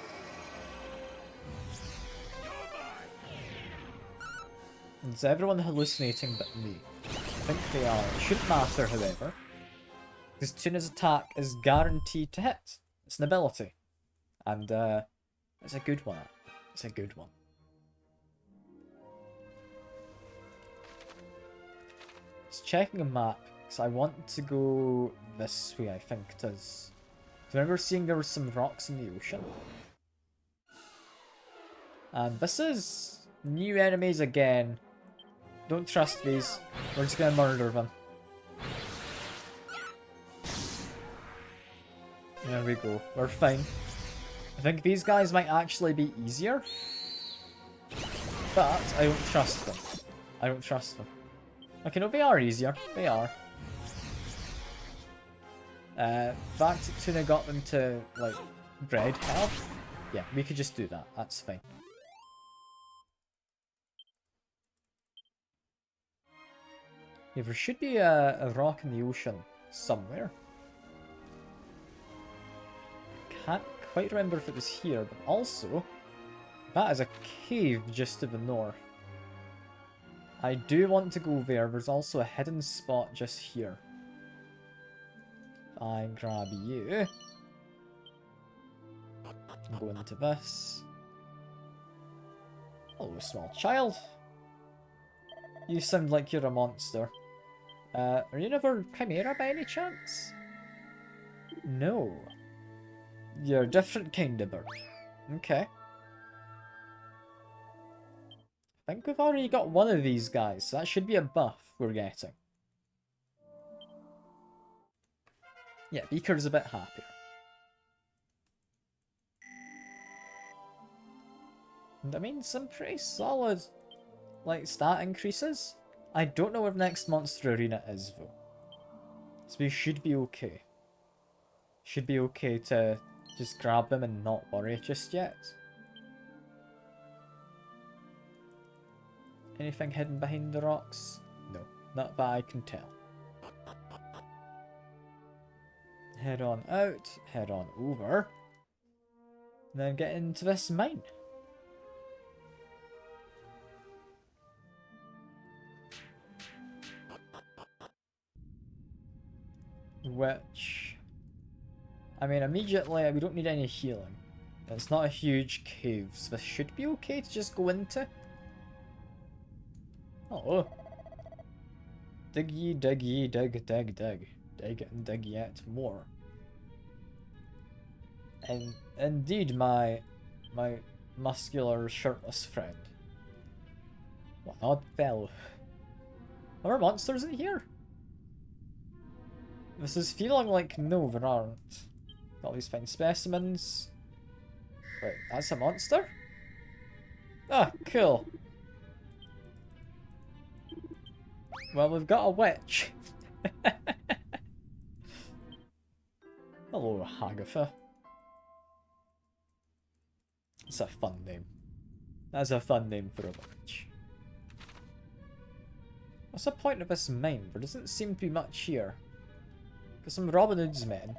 Is everyone hallucinating but me? I think they are. It shouldn't matter, however, because Tuna's attack is guaranteed to hit. It's an ability. And it's a good one. It's a good one. Just checking a map, because I want to go this way, I think it is. I remember seeing there were some rocks in the ocean. And this is new enemies again. Don't trust these. We're just gonna murder them. There we go. We're fine. I think these guys might actually be easier. But I don't trust them. I don't trust them. Okay, no, they are easier. They are. Back to Tuna got them to, like, dread health. Yeah, we could just do that. That's fine. Yeah, there should be a rock in the ocean somewhere. Can't quite remember if it was here, but also, that is a cave just to the north. I do want to go there. There's also a hidden spot just here. I grab you. Go into this. Hello, small child. You sound like you're a monster. Are you another chimera by any chance? No. You're a different kind of bird. Okay. I think we've already got one of these guys, so that should be a buff we're getting. Yeah, Beaker's a bit happier. And I mean, some pretty solid, like, stat increases. I don't know where next Monster Arena is, though. So we should be okay. Should be okay to just grab them and not worry just yet. Anything hidden behind the rocks? No, not that I can tell. Head on out, head on over, and then get into this mine. Which, I mean, immediately we don't need any healing. It's not a huge cave, so this should be okay to just go into. Oh. Dig ye, dig ye, dig, dig, dig. Dig and dig yet more. And indeed, my muscular shirtless friend. What an odd fellow. Are there monsters in here? This is feeling like no, there aren't. Got all these fine specimens. Wait, that's a monster? Ah, cool. Well, we've got a witch. Hello, Hagatha. It's a fun name. That's a fun name for a witch. What's the point of this mine? There doesn't seem to be much here. Got some Robin Hood's men.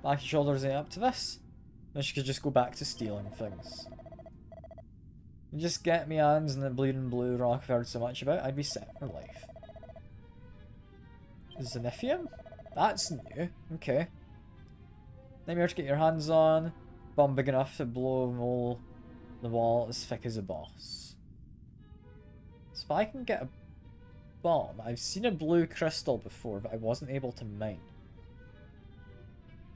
Back and shoulders ain't up to this. Then she could just go back to stealing things. You just get me hands and the bleeding blue rock I've heard so much about, I'd be set for life. Zenithium? That's new. Okay. Nightmare to get your hands on. Bomb big enough to blow a hole in the wall as thick as a boss. So if I can get a bomb, I've seen a blue crystal before, but I wasn't able to mine.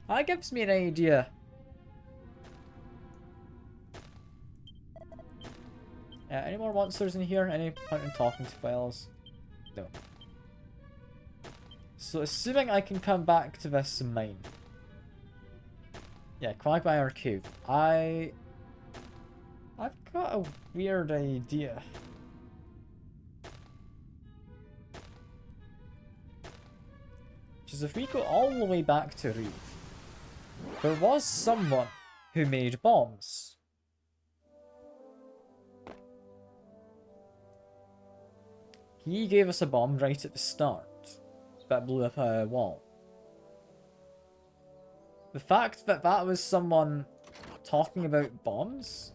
That gives me an idea. Any more monsters in here? Any point in talking to files? No. So assuming I can come back to this mine. Yeah, Quagmire Cave. I've got a weird idea. Which is if we go all the way back to Reeve, there was someone who made bombs. He gave us a bomb right at the start that blew up a wall. The fact that that was someone talking about bombs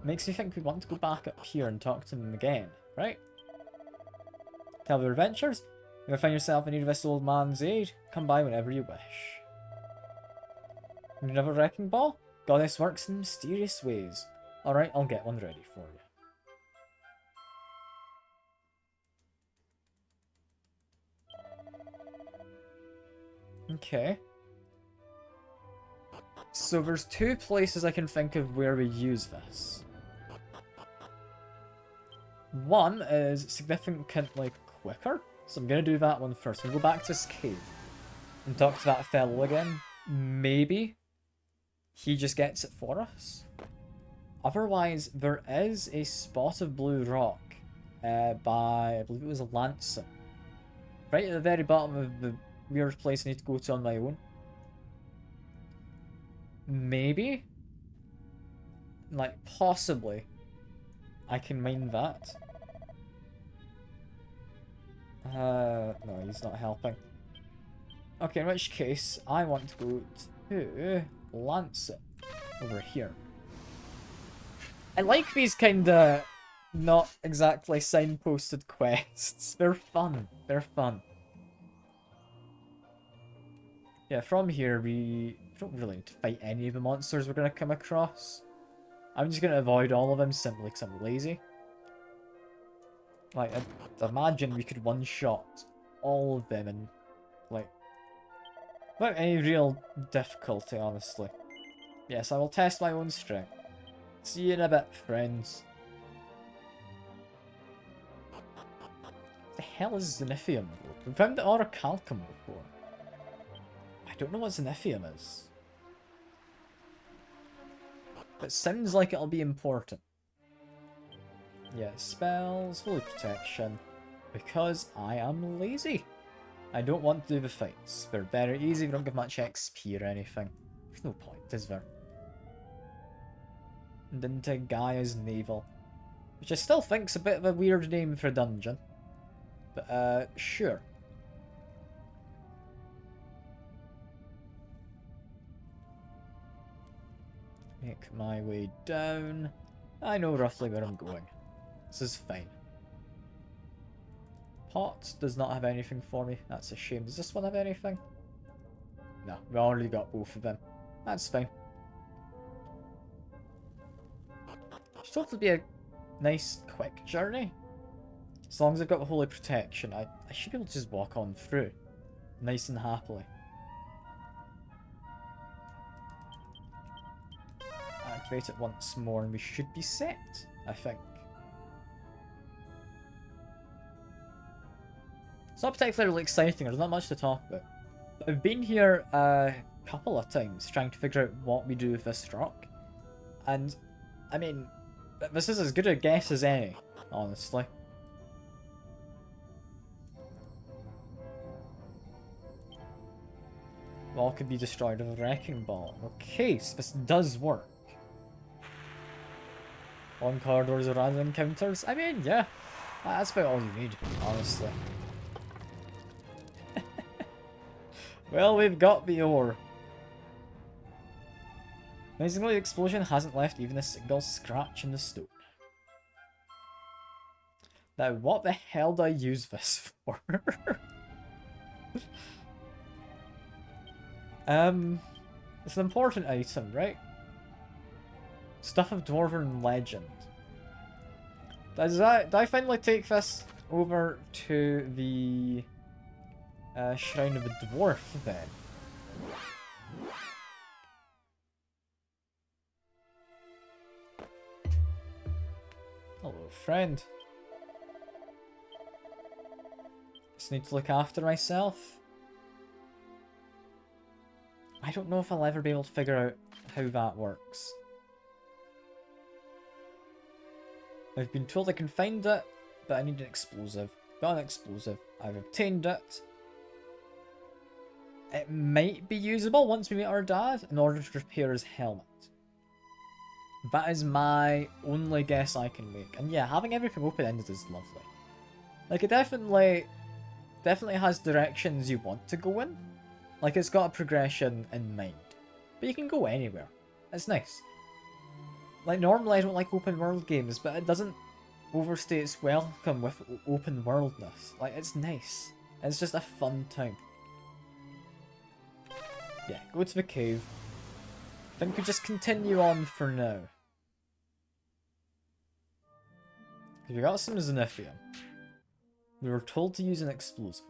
makes me think we want to go back up here and talk to them again, right? Tell their adventures. If you find yourself in need of this old man's aid, come by whenever you wish. Need another wrecking ball? Goddess works in mysterious ways. Alright, I'll get one ready for you. Okay. So there's two places I can think of where we use this. One is significantly quicker, so I'm going to do that one first. We'll go back to this cave and talk to that fellow again. Maybe he just gets it for us. Otherwise, there is a spot of blue rock by, I believe it was Lanson. Right at the very bottom of the weird place I need to go to on my own. Maybe, like, possibly, I can mine that. No, he's not helping. Okay, in which case, I want to go to Lancet over here. I like these kinda not exactly signposted quests. They're fun. They're fun. Yeah, from here we don't really need to fight any of the monsters we're going to come across. I'm just going to avoid all of them simply because I'm lazy. Like, I'd imagine we could one-shot all of them and, like, without any real difficulty, honestly. Yes, I will test my own strength. See you in a bit, friends. What the hell is Xenithium? We found the Orichalcum before. I don't know what Xenithium is. But it sounds like it'll be important. Yeah, spells, holy protection. Because I am lazy. I don't want to do the fights. They're very easy, we don't give much XP or anything. There's no point, is there? And into Gaia's Navel. Which I still think's a bit of a weird name for a dungeon. But, sure. Make my way down. I know roughly where I'm going. This is fine. Pot does not have anything for me. That's a shame. Does this one have anything? No, we already got both of them. That's fine. Should hopefully be a nice, quick journey. As long as I've got the Holy Protection, I should be able to just walk on through. Nice and happily. Activate it once more and we should be set, I think. It's not particularly exciting, there's not much to talk about. But I've been here a couple of times trying to figure out what we do with this rock. And, I mean, this is as good a guess as any, honestly. Wall could be destroyed with a wrecking ball. Okay, so this does work. On corridors or random encounters? I mean, yeah. That's about all you need, honestly. Well, we've got the ore. Amazingly, the explosion hasn't left even a single scratch in the stone. Now, what the hell do I use this for? It's an important item, right? Stuff of Dwarven legend. Do I finally take this over to the Shrine of the Dwarf then? Hello, friend. Just need to look after myself. I don't know if I'll ever be able to figure out how that works. I've been told I can find it, but I need an explosive. Got an explosive. I've obtained it. It might be usable once we meet our dad in order to repair his helmet. That is my only guess I can make. And yeah, having everything open-ended is lovely. Like, it definitely has directions you want to go in. Like, it's got a progression in mind. But you can go anywhere. It's nice. Like, normally I don't like open world games, but it doesn't overstay its welcome with open worldness. Like, it's nice. It's just a fun time. Yeah, go to the cave. I think we just continue on for now. We got some Zenithium. We were told to use an explosive.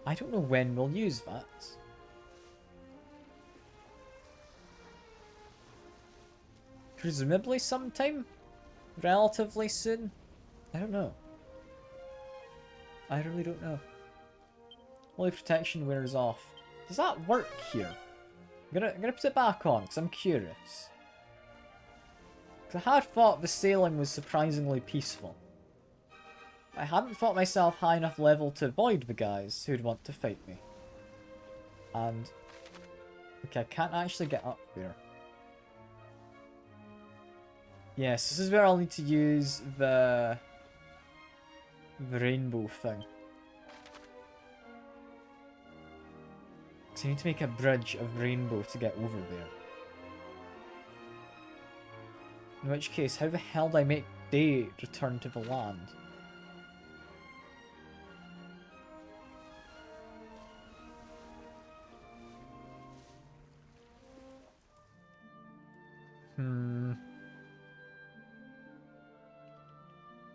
I don't know when we'll use that. Presumably sometime? Relatively soon? I don't know. I really don't know. Holy protection wears off. Does that work here? I'm gonna put it back on, because I'm curious. Because I had thought the sailing was surprisingly peaceful. I hadn't thought myself high enough level to avoid the guys who'd want to fight me. And... okay, I can't actually get up there. Yes, this is where I'll need to use the rainbow thing. Because I need to make a bridge of rainbow to get over there. In which case, how the hell do I make day return to the land?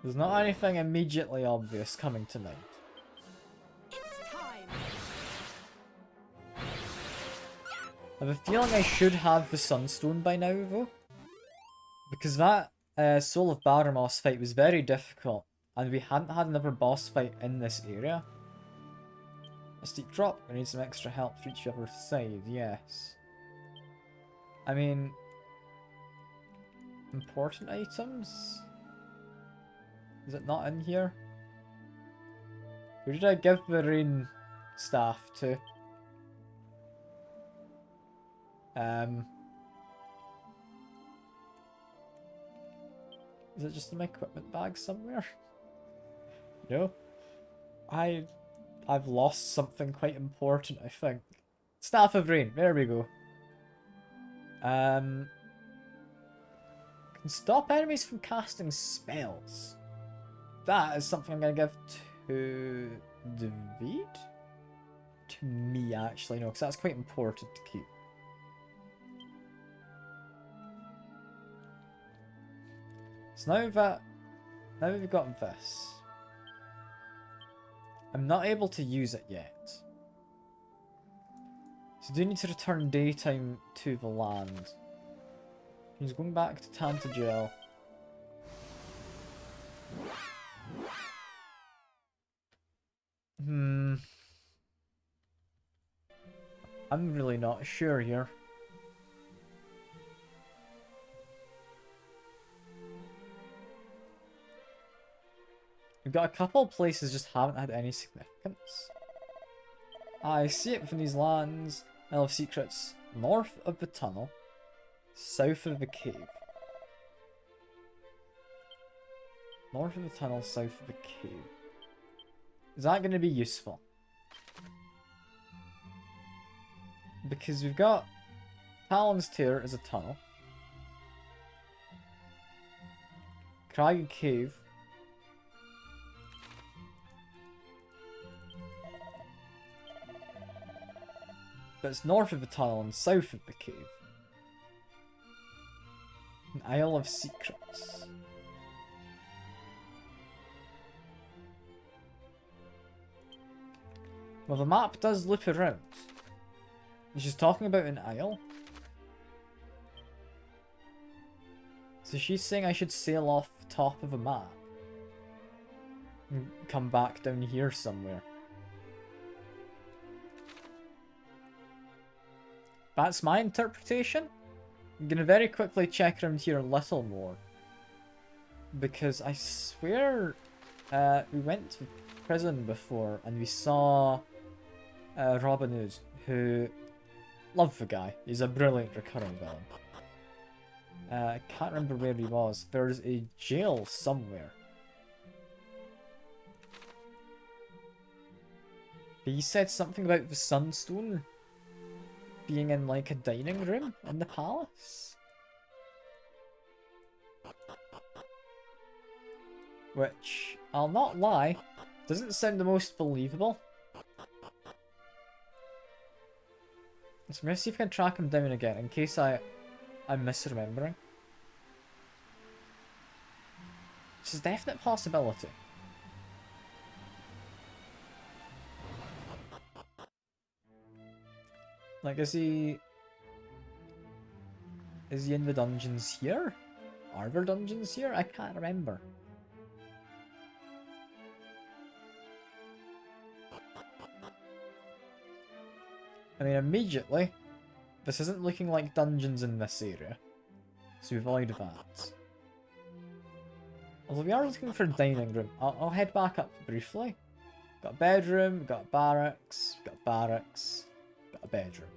There's not anything immediately obvious coming to mind. It's time. I have a feeling I should have the Sunstone by now, though. Because that Soul of Baramos fight was very difficult, and we hadn't had another boss fight in this area. A steep drop, we need some extra help to reach the other side, yes. I mean... important items? Is it not in here? Who did I give the rain staff to? Is it just in my equipment bag somewhere? No? I've lost something quite important, I think. Staff of Rain, there we go. Can stop enemies from casting spells. That is something I'm gonna give to David? To me, actually, no, because that's quite important to keep. So now we've got this. I'm not able to use it yet. So I do need to return daytime to the land. He's going back to Tantagel. I'm really not sure here. We've got a couple of places just haven't had any significance. I see it from these lands. Isle of Secrets, north of the tunnel, south of the cave. North of the tunnel, south of the cave. Is that going to be useful? Because we've got Talon's Tear as a tunnel. Crag Cave. But it's north of the tunnel and south of the cave. An Isle of Secrets. Well, the map does loop around. She's talking about an isle. So she's saying I should sail off top of a map. And come back down here somewhere. That's my interpretation. I'm gonna very quickly check around here a little more. Because I swear we went to prison before and we saw Robin Hood, who... Love the guy. He's a brilliant recurring villain. I can't remember where he was. There's a jail somewhere. He said something about the Sunstone being in like a dining room in the palace. Which, I'll not lie, doesn't sound the most believable. So I'm gonna see if I can track him down again in case I'm misremembering. Which is a definite possibility. Like, is he in the dungeons here? Are there dungeons here? I can't remember. I mean, immediately, this isn't looking like dungeons in this area, so we avoid that. Although we are looking for a dining room, I'll head back up briefly. Got a bedroom, got a barracks, got a bedroom.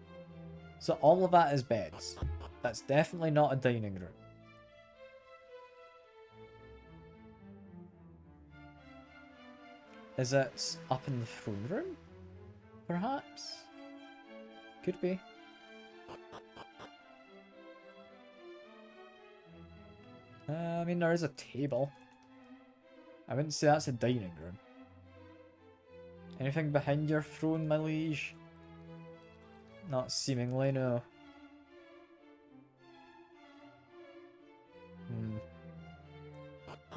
So all of that is beds. That's definitely not a dining room. Is it up in the throne room? Perhaps? Could be. I mean, there is a table. I wouldn't say that's a dining room. Anything behind your throne, my liege? Not seemingly, no.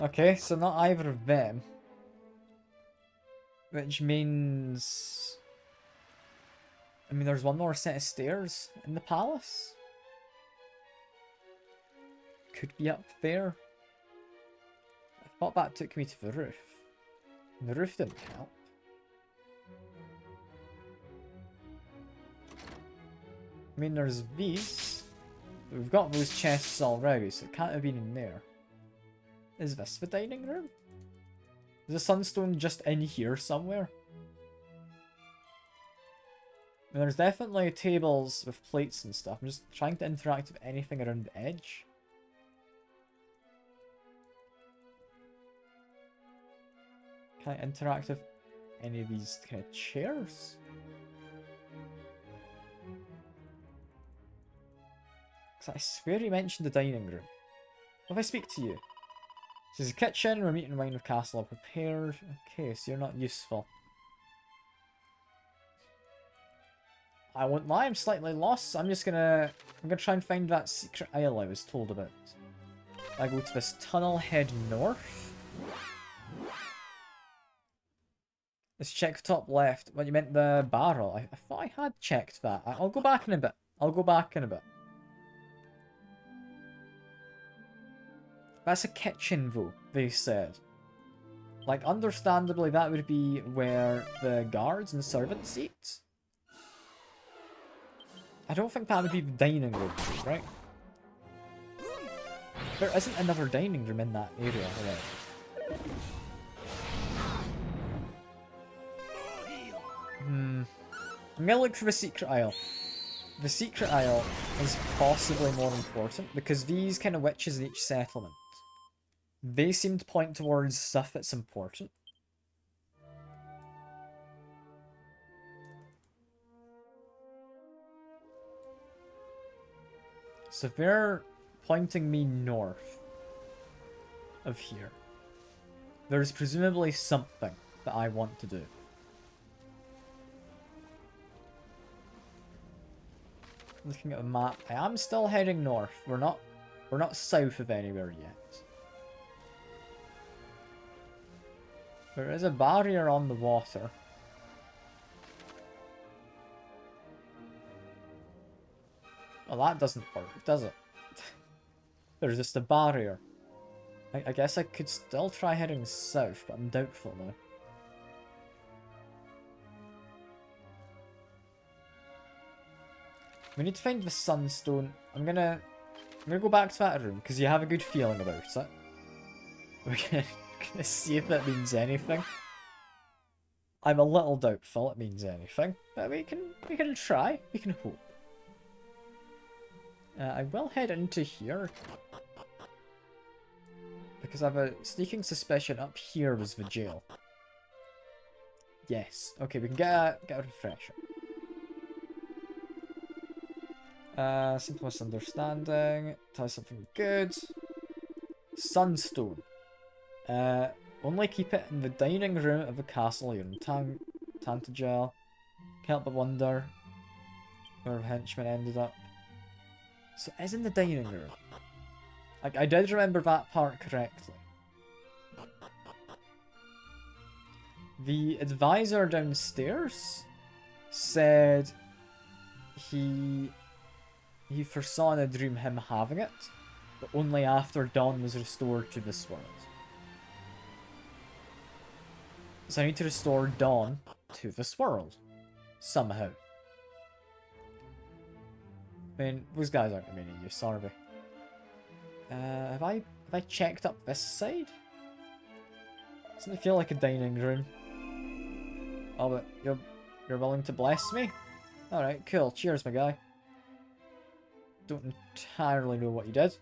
Okay, so not either of them. Which means... I mean, there's one more set of stairs in the palace. Could be up there. I thought that took me to the roof. And the roof didn't help. I mean, there's these. We've got those chests already, so it can't have been in there. Is this the dining room? Is the Sunstone just in here somewhere? I mean, there's definitely tables with plates and stuff. I'm just trying to interact with anything around the edge. Can I interact with any of these kind of chairs? I swear he mentioned the dining room. What if I speak to you? This is a kitchen, where meat and wine of castle are prepared. Okay, so you're not useful. I won't lie, I'm slightly lost, so I'm gonna try and find that secret isle I was told about. I go to this tunnel, head north. Let's check top left. What, you meant the barrel? I thought I had checked that. I'll go back in a bit. That's a kitchen, though, they said. Like, understandably, that would be where the guards and servants eat. I don't think that would be the dining room, right? There isn't another dining room in that area, right? I'm gonna look for the secret aisle. The secret aisle is possibly more important, because these kind of witches in each settlement, they seem to point towards stuff that's important. So they're pointing me north of here. There's presumably something that I want to do. Looking at the map, I am still heading north. We're not south of anywhere yet. There is a barrier on the water. Well, that doesn't work, does it? There's just a barrier. I guess I could still try heading south, but I'm doubtful now. We need to find the sunstone. I'm gonna go back to that room because you have a good feeling about it. We're gonna see if that means anything. I'm a little doubtful it means anything, but we can try. We can hope. I will head into here because I have a sneaking suspicion up here was the jail. Yes. Okay, we can get a refresher. Simple misunderstanding. Tell us something good. Sunstone. Only keep it in the dining room of the castle here in Tantagel. Can't help but wonder where the henchman ended up. So it is in the dining room. I did remember that part correctly. The advisor downstairs said he foresaw in a dream him having it, but only after Dawn was restored to this world. So I need to restore Dawn to this world. Somehow. I mean, those guys aren't really any use, are they? Have I checked up this side? Doesn't it feel like a dining room? Oh, but you're willing to bless me? Alright, cool. Cheers, my guy. Don't entirely know what you did,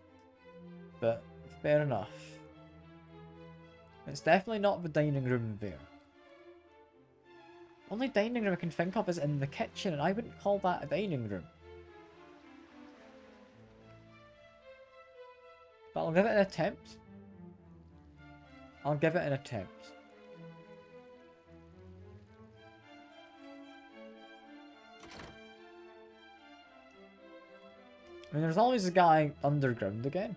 but fair enough. It's definitely not the dining room there. Only dining room I can think of is in the kitchen, and I wouldn't call that a dining room. But I'll give it an attempt. I'll give it an attempt. I mean, there's always a guy underground again.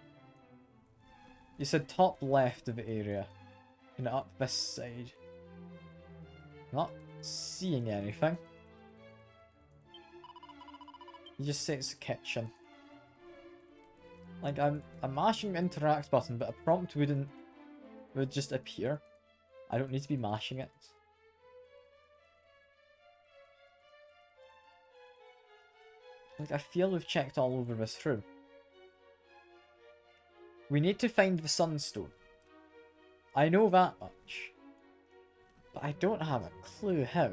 You said top left of the area. And up this side. Not seeing anything. You just say it's a kitchen. Like, I'm mashing the interact button, but a prompt would just appear. I don't need to be mashing it. Like, I feel we've checked all over this room. We need to find the sunstone. I know that much. But I don't have a clue how.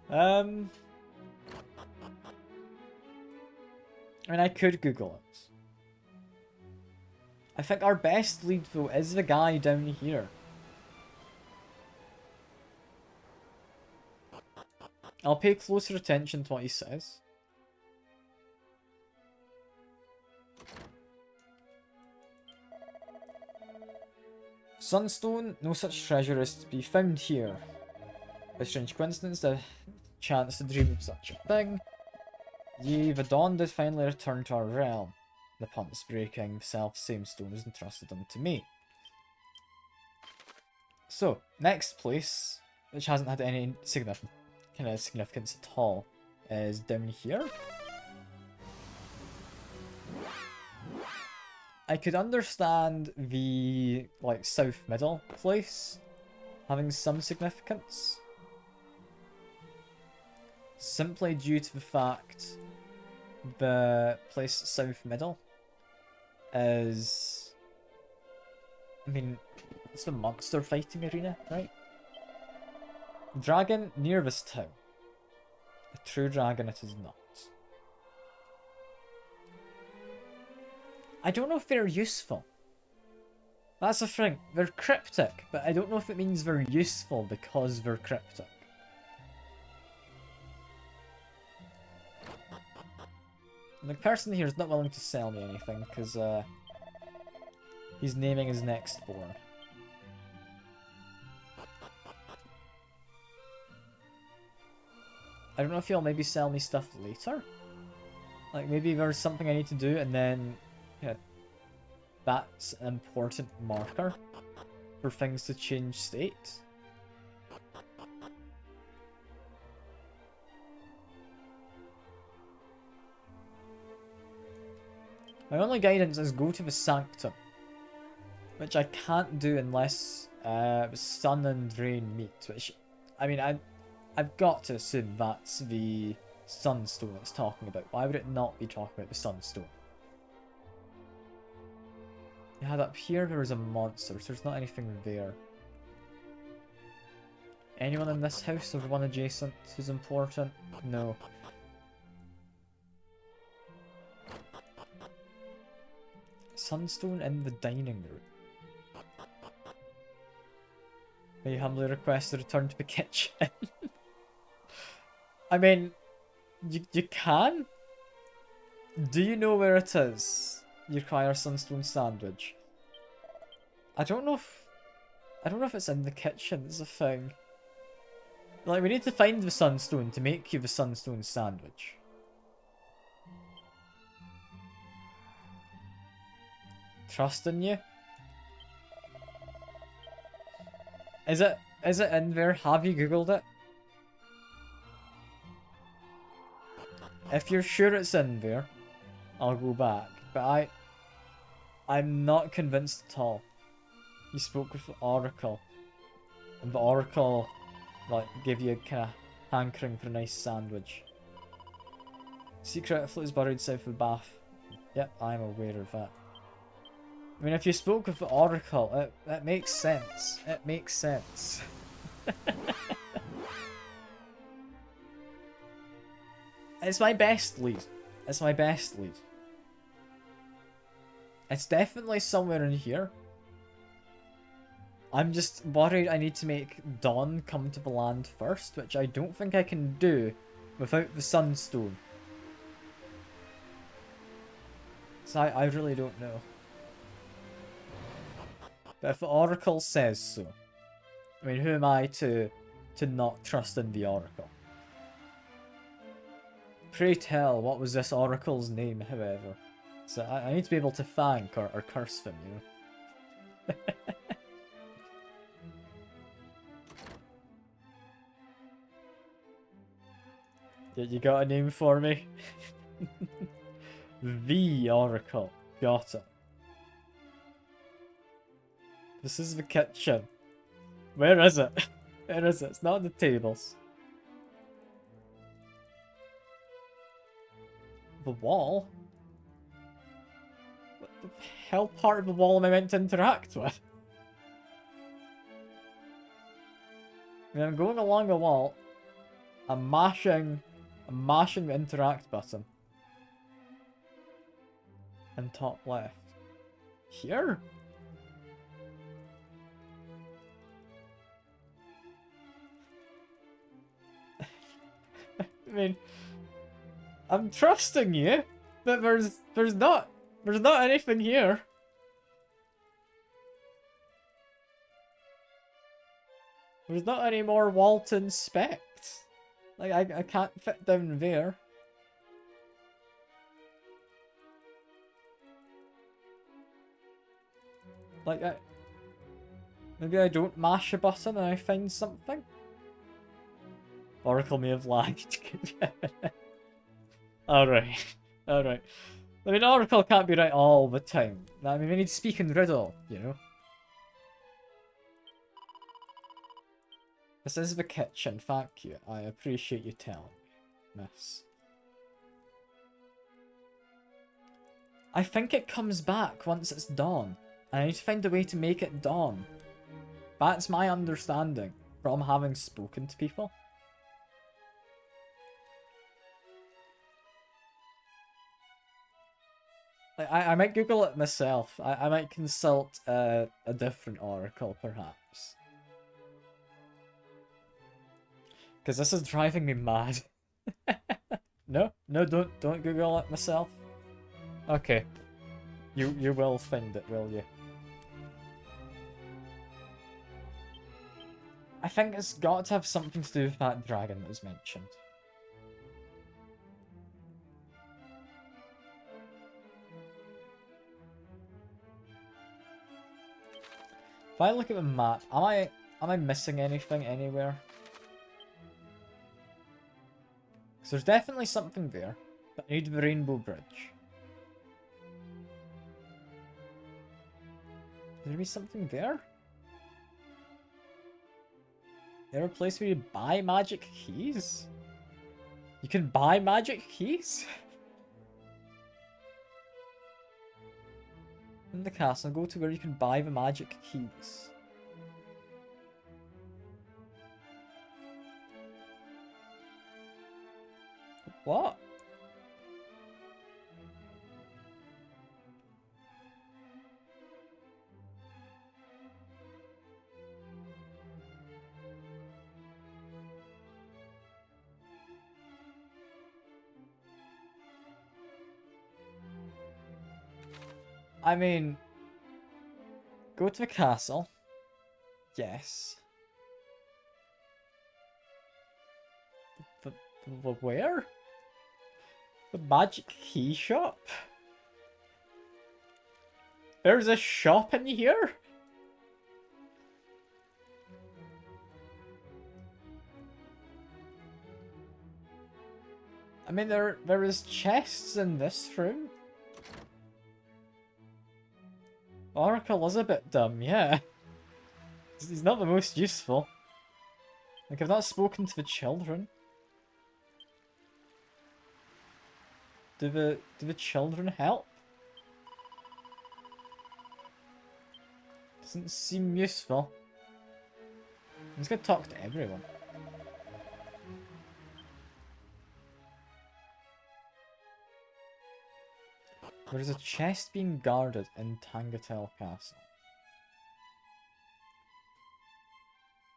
I mean, I could Google it. I think our best lead, though, is the guy down here. I'll pay closer attention to what he says. Sunstone, no such treasure is to be found here. By strange coincidence, the chance to dream of such a thing. Yea, the dawn did finally return to our realm. The pumps breaking, the self-same stone is entrusted unto me. So, next place, which hasn't had any significance at all, is down here. I could understand the, like, south middle place having some significance. Simply due to the fact the place south middle is... I mean, it's the monster fighting arena, right? Dragon near this town. A true dragon it is not. I don't know if they're useful. That's the thing. They're cryptic, but I don't know if it means they're useful because they're cryptic. The person here is not willing to sell me anything because he's naming his next born. I don't know if he'll maybe sell me stuff later. Like maybe there's something I need to do and then yeah, that's an important marker for things to change state. My only guidance is go to the Sanctum. Which I can't do unless Sun and Rain meet. Which, I mean, I've got to assume that's the Sunstone it's talking about. Why would it not be talking about the Sunstone? You had up here, there was a monster, so there's not anything there. Anyone in this house or the one adjacent who's important? No. Sunstone in the dining room. May you humbly request a return to the kitchen. I mean, you can? Do you know where it is? You require Sunstone sandwich. I don't know if it's in the kitchen, it's a thing. Like, we need to find the Sunstone to make you the Sunstone sandwich. Trust in you? Is it in there? Have you googled it? If you're sure it's in there, I'll go back. But I'm not convinced at all. You spoke with the Oracle. And the Oracle, like, gave you a kind of hankering for a nice sandwich. Secret flute is buried south of Bath. Yep, I'm aware of that. I mean, if you spoke with the Oracle, it makes sense. It makes sense. It's my best lead. It's my best lead. It's definitely somewhere in here. I'm just worried I need to make Dawn come to the land first, which I don't think I can do without the Sunstone. So I really don't know. But if the Oracle says so, I mean, who am I to not trust in the Oracle? Pray tell, what was this Oracle's name, however? So I need to be able to thank or curse them, you know? You got a name for me? The Oracle. Got it. This is the kitchen. Where is it? Where is it? It's not on the tables. The wall? What the hell part of the wall am I meant to interact with? I mean, I'm going along the wall. I'm mashing the interact button. And top left. Here? I mean, I'm trusting you, but there's not anything here. There's not any more wall to inspect. Like, I can't fit down there. Like, maybe I don't mash a button and I find something? Oracle may have lagged. Alright. Alright. I mean, Oracle can't be right all the time. I mean, we need to speak in riddle, you know? This is the kitchen, thank you. I appreciate you telling me, miss. I think it comes back once it's dawn. And I need to find a way to make it dawn. That's my understanding from having spoken to people. I might Google it myself. I might consult a different oracle, perhaps. Because this is driving me mad. No, don't Google it myself. Okay. You will find it, will you? I think it's got to have something to do with that dragon that was mentioned. If I look at the map, am I missing anything anywhere? Because there's definitely something there, but I need the Rainbow Bridge. there be something there? There a place where you buy magic keys? You can buy magic keys? In the castle, go to where you can buy the magic keys. What? I mean, go to the castle. Yes. The where? The magic key shop? There's a shop in here? I mean, there is chests in this room. Oracle is a bit dumb, yeah. He's not the most useful. Like, I've not spoken to the children. Do the children help? Doesn't seem useful. I'm just gonna talk to everyone. There's a chest being guarded in Tangatel Castle.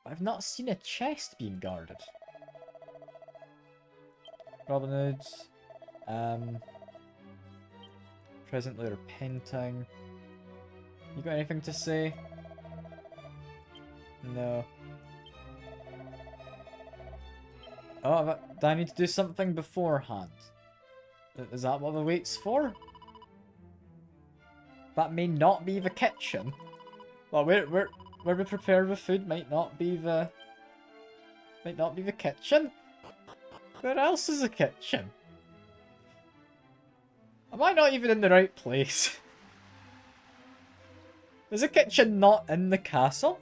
But I've not seen a chest being guarded. Robin Hood. Presently repenting. You got anything to say? No. Oh, but do I need to do something beforehand? Is that what the wait's for? That may not be the kitchen. Well, where we prepare the food might not be the kitchen. Where else is the kitchen? Am I not even in the right place? Is the kitchen not in the castle?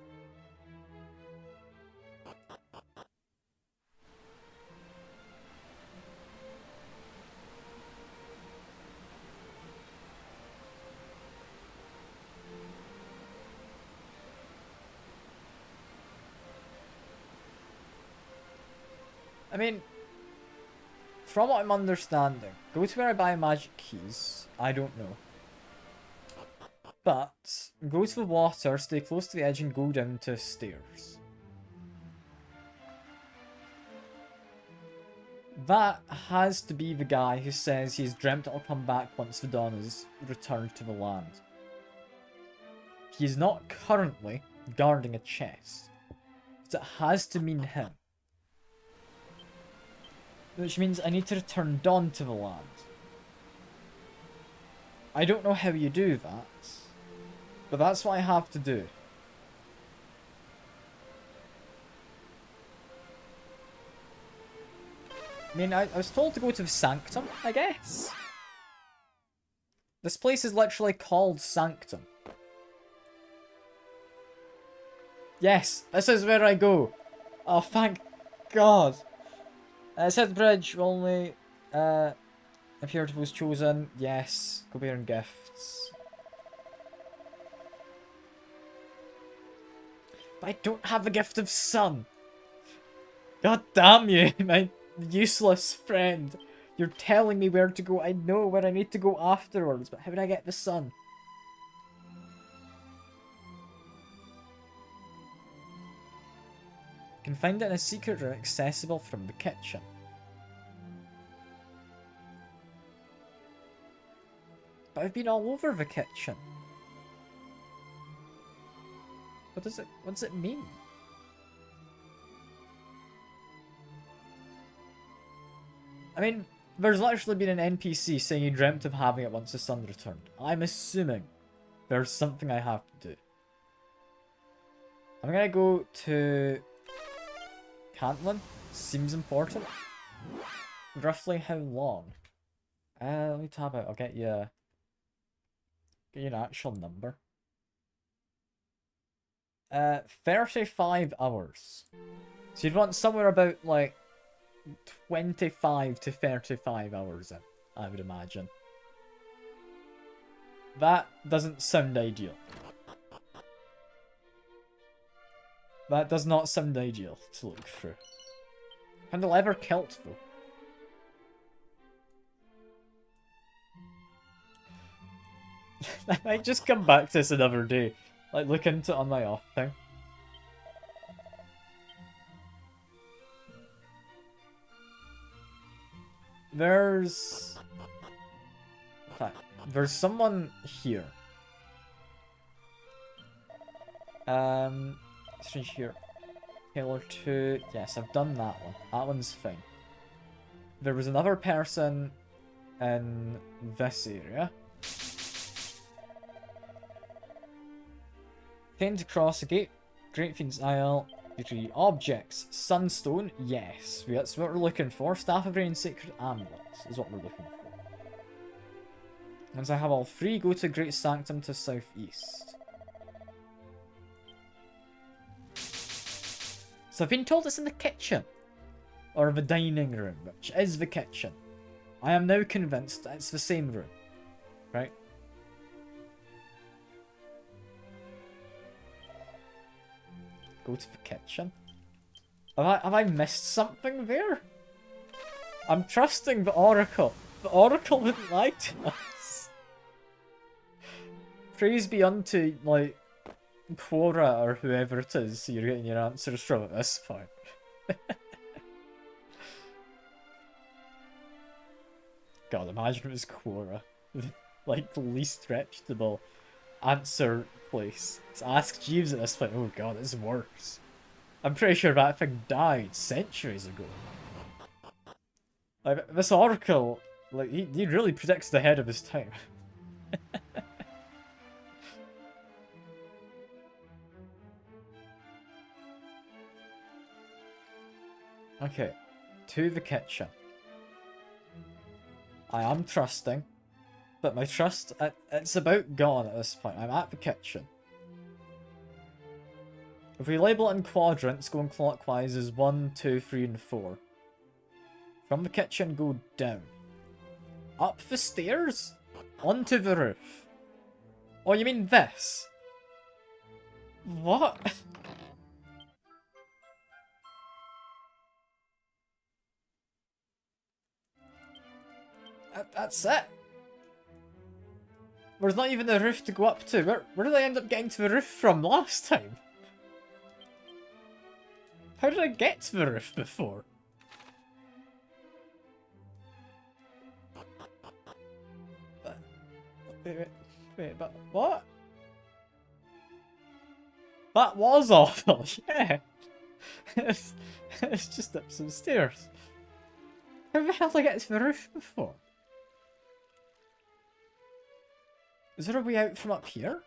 I mean, from what I'm understanding, go to where I buy magic keys. I don't know. But, go to the water, stay close to the edge and go down to stairs. That has to be the guy who says he's dreamt it'll come back once the dawn is returned to the land. He is not currently guarding a chest. So it has to mean him. Which means I need to return Dawn to the land. I don't know how you do that. But that's what I have to do. I mean, I was told to go to the Sanctum, I guess. This place is literally called Sanctum. Yes, this is where I go. Oh, thank God. Set the bridge, only imperative was chosen. Yes, go bearing gifts. But I don't have the gift of sun. God damn you, my useless friend. You're telling me where to go. I know where I need to go afterwards, but how do I get the sun? You can find it in a secret room accessible from the kitchen. But I've been all over the kitchen. What does it mean? I mean, there's literally been an NPC saying he dreamt of having it once the sun returned. I'm assuming there's something I have to do. I'm gonna go to Cantlin. Seems important. Roughly how long? Let me tab out. I'll get you an actual number. 35 hours. So you'd want somewhere about like 25 to 35 hours in, I would imagine. That doesn't sound ideal. That does not sound ideal to look through. Can the leather kilt though? I might just come back to this another day. Like, look into it on my off thing. There's someone here. Strange here. Taylor 2. Yes, I've done that one. That one's fine. There was another person in this area. Tend to cross a gate. Great Fiend's Isle. Degree objects. Sunstone. Yes, that's what we're looking for. Staff of Rain, Sacred Amulets is what we're looking for. Once I have all three, go to Great Sanctum to southeast. So I've been told it's in the kitchen. Or the dining room, which is the kitchen. I am now convinced it's the same room. Right? Go to the kitchen. Have I missed something there? I'm trusting the Oracle. The Oracle wouldn't lie to us. Praise be unto, like, Quora or whoever it is you're getting your answers from at this point. God, imagine it was Quora. Like, the least reputable answer place. It's Ask Jeeves at this point. Oh god, it's worse. I'm pretty sure that thing died centuries ago. Like, this Oracle, like, he really predicts ahead of his time. Okay, to the kitchen. I am trusting, but my trust, it's about gone at this point. I'm at the kitchen. If we label it in quadrants, going clockwise is 1, 2, 3, and 4. From the kitchen, go down. Up the stairs? Onto the roof. Oh, you mean this? What? That's it. There's not even a roof to go up to. Where did I end up getting to the roof from last time? How did I get to the roof before? Wait, but what? That was awful, yeah. It's just up some stairs. How the hell did I get to the roof before? Is there a way out from up here?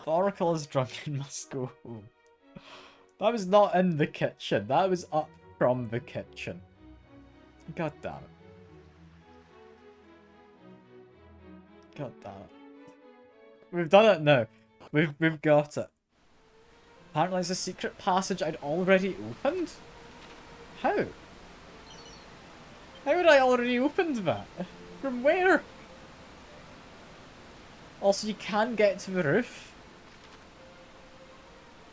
The Oracle is drunk and must go home. That was not in the kitchen. That was up from the kitchen. God damn it. God damn it. We've done it now. We've got it. Apparently it's a secret passage I'd already opened? How? How had I already opened that? From where? Also, you can get to the roof.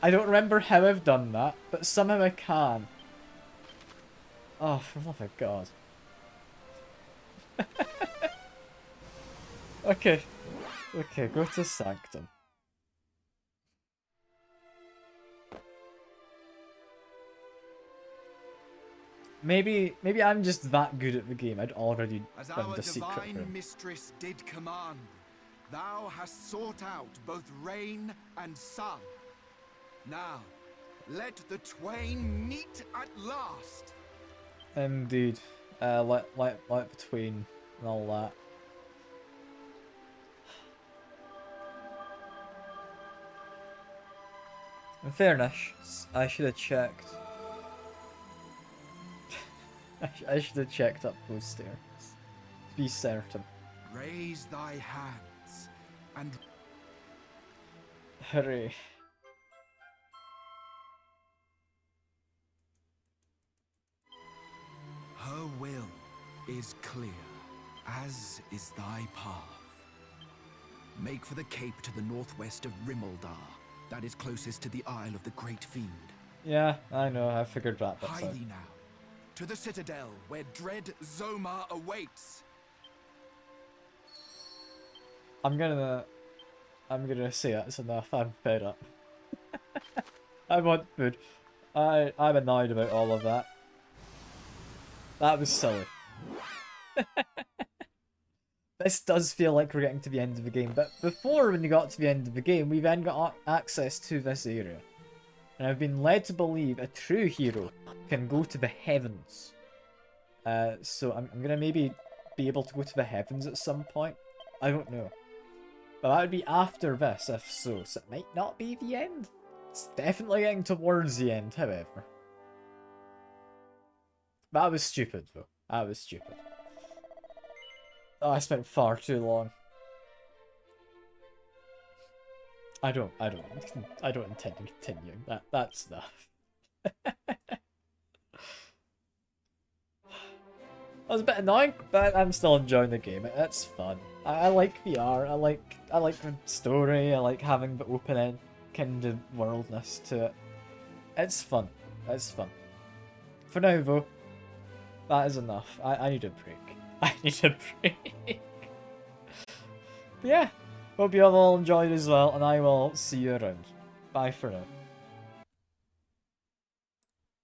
I don't remember how I've done that, but somehow I can. Oh, for the love of God. Okay. Okay, go to Sanctum. Maybe I'm just that good at the game. I'd already done the secret As our divine room. mistress did command, thou hast sought out both rain and sun. Now, let the twain meet at last. Indeed. Light between and all that. In fairness, I should have checked. I should have checked up those stairs. To be certain. Raise thy hands and Hooray. her will is clear, as is thy path. Make for the cape to the northwest of Rimaldar, that is closest to the Isle of the Great Fiend. Yeah, I know, I figured that. That's Hie thee now, to the citadel where dread Zoma awaits. I'm gonna say that's enough. I'm fed up. I want food. I'm annoyed about all of that. That was silly. This does feel like we're getting to the end of the game, but before when you got to the end of the game, we then got access to this area. And I've been led to believe a true hero can go to the heavens. So I'm gonna maybe be able to go to the heavens at some point. I don't know. But that would be after this, if so. So it might not be the end. It's definitely getting towards the end, however. That was stupid, though. That was stupid. Oh, I spent far too long. I don't intend to continue. That's enough. That was a bit annoying, but I'm still enjoying the game. It's fun. I like the art. I like the story. I like having the open-end kind of worldness to it. It's fun. It's fun. For now, though, that is enough. I need a break. I need a break. But yeah, hope you have all enjoyed as well, and I will see you around. Bye for now.